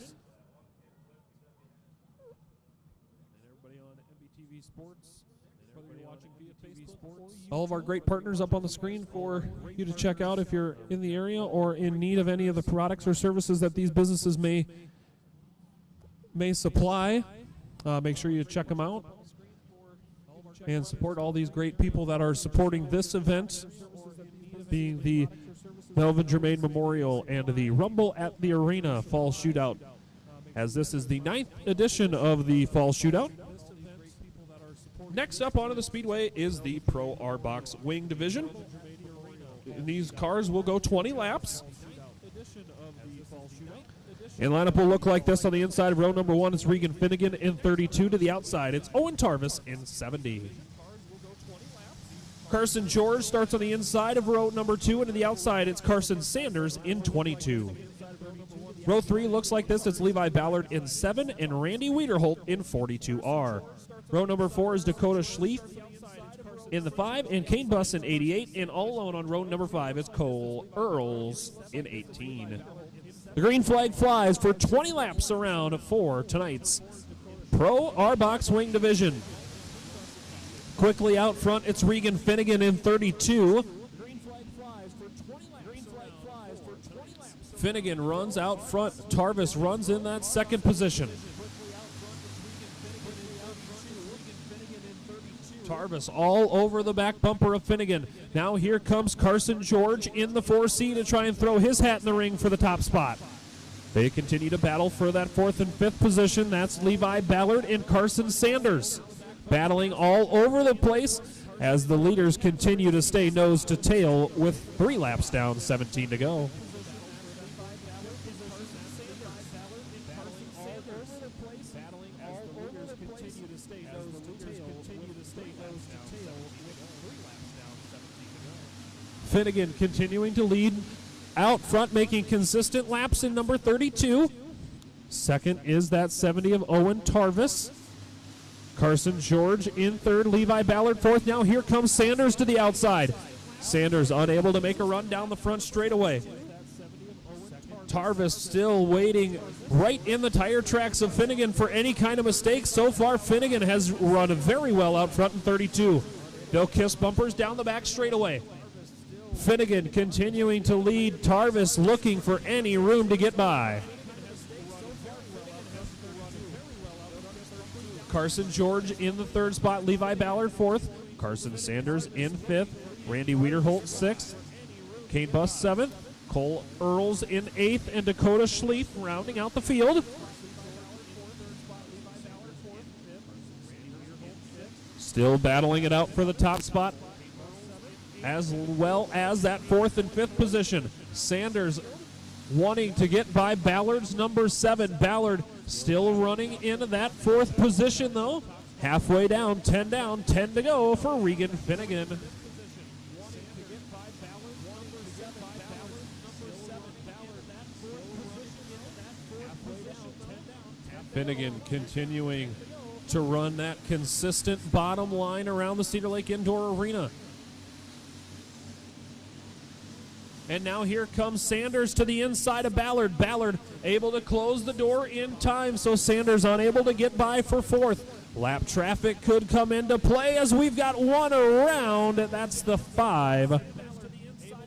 All of our great partners up on the screen for you to check out if you're in the area or in need of any of the products or services that these businesses may supply. Make sure you check them out and support all these great people that are supporting this event, being the Melvin Germain Memorial and the Rumble at the Arena Fall Shootout, as this is the 9th edition of the Fall Shootout. Next up onto the Speedway is the Pro Arbox Wing Division. And these cars will go 20 laps. And lineup will look like this on the inside of row number 1. It's Regan Finnegan in 32. To the outside, it's Owen Tarvis in 70. Carson George starts on the inside of row number 2. And to the outside, it's Carson Sanders in 22. Row 3 looks like this. It's Levi Ballard in 7 and Randy Wiederholt in 42R. Row number 4 is Dakota Schlief in the 5 and Kane Buss in 88. And all alone on row number 5 is Cole Earls in 18. The green flag flies for 20 laps around for tonight's Pro Arbox Wing Division. Quickly out front, it's Regan Finnegan in 32. Finnegan runs out front. Tarvis runs in that second position. Tarvis all over the back bumper of Finnegan. Now here comes Carson George in the 4C to try and throw his hat in the ring for the top spot. They continue to battle for that 4th and 5th position. That's Levi Ballard and Carson Sanders battling all over the place as the leaders continue to stay nose to tail with 3 laps down, 17 to go. Finnegan continuing to lead out front, making consistent laps in number 32. Second is that 70 of Owen Tarvis. Carson George in third, Levi Ballard fourth. Now here comes Sanders to the outside. Sanders unable to make a run down the front straightaway. Tarvis still waiting right in the tire tracks of Finnegan for any kind of mistake. So far, Finnegan has run very well out front in 32. They'll kiss bumpers down the back straightaway. Finnegan continuing to lead. Tarvis looking for any room to get by. Carson George in the third spot. Levi Ballard fourth. Carson Sanders in fifth. Randy Wiederholt sixth. Kane Buss seventh. Cole Earls in eighth. And Dakota Schleif rounding out the field. Still battling it out for the top spot, as well as that 4th and 5th position. Sanders wanting to get by Ballard's number 7. Ballard still running in that 4th position, though. Halfway down, 10 to go for Regan Finnegan. Finnegan continuing to run that consistent bottom line around the Cedar Lake Indoor Arena. And now here comes Sanders to the inside of Ballard. Ballard able to close the door in time, so Sanders unable to get by for fourth. Lap traffic could come into play as we've got one around. That's the 5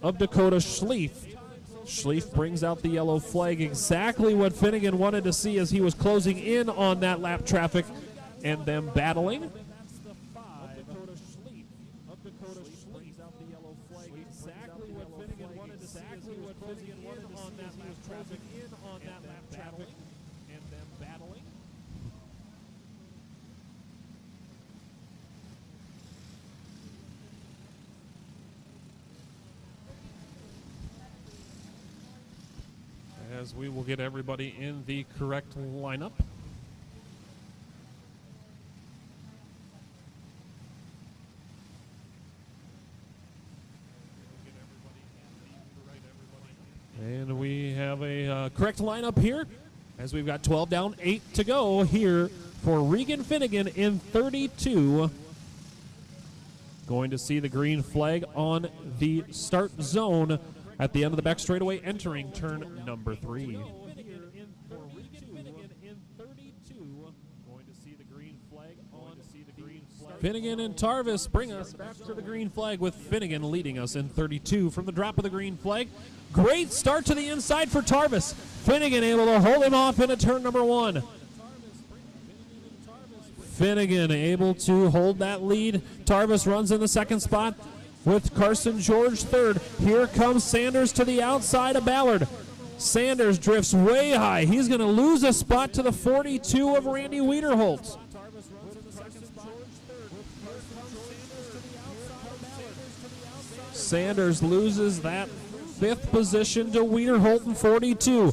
of Dakota Schleif. Schleif brings out the yellow flag, exactly what Finnegan wanted to see as he was closing in on that lap traffic and them battling. As we will get everybody in the correct lineup. And we have a correct lineup here as we've got 12 down, 8 to go here for Regan Finnegan in 32. Going to see the green flag on the start zone at the end of the back straightaway, entering turn number 3. Finnegan and Tarvis bring us back to the green flag, with Finnegan leading us in 32 from the drop of the green flag. Great start to the inside for Tarvis. Finnegan able to hold him off into turn number 1. Finnegan able to hold that lead. Tarvis runs in the second spot with Carson George third. Here comes Sanders to the outside of Ballard. Sanders drifts way high. He's going to lose a spot to the 42 of Randy Wiederholt. Sanders loses that 5th position to Wiederholt in 42.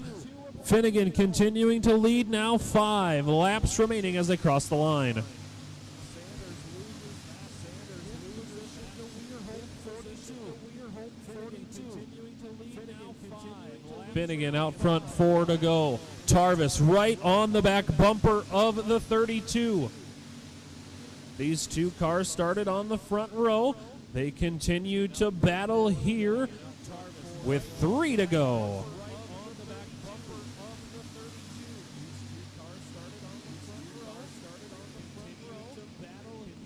Finnegan continuing to lead now, 5 laps remaining as they cross the line. Finnegan out front, 4 to go. Tarvis right on the back bumper of the 32. These two cars started on the front row. They continue to battle here with 3 to go.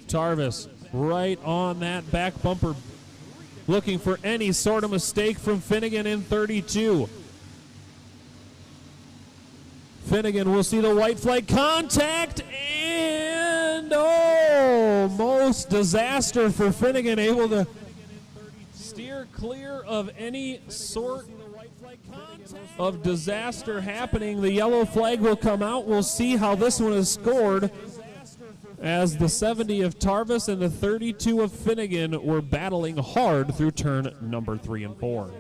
Tarvis right on that back bumper, looking for any sort of mistake from Finnegan in 32. Finnegan will see the white flag contact, and almost disaster for Finnegan, able to steer clear of any sort of disaster happening. The yellow flag will come out. We'll see how this one is scored, as the 70 of Tarvis and the 32 of Finnegan were battling hard through turn number 3 and 4.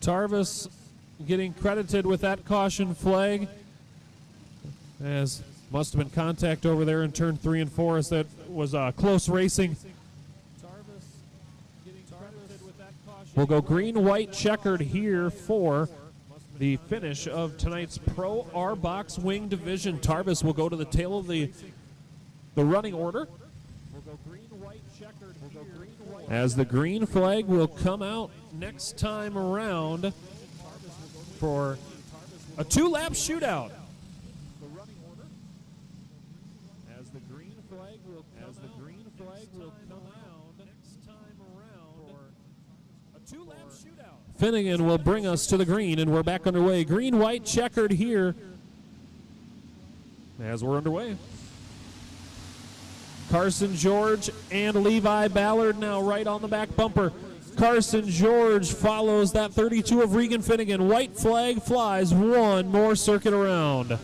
Tarvis getting credited with that caution flag, as must have been contact over there in turn 3 and 4, as that was close racing. We'll go green, white, checkered here for the finish of tonight's Pro arbox Wing Division. Tarvis will go to the tail of the running order, as the green flag will come out next time around for a 2-lap shootout. As the green flag will come out next time around for a 2-lap shootout. Finnegan will bring us to the green, and we're back underway. Green, white, checkered here as we're underway. Carson George and Levi Ballard now right on the back bumper. Carson George follows that 32 of Regan Finnegan. White flag flies, one more circuit around.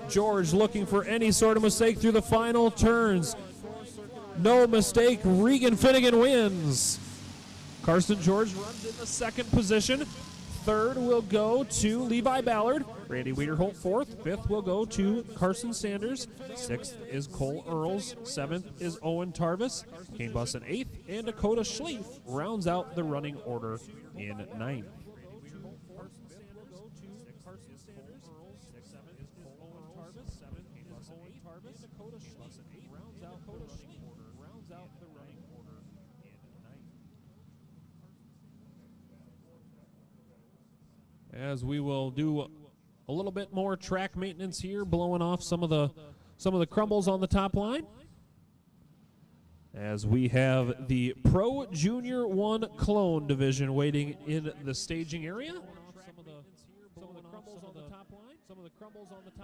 George looking for any sort of mistake through the final turns. No mistake, Regan Finnegan wins. Carson George runs in the second position. Third will go to Levi Ballard. Randy Wiederholt fourth. Fifth will go to Carson Sanders. Sixth is Cole Earls. Seventh is Owen Tarvis. Kane Busson eighth. And Dakota Schleif rounds out the running order in ninth. As we will do a little bit more track maintenance here, blowing off some of the crumbles on the top line. As we have the Pro Junior 1 Clone Division waiting in the staging area.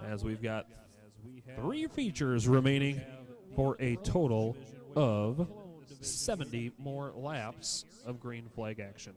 As we've got 3 features remaining for a total of 70 more laps of green flag action.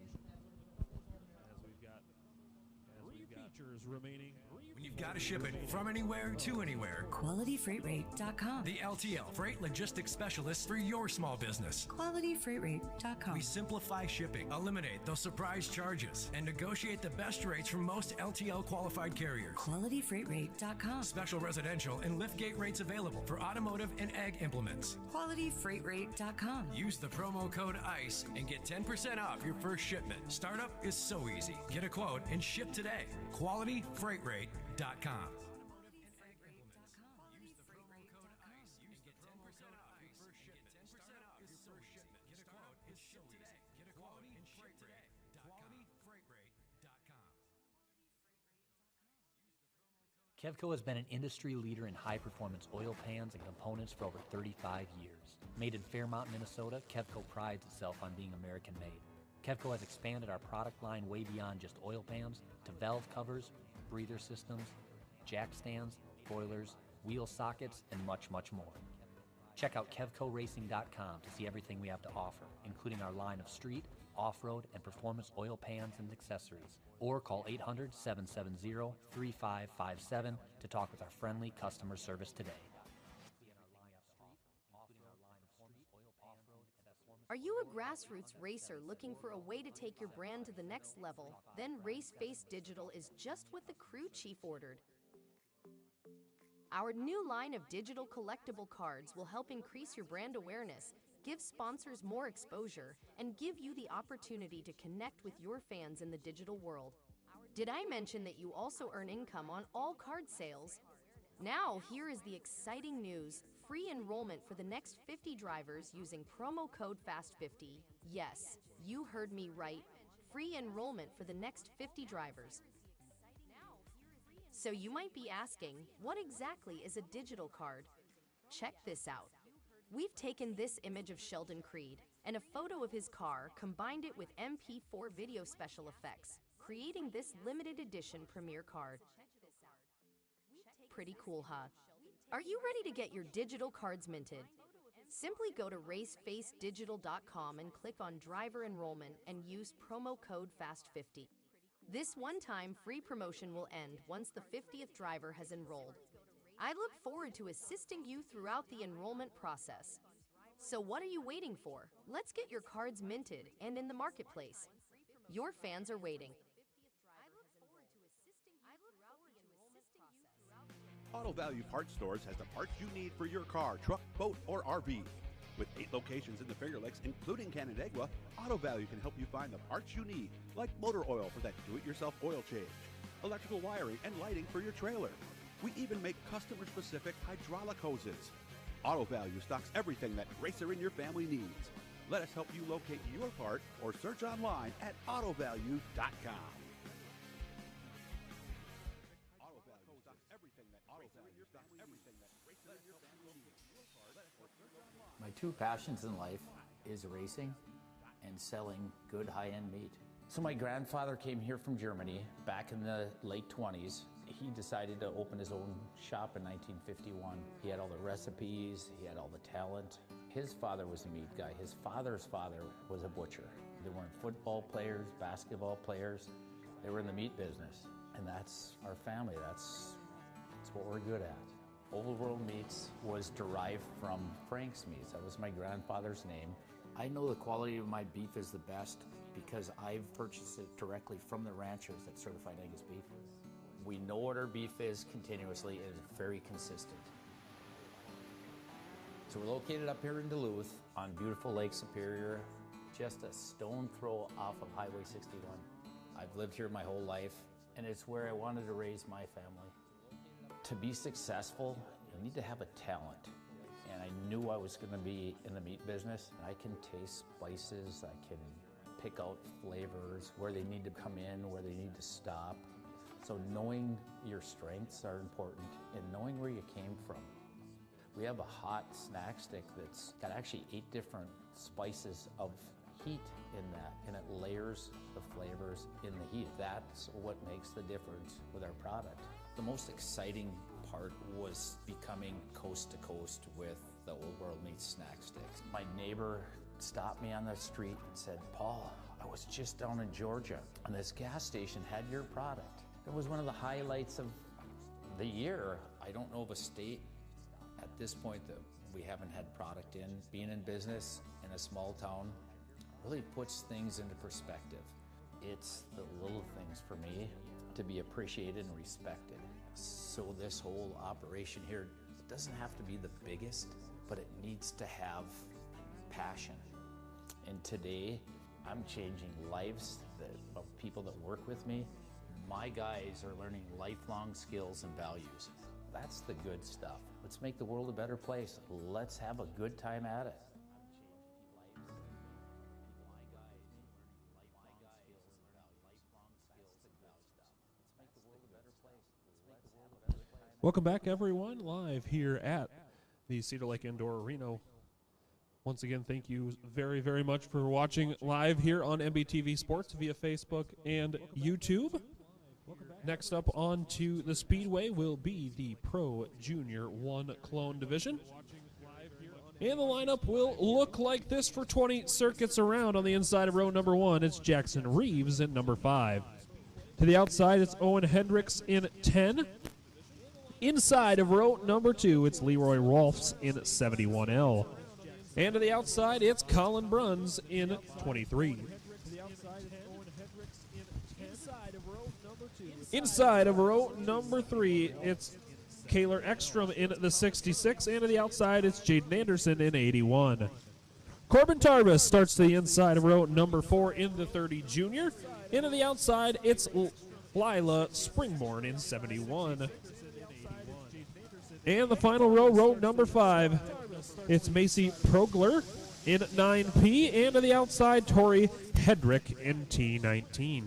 Remaining. When you've got to ship it from anywhere to anywhere, QualityFreightRate.com. the LTL Freight Logistics Specialist for your small business. QualityFreightRate.com. We simplify shipping, eliminate those surprise charges, and negotiate the best rates from most LTL qualified carriers. QualityFreightRate.com. Special residential and liftgate rates available for automotive and ag implements. QualityFreightRate.com. Use the promo code ICE and get 10% off your first shipment. Startup is so easy. Get a quote and ship today. QualityFreightRate.com. Kevco has been an industry leader in high-performance oil pans and components for over 35 years. Made in Fairmont, Minnesota, Kevco prides itself on being American-made. Kevco has expanded our product line way beyond just oil pans to valve covers, breather systems, jack stands, boilers, wheel sockets, and much, much more. Check out KevcoRacing.com to see everything we have to offer, including our line of street, off-road, and performance oil pans and accessories. Or call 800-770-3557 to talk with our friendly customer service today. Are you a grassroots racer looking for a way to take your brand to the next level? Then Race Face Digital is just what the crew chief ordered. Our new line of digital collectible cards will help increase your brand awareness, give sponsors more exposure, and give you the opportunity to connect with your fans in the digital world. Did I mention that you also earn income on all card sales? Now, here is the exciting news. free enrollment for the next 50 drivers using promo code FAST50. Yes, you heard me right. Free enrollment for the next 50 drivers. So you might be asking, what exactly is a digital card? Check this out. We've taken this image of Sheldon Creed and a photo of his car, combined it with MP4 video special effects, creating this limited edition premiere card. Pretty cool, huh? Are you ready to get your digital cards minted? Simply go to racefacedigital.com and click on driver enrollment and use promo code FAST50. This one-time free promotion will end once the 50th driver has enrolled. I look forward to assisting you throughout the enrollment process. So what are you waiting for? Let's get your cards minted and in the marketplace. Your fans are waiting. Auto Value Parts Stores has the parts you need for your car, truck, boat, or RV. With 8 locations in the Finger Lakes, including Canandaigua, Auto Value can help you find the parts you need, like motor oil for that do-it-yourself oil change, electrical wiring and lighting for your trailer. We even make customer-specific hydraulic hoses. Auto Value stocks everything that racer in your family needs. Let us help you locate your part or search online at autovalue.com. My two passions in life is racing and selling good high-end meat. So my grandfather came here from Germany back in the late 20s. He decided to open his own shop in 1951. He had all the recipes, he had all the talent. His father was a meat guy. His father's father was a butcher. They weren't football players, basketball players. They were in the meat business. And that's our family. That's what we're good at. Old World Meats was derived from Frank's Meats. That was my grandfather's name. I know the quality of my beef is the best because I've purchased it directly from the ranchers that certified Angus beef. We know what our beef is continuously and it's very consistent. So we're located up here in Duluth on beautiful Lake Superior, just a stone throw off of Highway 61. I've lived here my whole life and it's where I wanted to raise my family. To be successful, you need to have a talent. And I knew I was going to be in the meat business. I can taste spices, I can pick out flavors, where they need to come in, where they need to stop. So knowing your strengths are important and knowing where you came from. We have a hot snack stick that's got actually 8 different spices of heat in that, and it layers the flavors in the heat. That's what makes the difference with our product. The most exciting part was becoming coast to coast with the Old World Meats snack sticks. My neighbor stopped me on the street and said, "Paul, I was just down in Georgia and this gas station had your product." It was one of the highlights of the year. I don't know of a state at this point that we haven't had product in. Being in business in a small town really puts things into perspective. It's the little things for me to be appreciated and respected. So this whole operation here, it doesn't have to be the biggest, but it needs to have passion. And today, I'm changing lives of people that work with me. My guys are learning lifelong skills and values. That's the good stuff. Let's make the world a better place. Let's have a good time at it. Welcome back, everyone, live here at the Cedar Lake Indoor Arena. Once again, thank you very, very much for watching live here on MBTV Sports via Facebook and YouTube. Next up onto the Speedway will be the Pro Junior 1 Clone Division. And the lineup will look like this for 20 circuits around. On the inside of row number 1, it's Jackson Reeves in number 5. To the outside, it's Owen Hendricks in 10. Inside of row number 2, it's Leroy Rolfs in 71L. And to the outside, it's Colin Bruns in 23. Inside of row number 3, it's Kaylor Ekstrom in the 66. And to the outside, it's Jaden Anderson in 81. Corbin Tarbus starts to the inside of row number 4 in the 30 Junior. And to the outside, it's Lila Springborn in 71. And the final row, row number 5. It's Macy Progler in 9P, and to the outside, Tori Hedrick in T19.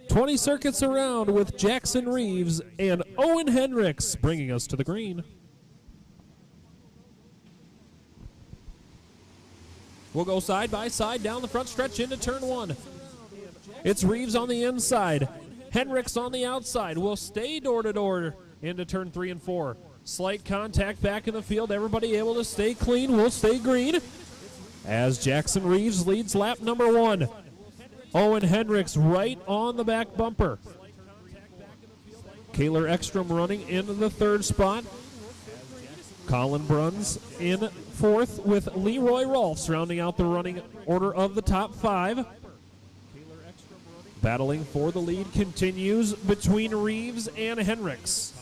20 circuits around with Jackson Reeves and Owen Hendricks bringing us to the green. We'll go side by side down the front stretch into turn 1. It's Reeves on the inside. Hendricks on the outside. Will stay door to door into turn 3 and 4. Slight contact back in the field. Everybody able to stay clean. Will stay green as Jackson Reeves leads lap number 1. Owen Hendricks right on the back bumper. Kaylor Ekstrom running into the 3rd spot. Colin Bruns in 4th with Leroy Rolfs rounding out the running order of the top 5. Battling for the lead continues between Reeves and Hendricks.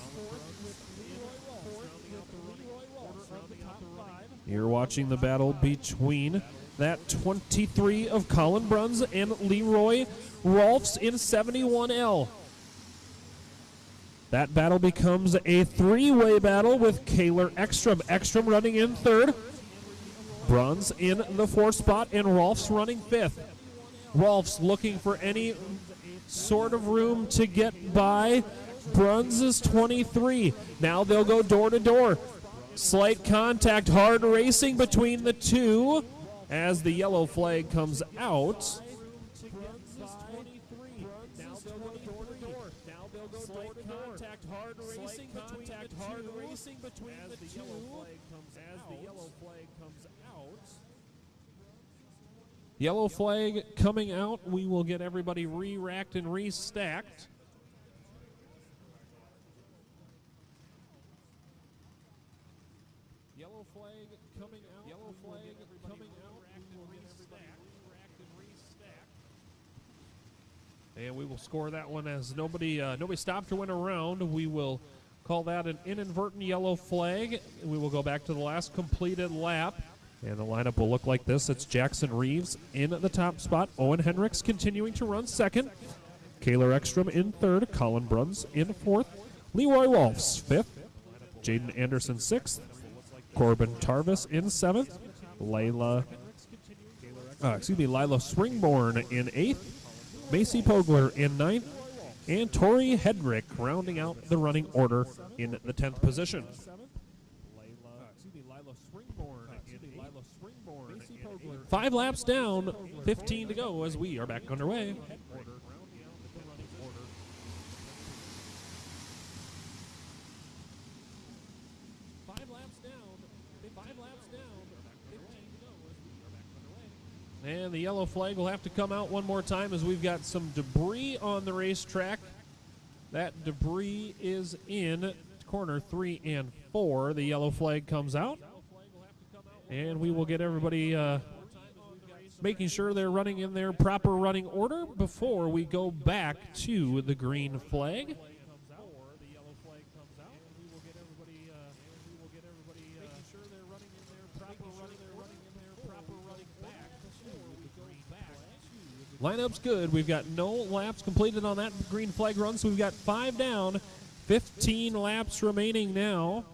You're watching the battle between that 23 of Colin Bruns and Leroy Rolfs in 71L. That battle becomes a 3-way battle with Kaylor Ekstrom. Ekstrom running in 3rd. Bruns in the 4th spot and Rolfs running 5th. Rolfs looking for any sort of room to get by. Bruns is 23. Now they'll go door to door. Slight contact, hard racing between the two as the yellow flag comes out. Yellow flag coming out. We will get everybody re-racked and restacked. Yellow flag coming out. Yellow flag coming out. We will get everybody re-racked and restacked. And we will score that one as nobody stopped or went around. We will call that an inadvertent yellow flag. We will go back to the last completed lap. And the lineup will look like this. It's Jackson Reeves in the top spot. Owen Hendricks continuing to run 2nd. Kaylor Ekstrom in 3rd. Colin Bruns in 4th. Leroy Rolfs 5th. Jaden Anderson 6th. Corbin Tarvis in 7th. Lila Springborn in 8th. Macy Pogler in 9th. And Tori Hedrick rounding out the running order in the 10th position. 5 laps down, 15 to go as we are back underway. And the yellow flag will have to come out one more time as we've got some debris on the racetrack. That debris is in corner 3 and 4. The yellow flag comes out. And we will get everybody making sure they're running in their proper running order before we go back to the green flag. Lineup's good. We've got no laps completed on that green flag run, so we've got 5 down, 15 laps remaining now.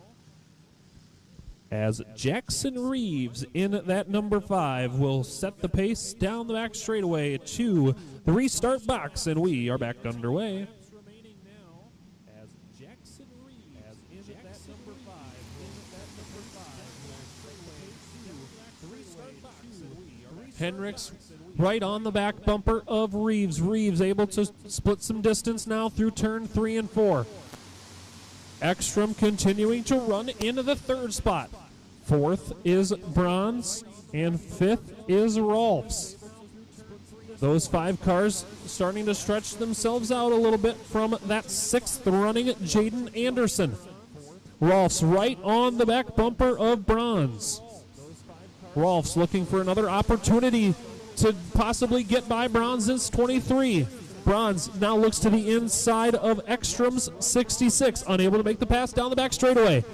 As Jackson Reeves in that number 5 will set the pace down the back straightaway to the restart box, and we are back underway. Hendricks right on the back bumper of Reeves. Reeves able to split some distance now through turn 3 and 4. Ekstrom continuing to run into the 3rd spot. 4th is Bronze, and 5th is Rolfs. Those 5 cars starting to stretch themselves out a little bit from that 6th running Jaden Anderson. Rolfs right on the back bumper of Bronze. Rolfs looking for another opportunity to possibly get by Bronze's 23. Bronze now looks to the inside of Ekstrom's 66, unable to make the pass down the back straightaway.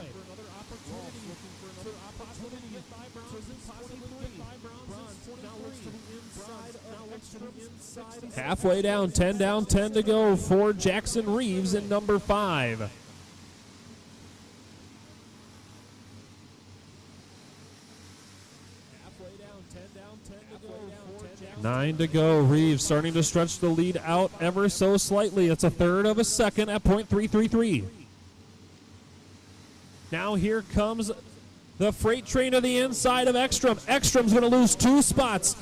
Halfway down, 10 down, 10 to go for Jackson Reeves in number 5. 9 to go. Reeves starting to stretch the lead out ever so slightly. It's a third of a second at .333. Now here comes the freight train to the inside of Ekstrom. Ekstrom's going to lose 2 spots.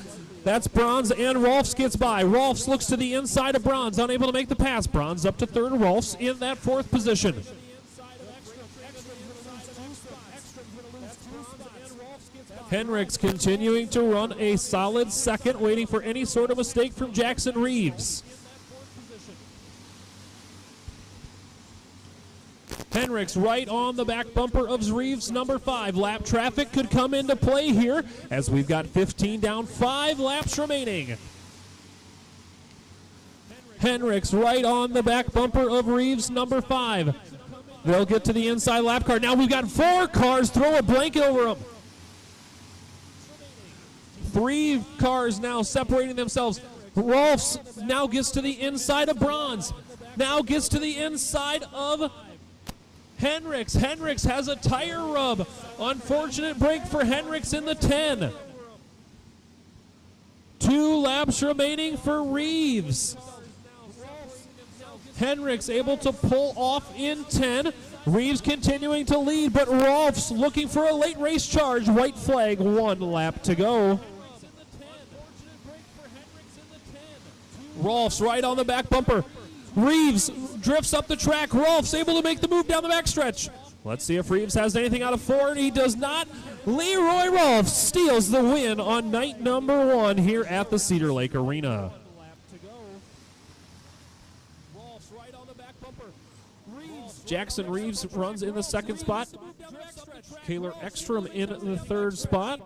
That's Bronze, and Rolfs gets by. Rolfs looks to the inside of Bronze, unable to make the pass. Bronze up to third. Rolfs in that 4th position. Henricks continuing to run a solid second, waiting for any sort of mistake from Jackson Reeves. Henricks right on the back bumper of Reeves, number 5. Lap traffic could come into play here as we've got 15 down, 5 laps remaining. Henricks right on the back bumper of Reeves, number 5. They'll get to the inside lap car. Now we've got 4 cars, throw a blanket over them. 3 cars now separating themselves. Rolfs now gets to the inside of Bronze. Now gets to the inside of Henricks. Henricks has a tire rub. Unfortunate break for Henricks in the 10. 2 laps remaining for Reeves. Henricks able to pull off in 10. Reeves continuing to lead, but Rolfs looking for a late race charge. White flag, 1 lap to go. Rolfs right on the back bumper. Reeves drifts up the track. Rolfs able to make the move down the backstretch. Let's see if Reeves has anything out of 4. He does not. Leroy Rolfs steals the win on night number 1 here at the Cedar Lake Arena. Jackson Reeves runs in the 2nd spot. Kaylor Ekstrom in the 3rd spot.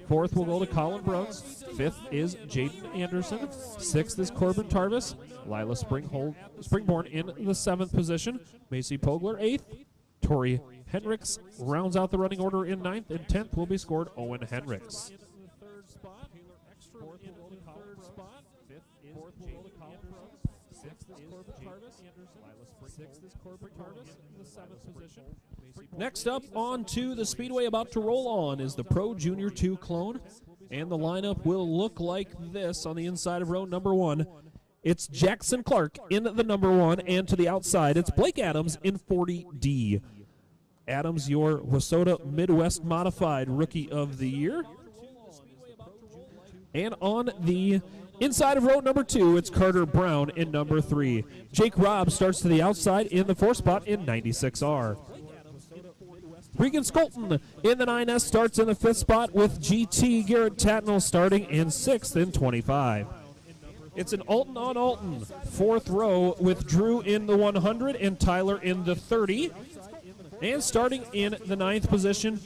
4th will go to Colin Bruns. 5th is Jaden Anderson. 6th is Corbin Tarvis. Lila Springborn in the 7th position. Macy Pogler 8th. Tori Henricks rounds out the running order in 9th. And 10th will be scored Owen Henricks. Next up on to the Speedway, about to roll on, is the Pro Junior 2 clone. And the lineup will look like this on the inside of row number 1. It's Jackson Clark in the number 1, and to the outside, it's Blake Adams in 40D. Adams, your Wissota Midwest Modified Rookie of the Year. And on the inside of row number 2, it's Carter Brown in number 3. Jake Robb starts to the outside in the 4th spot in 96R. Regan Skolton in the 9S starts in the 5th spot, with GT Garrett Tatnell starting in 6th in 25. It's an Alton on Alton 4th row, with Drew in the 100 and Tyler in the 30. And starting in the 9th position,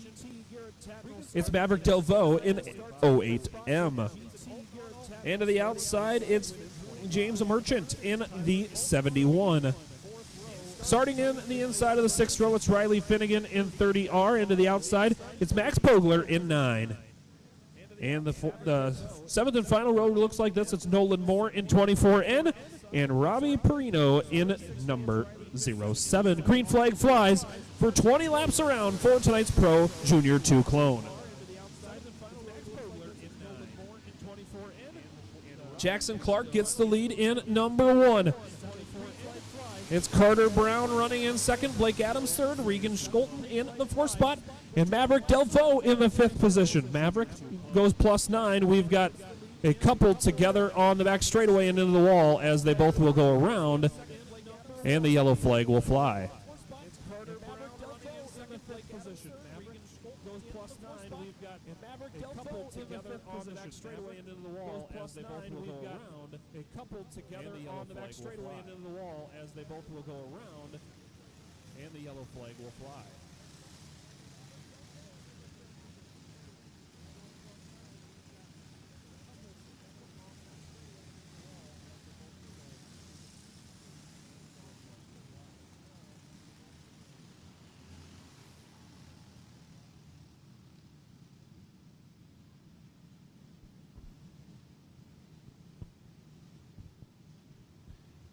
it's Maverick Delvaux in 08M. And to the outside, it's James Merchant in the 71. Starting in the inside of the 6th row, it's Riley Finnegan in 30R. And to the outside, it's Max Pogler in 9. And the 7th and final row looks like this. It's Nolan Moore in 24N and Robbie Perino in number 07. Green flag flies for 20 laps around for tonight's Pro Junior 2 clone. Jackson Clark gets the lead in number 1. It's Carter Brown running in 2nd, Blake Adams 3rd, Regan Skolton in the 4th spot, and Maverick Delvaux in the 5th position. Maverick goes +9. We've got a couple together on the back straightaway and into the wall as they both will go around, and the yellow flag will fly. A couple together on the back straightaway and into the wall as they both will go around, and the yellow flag will fly.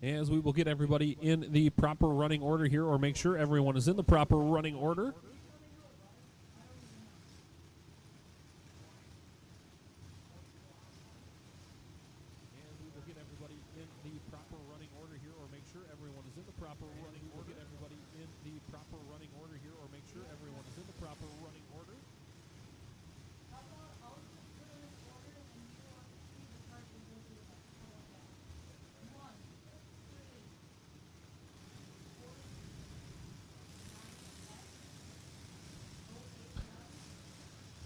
as we will get everybody in the proper running order here, or make sure everyone is in the proper running order.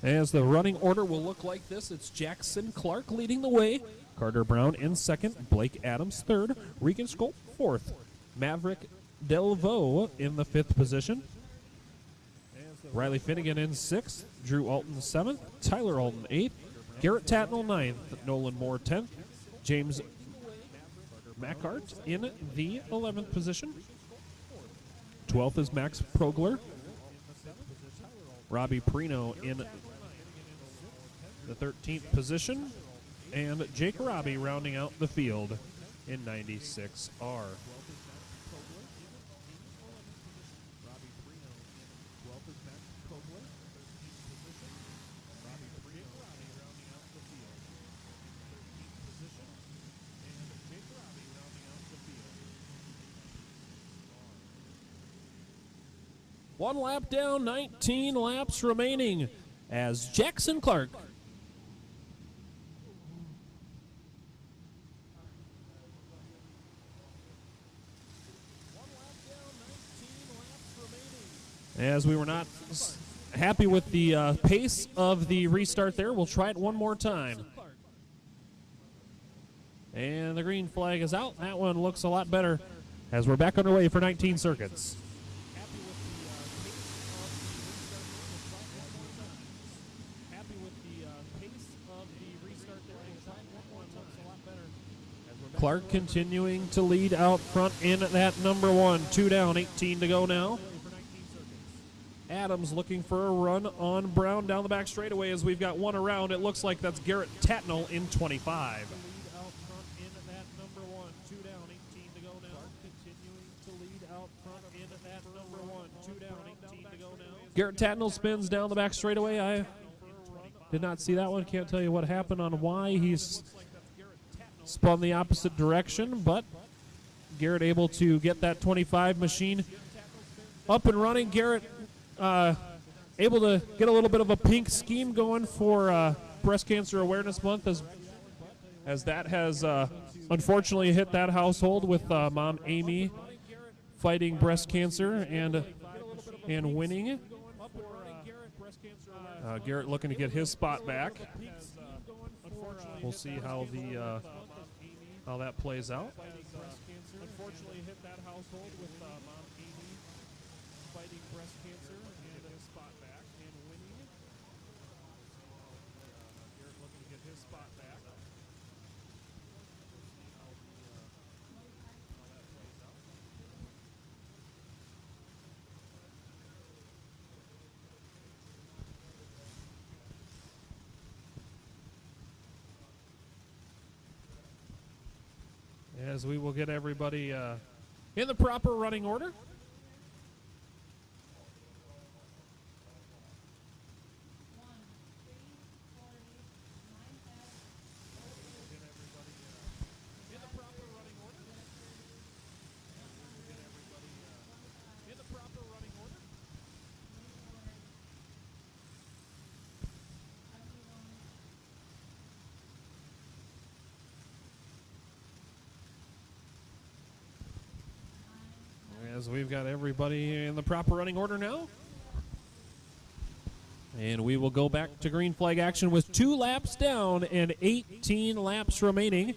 As the running order will look like this, it's Jackson Clark leading the way, Carter Brown in second, Blake Adams third, Regan Sculp fourth, Maverick Delvaux in the fifth position, Riley Finnegan in sixth, Drew Alton seventh, Tyler Alton eighth, Garrett Tatnell ninth, Nolan Moore 10th, James Mackart in the 11th position, 12th is Max Progler, Robbie Prino in the 13th position, and Jake Robbie rounding out the field in 96R. One lap down, 19 laps remaining as Jackson Clark as we were not happy with the pace of the restart there. We'll try it one more time. And the green flag is out. That one looks a lot better as we're back underway for 19 circuits. Clark continuing to lead out front in that number one. 2 down, 18 to go now. Adams looking for a run on Brown down the back straightaway as we've got one around. It looks like that's Garrett Tatnell in 25. Garrett Tatnell spins down the back straightaway. I did not see that one. Can't tell you what happened on why he's spun the opposite direction, but Garrett able to get that 25 machine up and running. Garrett able to get a little bit of a pink scheme going for Breast Cancer Awareness Month as that has unfortunately hit that household with Mom Amy fighting breast cancer and winning. Garrett looking to get his spot back. We'll see how how that plays out. Unfortunately hit that household with Mom Amy fighting breast cancer and his spot back and winning. Garrett looking to get his spot back. As we will get everybody in the proper running order. As we've got everybody in the proper running order now. And we will go back to green flag action with 2 laps down and 18 laps remaining.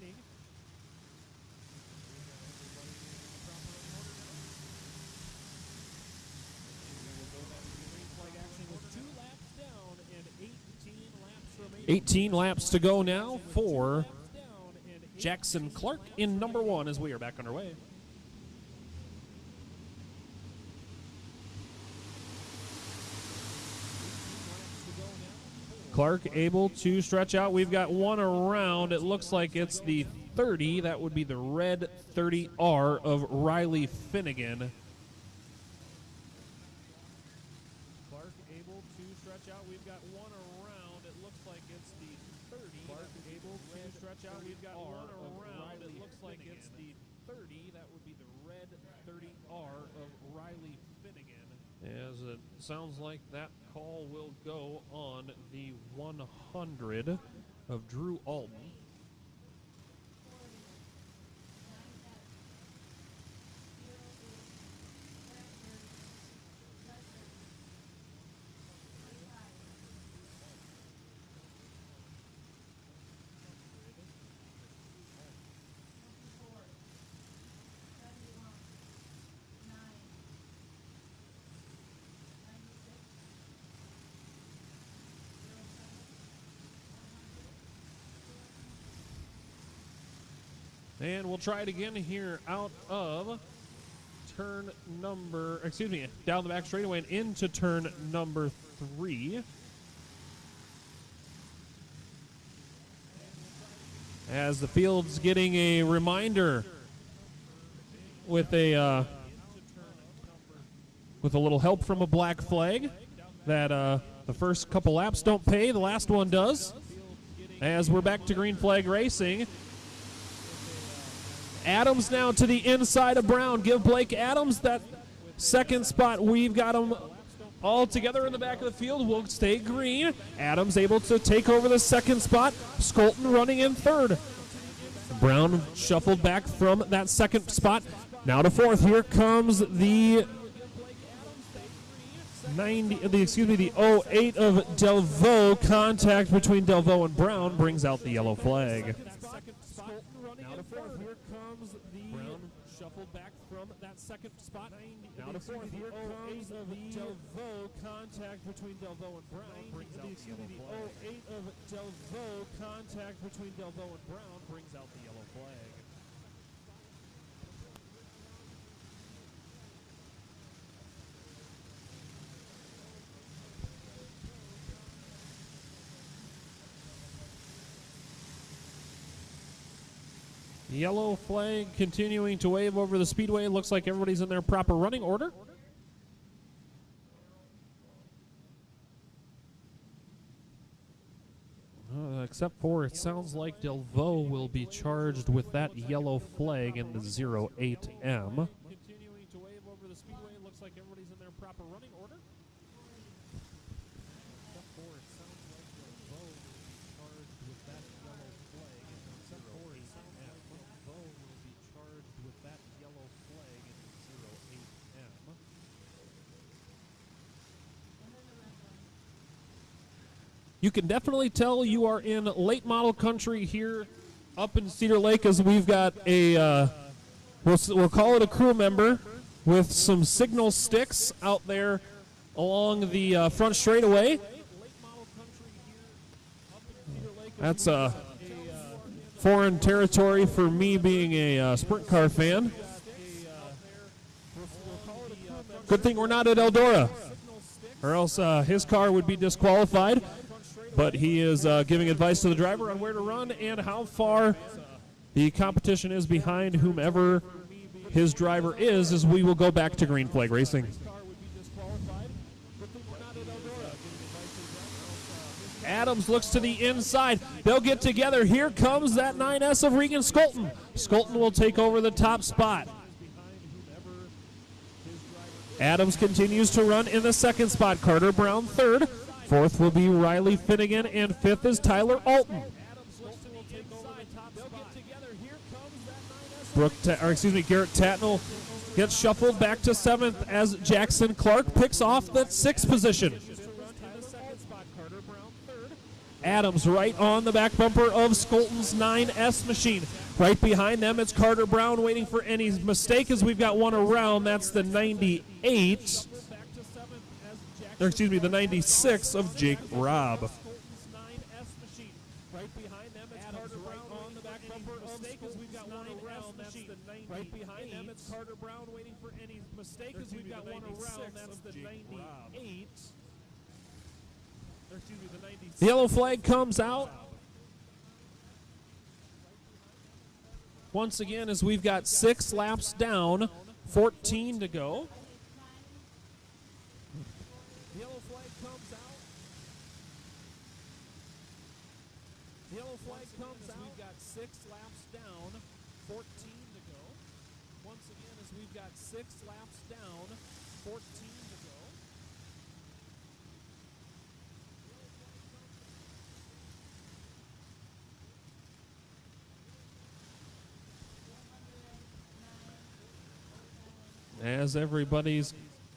$18 laps to go now for Jackson Clark in number 1 as we are back underway. Clark able to stretch out. We've got one around. It looks like it's the 30. That would be the red 30R of Riley Finnegan. Clark able to stretch out. We've got one around. It looks like it's the 30. Clark able to stretch out. We've got one around. It looks like it's the 30. That would be the red 30R of Riley Finnegan. As it sounds like that call will go on the 100 of Drew Alton. And we'll try it again here out of turn number, down the back straightaway and into turn number 3. As the field's getting a reminder with a little help from a black flag that the first couple laps don't pay, the last one does. As we're back to green flag racing. Adams now to the inside of Brown. Give Blake Adams that second spot. We've got them all together in the back of the field. We'll stay green. Adams able to take over the second spot. Skolton running in third. Brown shuffled back from that second spot. Now to fourth. Here comes the 08 of Delvaux. Contact between Delvaux and Brown brings out the yellow flag. Shuffled back from that second spot. Now to fourth. Here comes the 08 contact between Delvaux and Brown. Brings out the yellow flag. 08 of Delvaux contact between Delvaux and Brown brings out the yellow flag. Yellow flag continuing to wave over the speedway. Looks like everybody's in their proper running order. Except for it sounds like Delvaux will be charged with that yellow flag in the 08M. Continuing to wave over the speedway. Looks like everybody's in their proper running order. Except for it sounds like Delvaux will be charged with that yellow flag in the 08M. Delvaux will be charged with that yellow flag in the 08M. You can definitely tell you are in late model country here up in Cedar Lake, as we've got a, we'll call it a crew member with some signal sticks out there along the front straightaway. That's foreign territory for me being a sprint car fan. Good thing we're not at Eldora, or else his car would be disqualified. But he is giving advice to the driver on where to run and how far the competition is behind whomever his driver is, as we will go back to green flag racing. Adams looks to the inside. They'll get together. Here comes that 9S of Regan Skolton. Skolton will take over the top spot. Adams continues to run in the second spot. Carter Brown third. Fourth will be Riley Finnegan, and fifth is Tyler Alton. Garrett Tatnell gets shuffled back to seventh as Jackson Clark picks off that sixth position. Adams right on the back bumper of Skolton's 9S machine. Right behind them, it's Carter Brown waiting for any mistake, as we've got one around. That's the 98. The 96 of Jake Robb. Right behind them, it's Carter Brown on the back bumper of Skolton's. We've got one around. That's the 98. Right behind them, it's Carter Brown waiting for any mistake, as we've got one around. That's the 98. The yellow flag comes out. Once again, as we've got 6 laps down, 14 to go. The yellow flag comes out. The yellow flag comes out. We've got 6 laps down, 14 to go. Once again, as we've got 6 laps down, 14 to go. As everybody's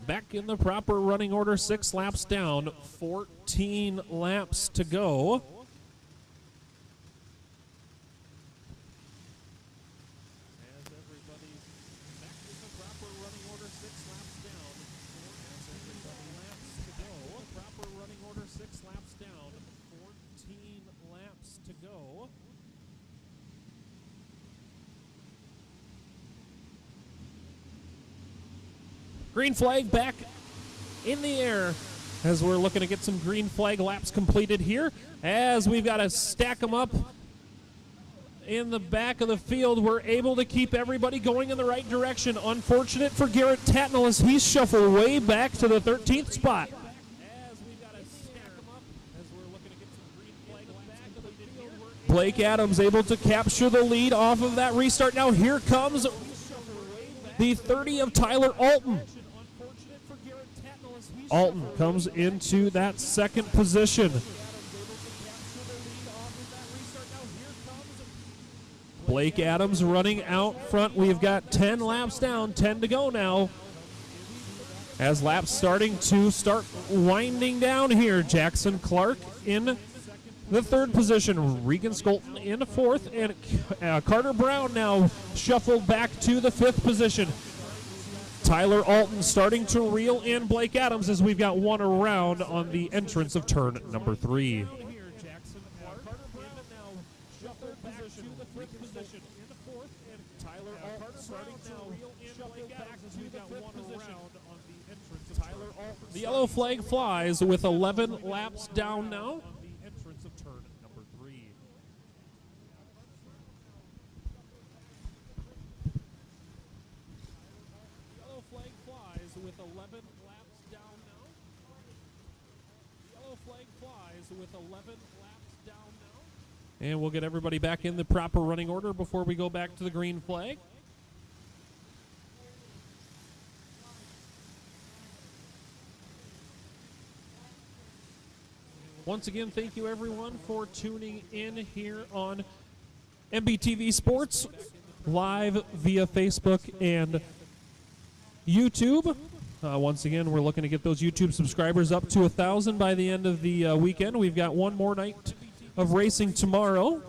back in the proper running order, 6 laps down, 14 laps to go. As everybody's back in the proper running order, 6 laps down, 14 laps to go. Proper running order, 6 laps down, 14 laps to go. Green flag back in the air as we're looking to get some green flag laps completed here. As we've got to stack them up in the back of the field, we're able to keep everybody going in the right direction. Unfortunate for Garrett Tatnall as he's shuffled way back to the 13th spot. Blake Adams able to capture the lead off of that restart. Now here comes the 30 of Tyler Alton. Alton comes into that second position. Blake Adams running out front. We've got 10 laps down, 10 to go now. As laps starting to start winding down here. Jackson Clark in the third position. Regan Skolton in fourth. And Carter Brown now shuffled back to the 5th position. Tyler Alton starting to reel in Blake Adams as we've got one around on the entrance of turn number 3. The yellow flag flies with 11 laps down now. The entrance of turn number 3. Yellow flag flies with 11 laps down now. Yellow flag flies with 11 laps down now. And we'll get everybody back in the proper running order before we go back to the green flag. Once again, thank you everyone for tuning in here on MBTV Sports, live via Facebook and YouTube. Once again, we're looking to get those YouTube subscribers up to 1,000 by the end of the weekend. We've got one more night of racing tomorrow.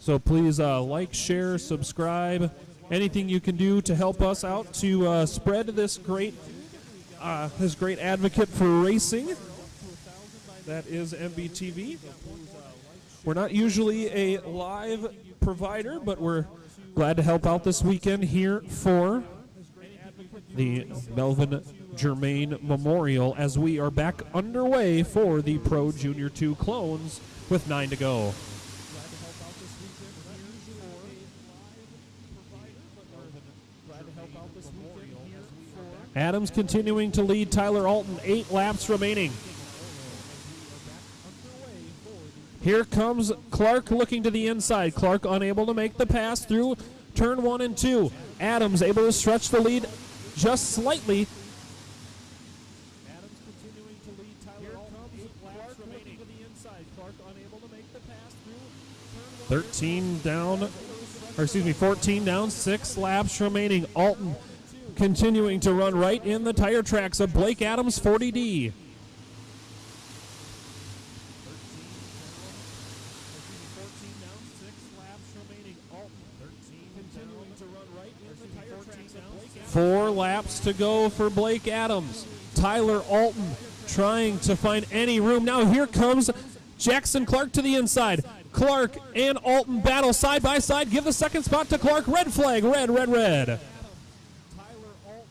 So please like, share, subscribe, anything you can do to help us out to spread this great advocate for racing. That is MBTV. We're not usually a live provider, but we're glad to help out this weekend here for the Melvin Germain Memorial as we are back underway for the Pro Junior 2 Clones with 9 to go. Adams continuing to lead Tyler Alton, 8 laps remaining. Here comes Clark looking to the inside. Clark unable to make the pass through turn 1 and 2. Adams able to stretch the lead just slightly. Adams continuing to lead Tyler Alton. 8 laps remaining to the inside. Clark unable to make the pass through turn 1. 14 down, 6 laps remaining. Alton continuing to run right in the tire tracks of Blake Adams, 40D. Four laps to go for Blake Adams. Tyler Alton trying to find any room. Now here comes Jackson Clark to the inside. Clark and Alton battle side by side. Give the second spot to Clark. Red flag. Red. Tyler Alton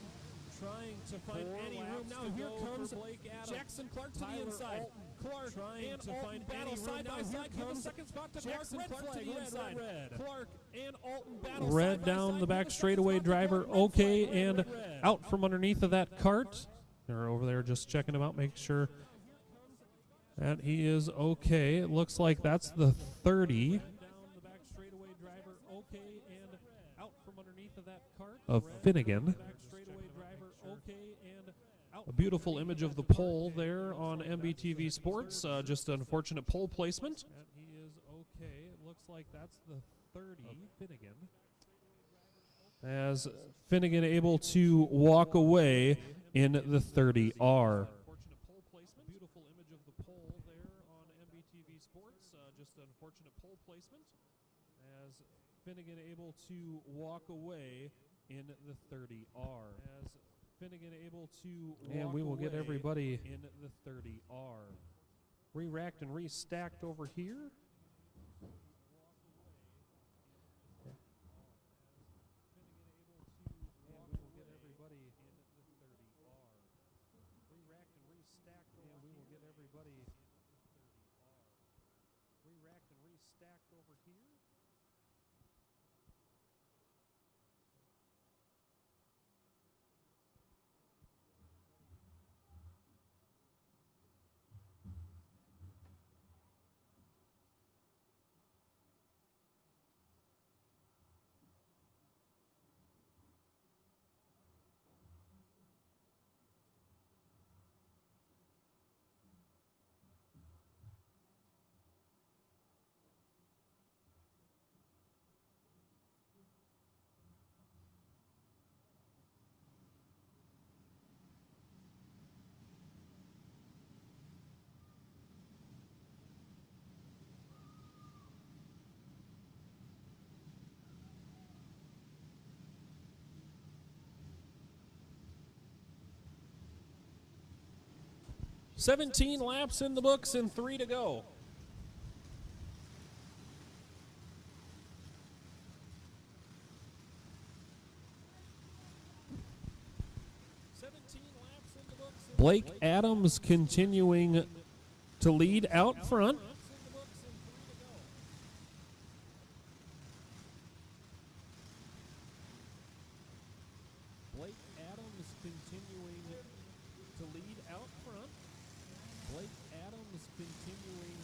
trying to find any room. Now here comes Jackson Clark to the inside. Clark and Alton battle side by side. Give a second spot to Jackson Clark to the inside. Clark and Alton battle red down the back straightaway driver. Okay, and out from underneath of that cart. They're over there just checking him out, make sure that he is okay. It looks like that's the 30. Of Finnegan. A beautiful image of the pole there on MBTV Sports. Just an unfortunate pole placement. And he is okay. It looks like that's the 30 of Finnegan. As Finnegan able to walk away in the 30R. Beautiful image of the pole there on MBTV Sports. Just an unfortunate pole placement. As Finnegan able to walk away in the 30R. As Finnegan able to and we will get everybody in the 30R. Re-racked and restacked over here. "17 laps in the books and 3 to go. Blake Adams continuing to lead out front. Blake Adams continuing to lead out front. Blake Adams continuing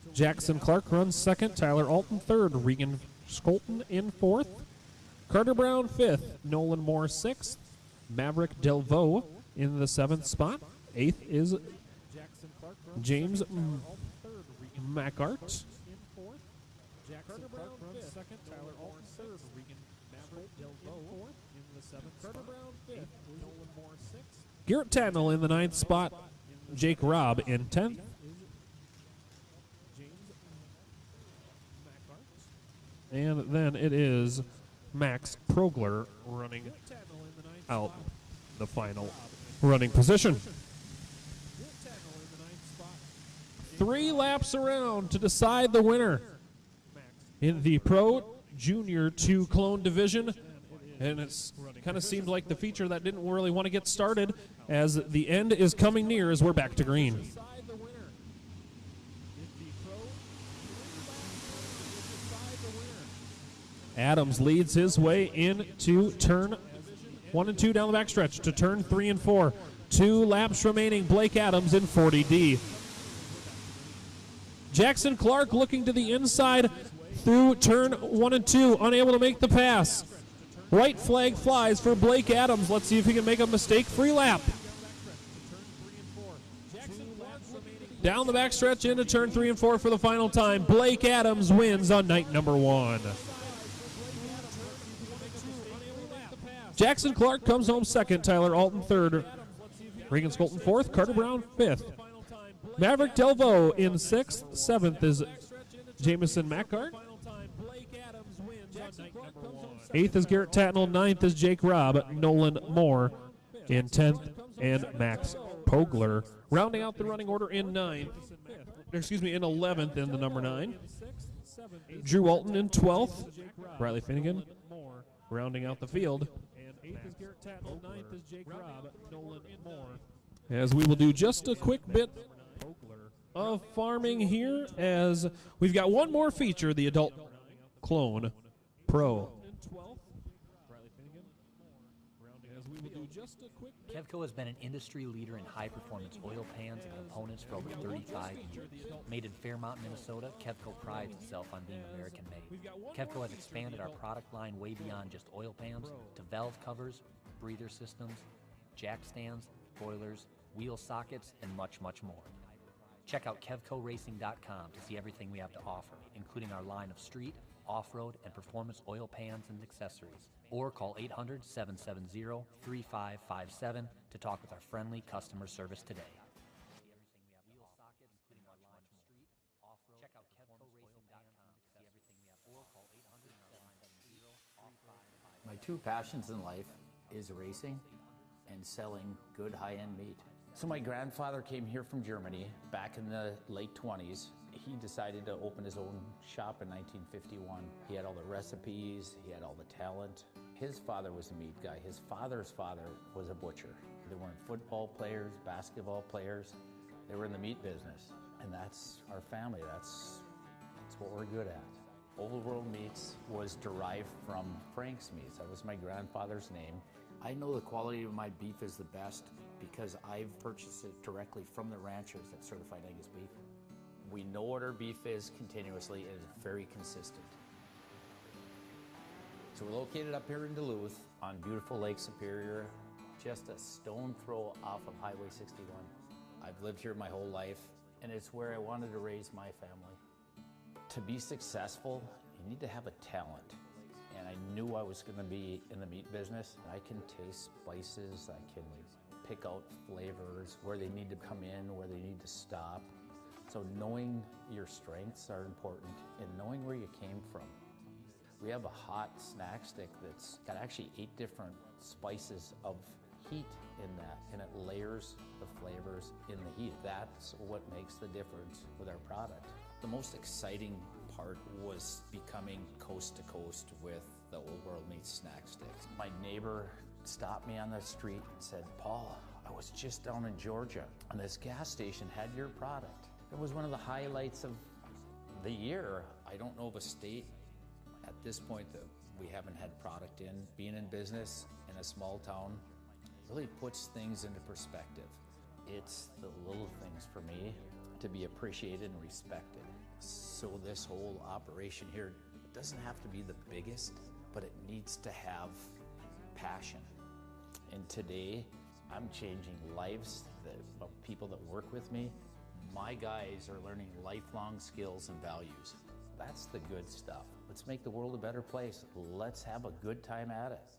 to Jackson Clark runs second. Tyler Alton third. Regan Skolton in fourth. Carter Brown fifth. Nolan Moore sixth. Maverick Delvaux in the seventh spot. Eighth is James Macart. Carter Brown fifth. Second. Tyler Alton third. Regan Maverick Delvaux in the seventh spot. Brown fifth. Nolan Moore sixth. Garrett Tatnell in the ninth spot. Jake Robb in 10th. And then it is Max Progler running out the final running position. 3 laps around to decide the winner in the Pro Junior 2 Clone Division. And it's kind of seemed like the feature that didn't really want to get started, as the end is coming near as we're back to green. Adams leads his way into turn 1 and 2 down the backstretch to turn 3 and 4. 2 laps remaining. Blake Adams in 40D. Jackson Clark looking to the inside through turn 1 and 2, unable to make the pass. White flag flies for Blake Adams. Let's see if he can make a mistake-free lap. Down the backstretch into turn 3 and 4 for the final time. Blake Adams wins on night number 1. Jackson Clark comes home second. Tyler Alton third. Regan Skolton fourth. Carter Brown fifth. Maverick Delvaux in sixth. Seventh is Jamison Macart. Eighth is Garrett Tatnell. Ninth is Jake Robb. Nolan Moore in 10th. And Max Progler rounding out the running order in 11th in the number 9. Drew Alton in 12th. Riley Finnegan rounding out the field 8th is Garrett Tattle. 9th is Jake Robb. Nolan Moore. As we will do just a quick bit of farming here, as we've got one more feature, the Adult Clone Pro. Kevco has been an industry leader in high-performance oil pans and components for over 35 years. Made in Fairmont, Minnesota, Kevco prides itself on being American-made. Kevco has expanded our product line way beyond just oil pans to valve covers, breather systems, jack stands, boilers, wheel sockets, and much, much more. Check out KevcoRacing.com to see everything we have to offer, including our line of street, off-road, and performance oil pans and accessories. Or call 800-770-3557 to talk with our friendly customer service today. My two passions in life is racing and selling good high-end meat. So my grandfather came here from Germany back in the late 20s. He decided to open his own shop in 1951. He had all the recipes, he had all the talent. His father was a meat guy. His father's father was a butcher. They weren't football players, basketball players. They were in the meat business. And that's our family. That's what we're good at. Old World Meats was derived from Frank's Meats. That was my grandfather's name. I know the quality of my beef is the best because I've purchased it directly from the ranchers that certified Angus beef. We know what our beef is continuously, and it's very consistent. So we're located up here in Duluth on beautiful Lake Superior, just a stone throw off of Highway 61. I've lived here my whole life, and it's where I wanted to raise my family. To be successful, you need to have a talent. And I knew I was going to be in the meat business. I can taste spices, I can pick out flavors, where they need to come in, where they need to stop. So knowing your strengths are important and knowing where you came from. We have a hot snack stick that's got actually 8 different spices of heat in that, and it layers the flavors in the heat. That's what makes the difference with our product. The most exciting part was becoming coast to coast with the Old World Meats snack sticks. My neighbor stopped me on the street and said, "Paul, I was just down in Georgia and this gas station had your product." It was one of the highlights of the year. I don't know of a state at this point that we haven't had product in. Being in business in a small town really puts things into perspective. It's the little things for me to be appreciated and respected. So this whole operation here, it doesn't have to be the biggest, but it needs to have passion. And today, I'm changing lives of people that work with me. My guys are learning lifelong skills and values. That's the good stuff. Let's make the world a better place. Let's have a good time at it.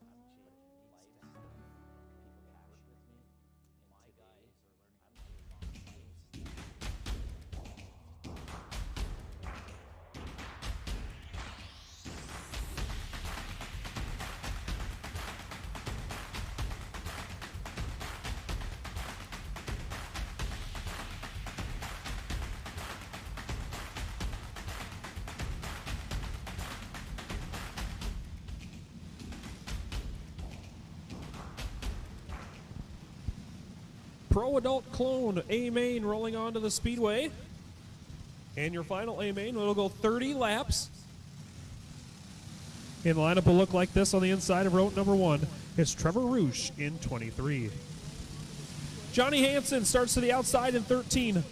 Pro Adult Clone A main rolling onto the speedway. And your final A main will go 30 laps. And the lineup will look like this on the inside of row number 1. It's Trevor Roosh in 23. Johnny Hansen starts to the outside in 13.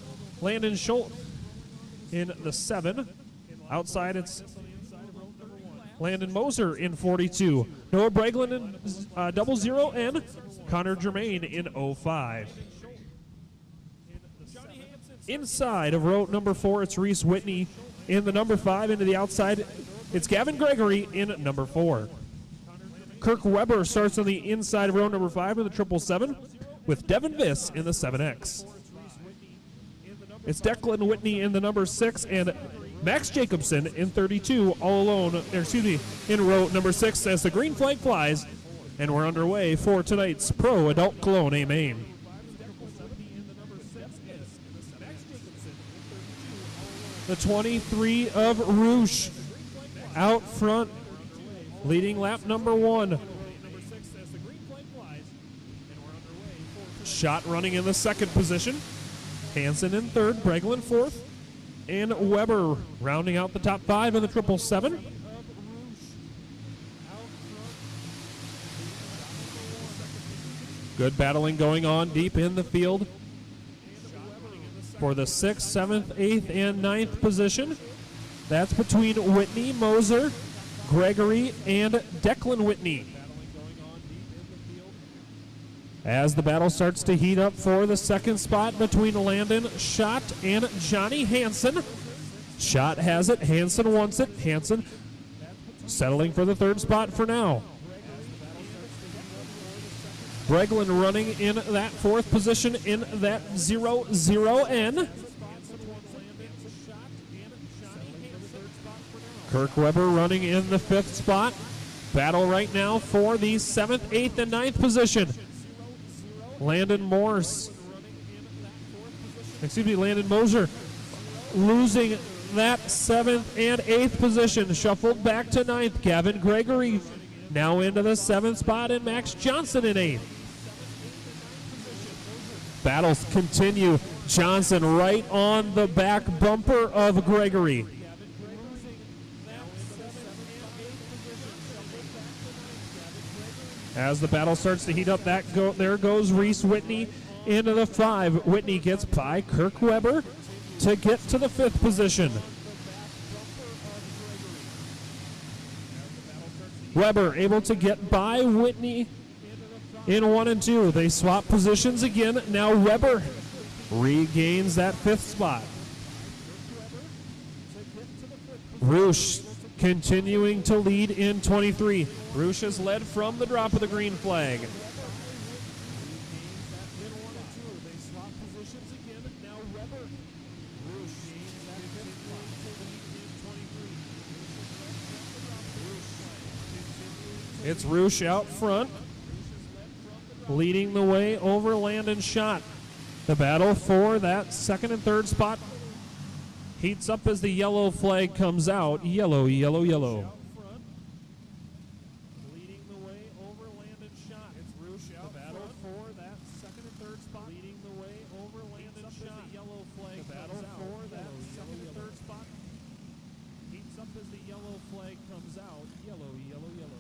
Landon Schultz in the 7. Outside it's Landon Moser in 42. Noah Breglin in 00 and Connor Germain in 05. Inside of row number 4, it's Reese Whitney in the number 5. Into the outside, it's Gavin Gregory in number 4. Kirk Weber starts on the inside of row number 5 in the 777 with Devin Viss in the 7X. It's Declan Whitney in the number 6 and Max Jacobson in 32 all alone, in row number 6 as the green flag flies. And we're underway for tonight's Pro Adult Clone A main. The 23 of Roosh out front, leading lap number 1. Schott running in the second position. Hansen in third, Breglin fourth, and Weber rounding out the top five in the 777. Good battling going on deep in the field for the 6th, 7th, 8th, and 9th position. That's between Whitney, Moser, Gregory, and Declan Whitney. As the battle starts to heat up for the second spot between Landon Schott and Johnny Hansen. Schott has it, Hansen wants it. Hansen settling for the third spot for now. Breglin running in that fourth position in that 0-0N. Kirk Weber running in the fifth spot. Battle right now for the 7th, 8th, and 9th position. Landon Moser losing that 7th and 8th position. Shuffled back to 9th. Gavin Gregory now into the 7th spot, and Max Johnson in 8th. Battles continue. Johnson right on the back bumper of Gregory. As the battle starts to heat up, there goes Reese Whitney into the 5. Whitney gets by Kirk Weber to get to the 5th position. Weber able to get by Whitney in 1 and 2. They swap positions again. Now Weber regains that 5th spot. Roosh continuing to lead in 23. Roosh has led from the drop of the green flag. It's Roosh out front, leading the way over Landon Schott. The battle for that 2nd and 3rd spot heats up as the yellow flag comes out. Yellow, yellow, yellow. Leading the way over Landon Schott. It's Roosh out the battle for that 2nd and 3rd spot. Leading the way over Landon Schott. The yellow flag the battle for that 2nd and 3rd spot heats up as the yellow flag comes out. Yellow, yellow, yellow.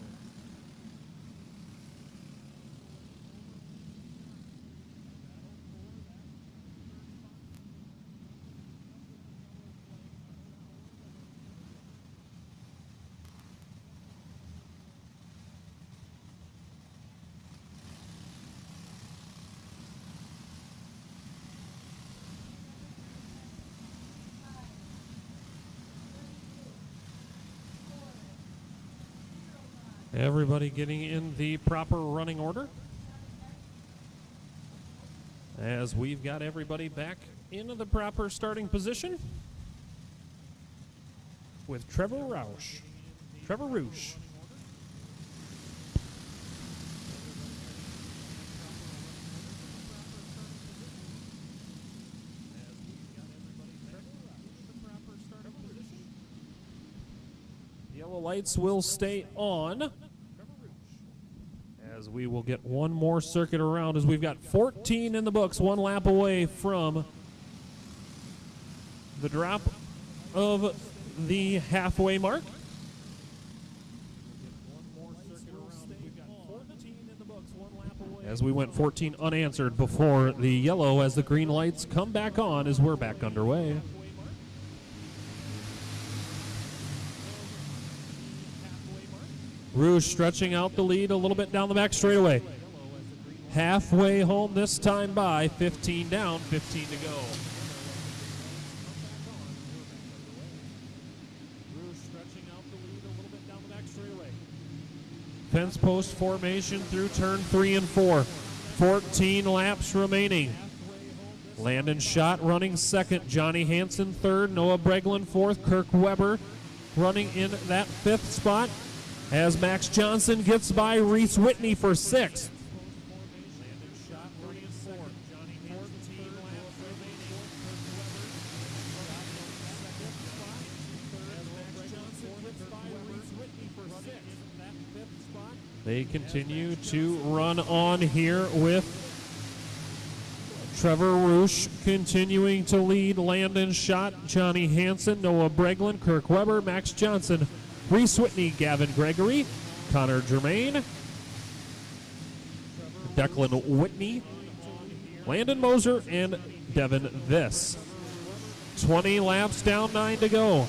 Everybody getting in the proper running order as we've got everybody back into the proper starting position with Trevor Roosh. Yellow lights will stay on as we will get one more circuit around as we've got 14 in the books, 1 lap away from the drop of the halfway mark. As we went 14 unanswered before the yellow, as the green lights come back on as we're back underway. Rouge stretching out the lead a little bit down the back straightaway. Halfway home this time by 15 down, 15 to go. Rouge stretching out the lead a little bit down the back straightaway. Fence post formation through turn 3 and 4. 14 laps remaining. Landon Schott running second. Johnny Hansen third. Noah Breglin fourth. Kirk Weber running in that 5th spot, as Max Johnson gets by Reese Whitney for 6th. They continue to run on here with Trevor Roosh continuing to lead. Landon Schott, Johnny Hansen, Noah Breglin, Kirk Weber, Max Johnson, Reese Whitney, Gavin Gregory, Connor Germain, Declan Whitney, Landon Moser, and Devin Viss. 20 laps down, 10 to go.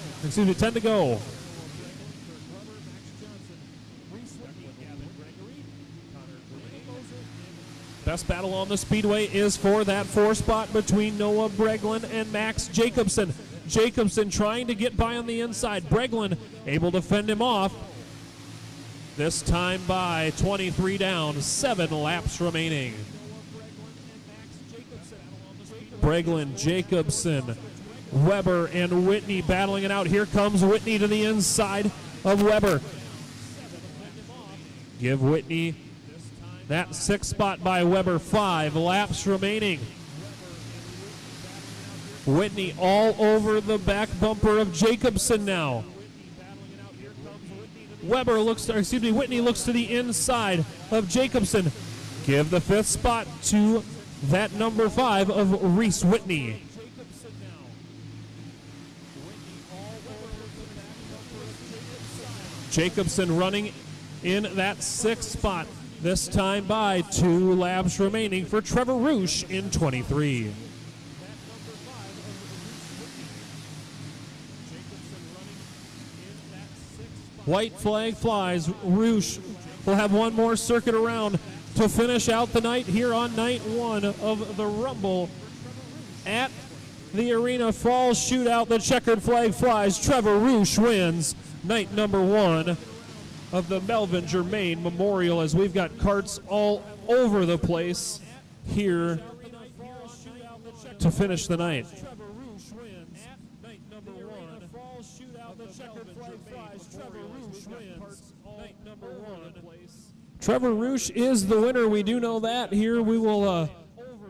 Best battle on the speedway is for that 4 spot between Noah Breglin and Max Jacobson. Jacobson trying to get by on the inside. Breglin able to fend him off. This time by 23 down, 7 laps remaining. Breglin, Jacobson, Weber, and Whitney battling it out. Here comes Whitney to the inside of Weber. Give Whitney that 6th spot by Weber. 5 laps remaining. Whitney all over the back bumper of Jacobson now. Whitney looks to the inside of Jacobson. Give the 5th spot to that number 5 of Reese Whitney. Jacobson running in that 6th spot, this time by 2 laps remaining for Trevor Roosh in 23. White flag flies. Roosh will have one more circuit around to finish out the night here on night 1 of the Rumble at the Arena Falls Shootout. The checkered flag flies. Trevor Roosh wins night number 1 of the Melvin Germain Memorial, as we've got carts all over the place here to finish the night. Trevor Roosh is the winner. We do know that. Here we will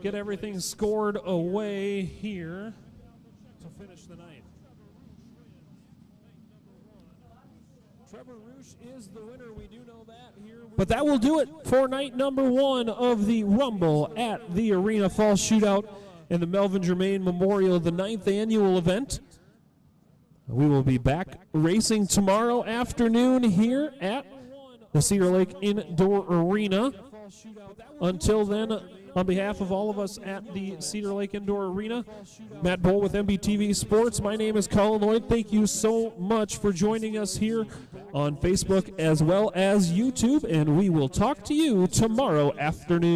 get everything scored away here to finish the night. Trevor Roosh is the winner. We do know that. Here but that will do it for night number 1 of the Rumble at the Arena Falls Shootout in the Melvin Germain Memorial, the 9th annual event. We will be back racing tomorrow afternoon here at the Cedar Lake Indoor Arena. Until then, on behalf of all of us at the Cedar Lake Indoor Arena, Matt Bowl with MBTV Sports, my name is Colin Lloyd. Thank you so much for joining us here on Facebook as well as YouTube, and we will talk to you tomorrow afternoon.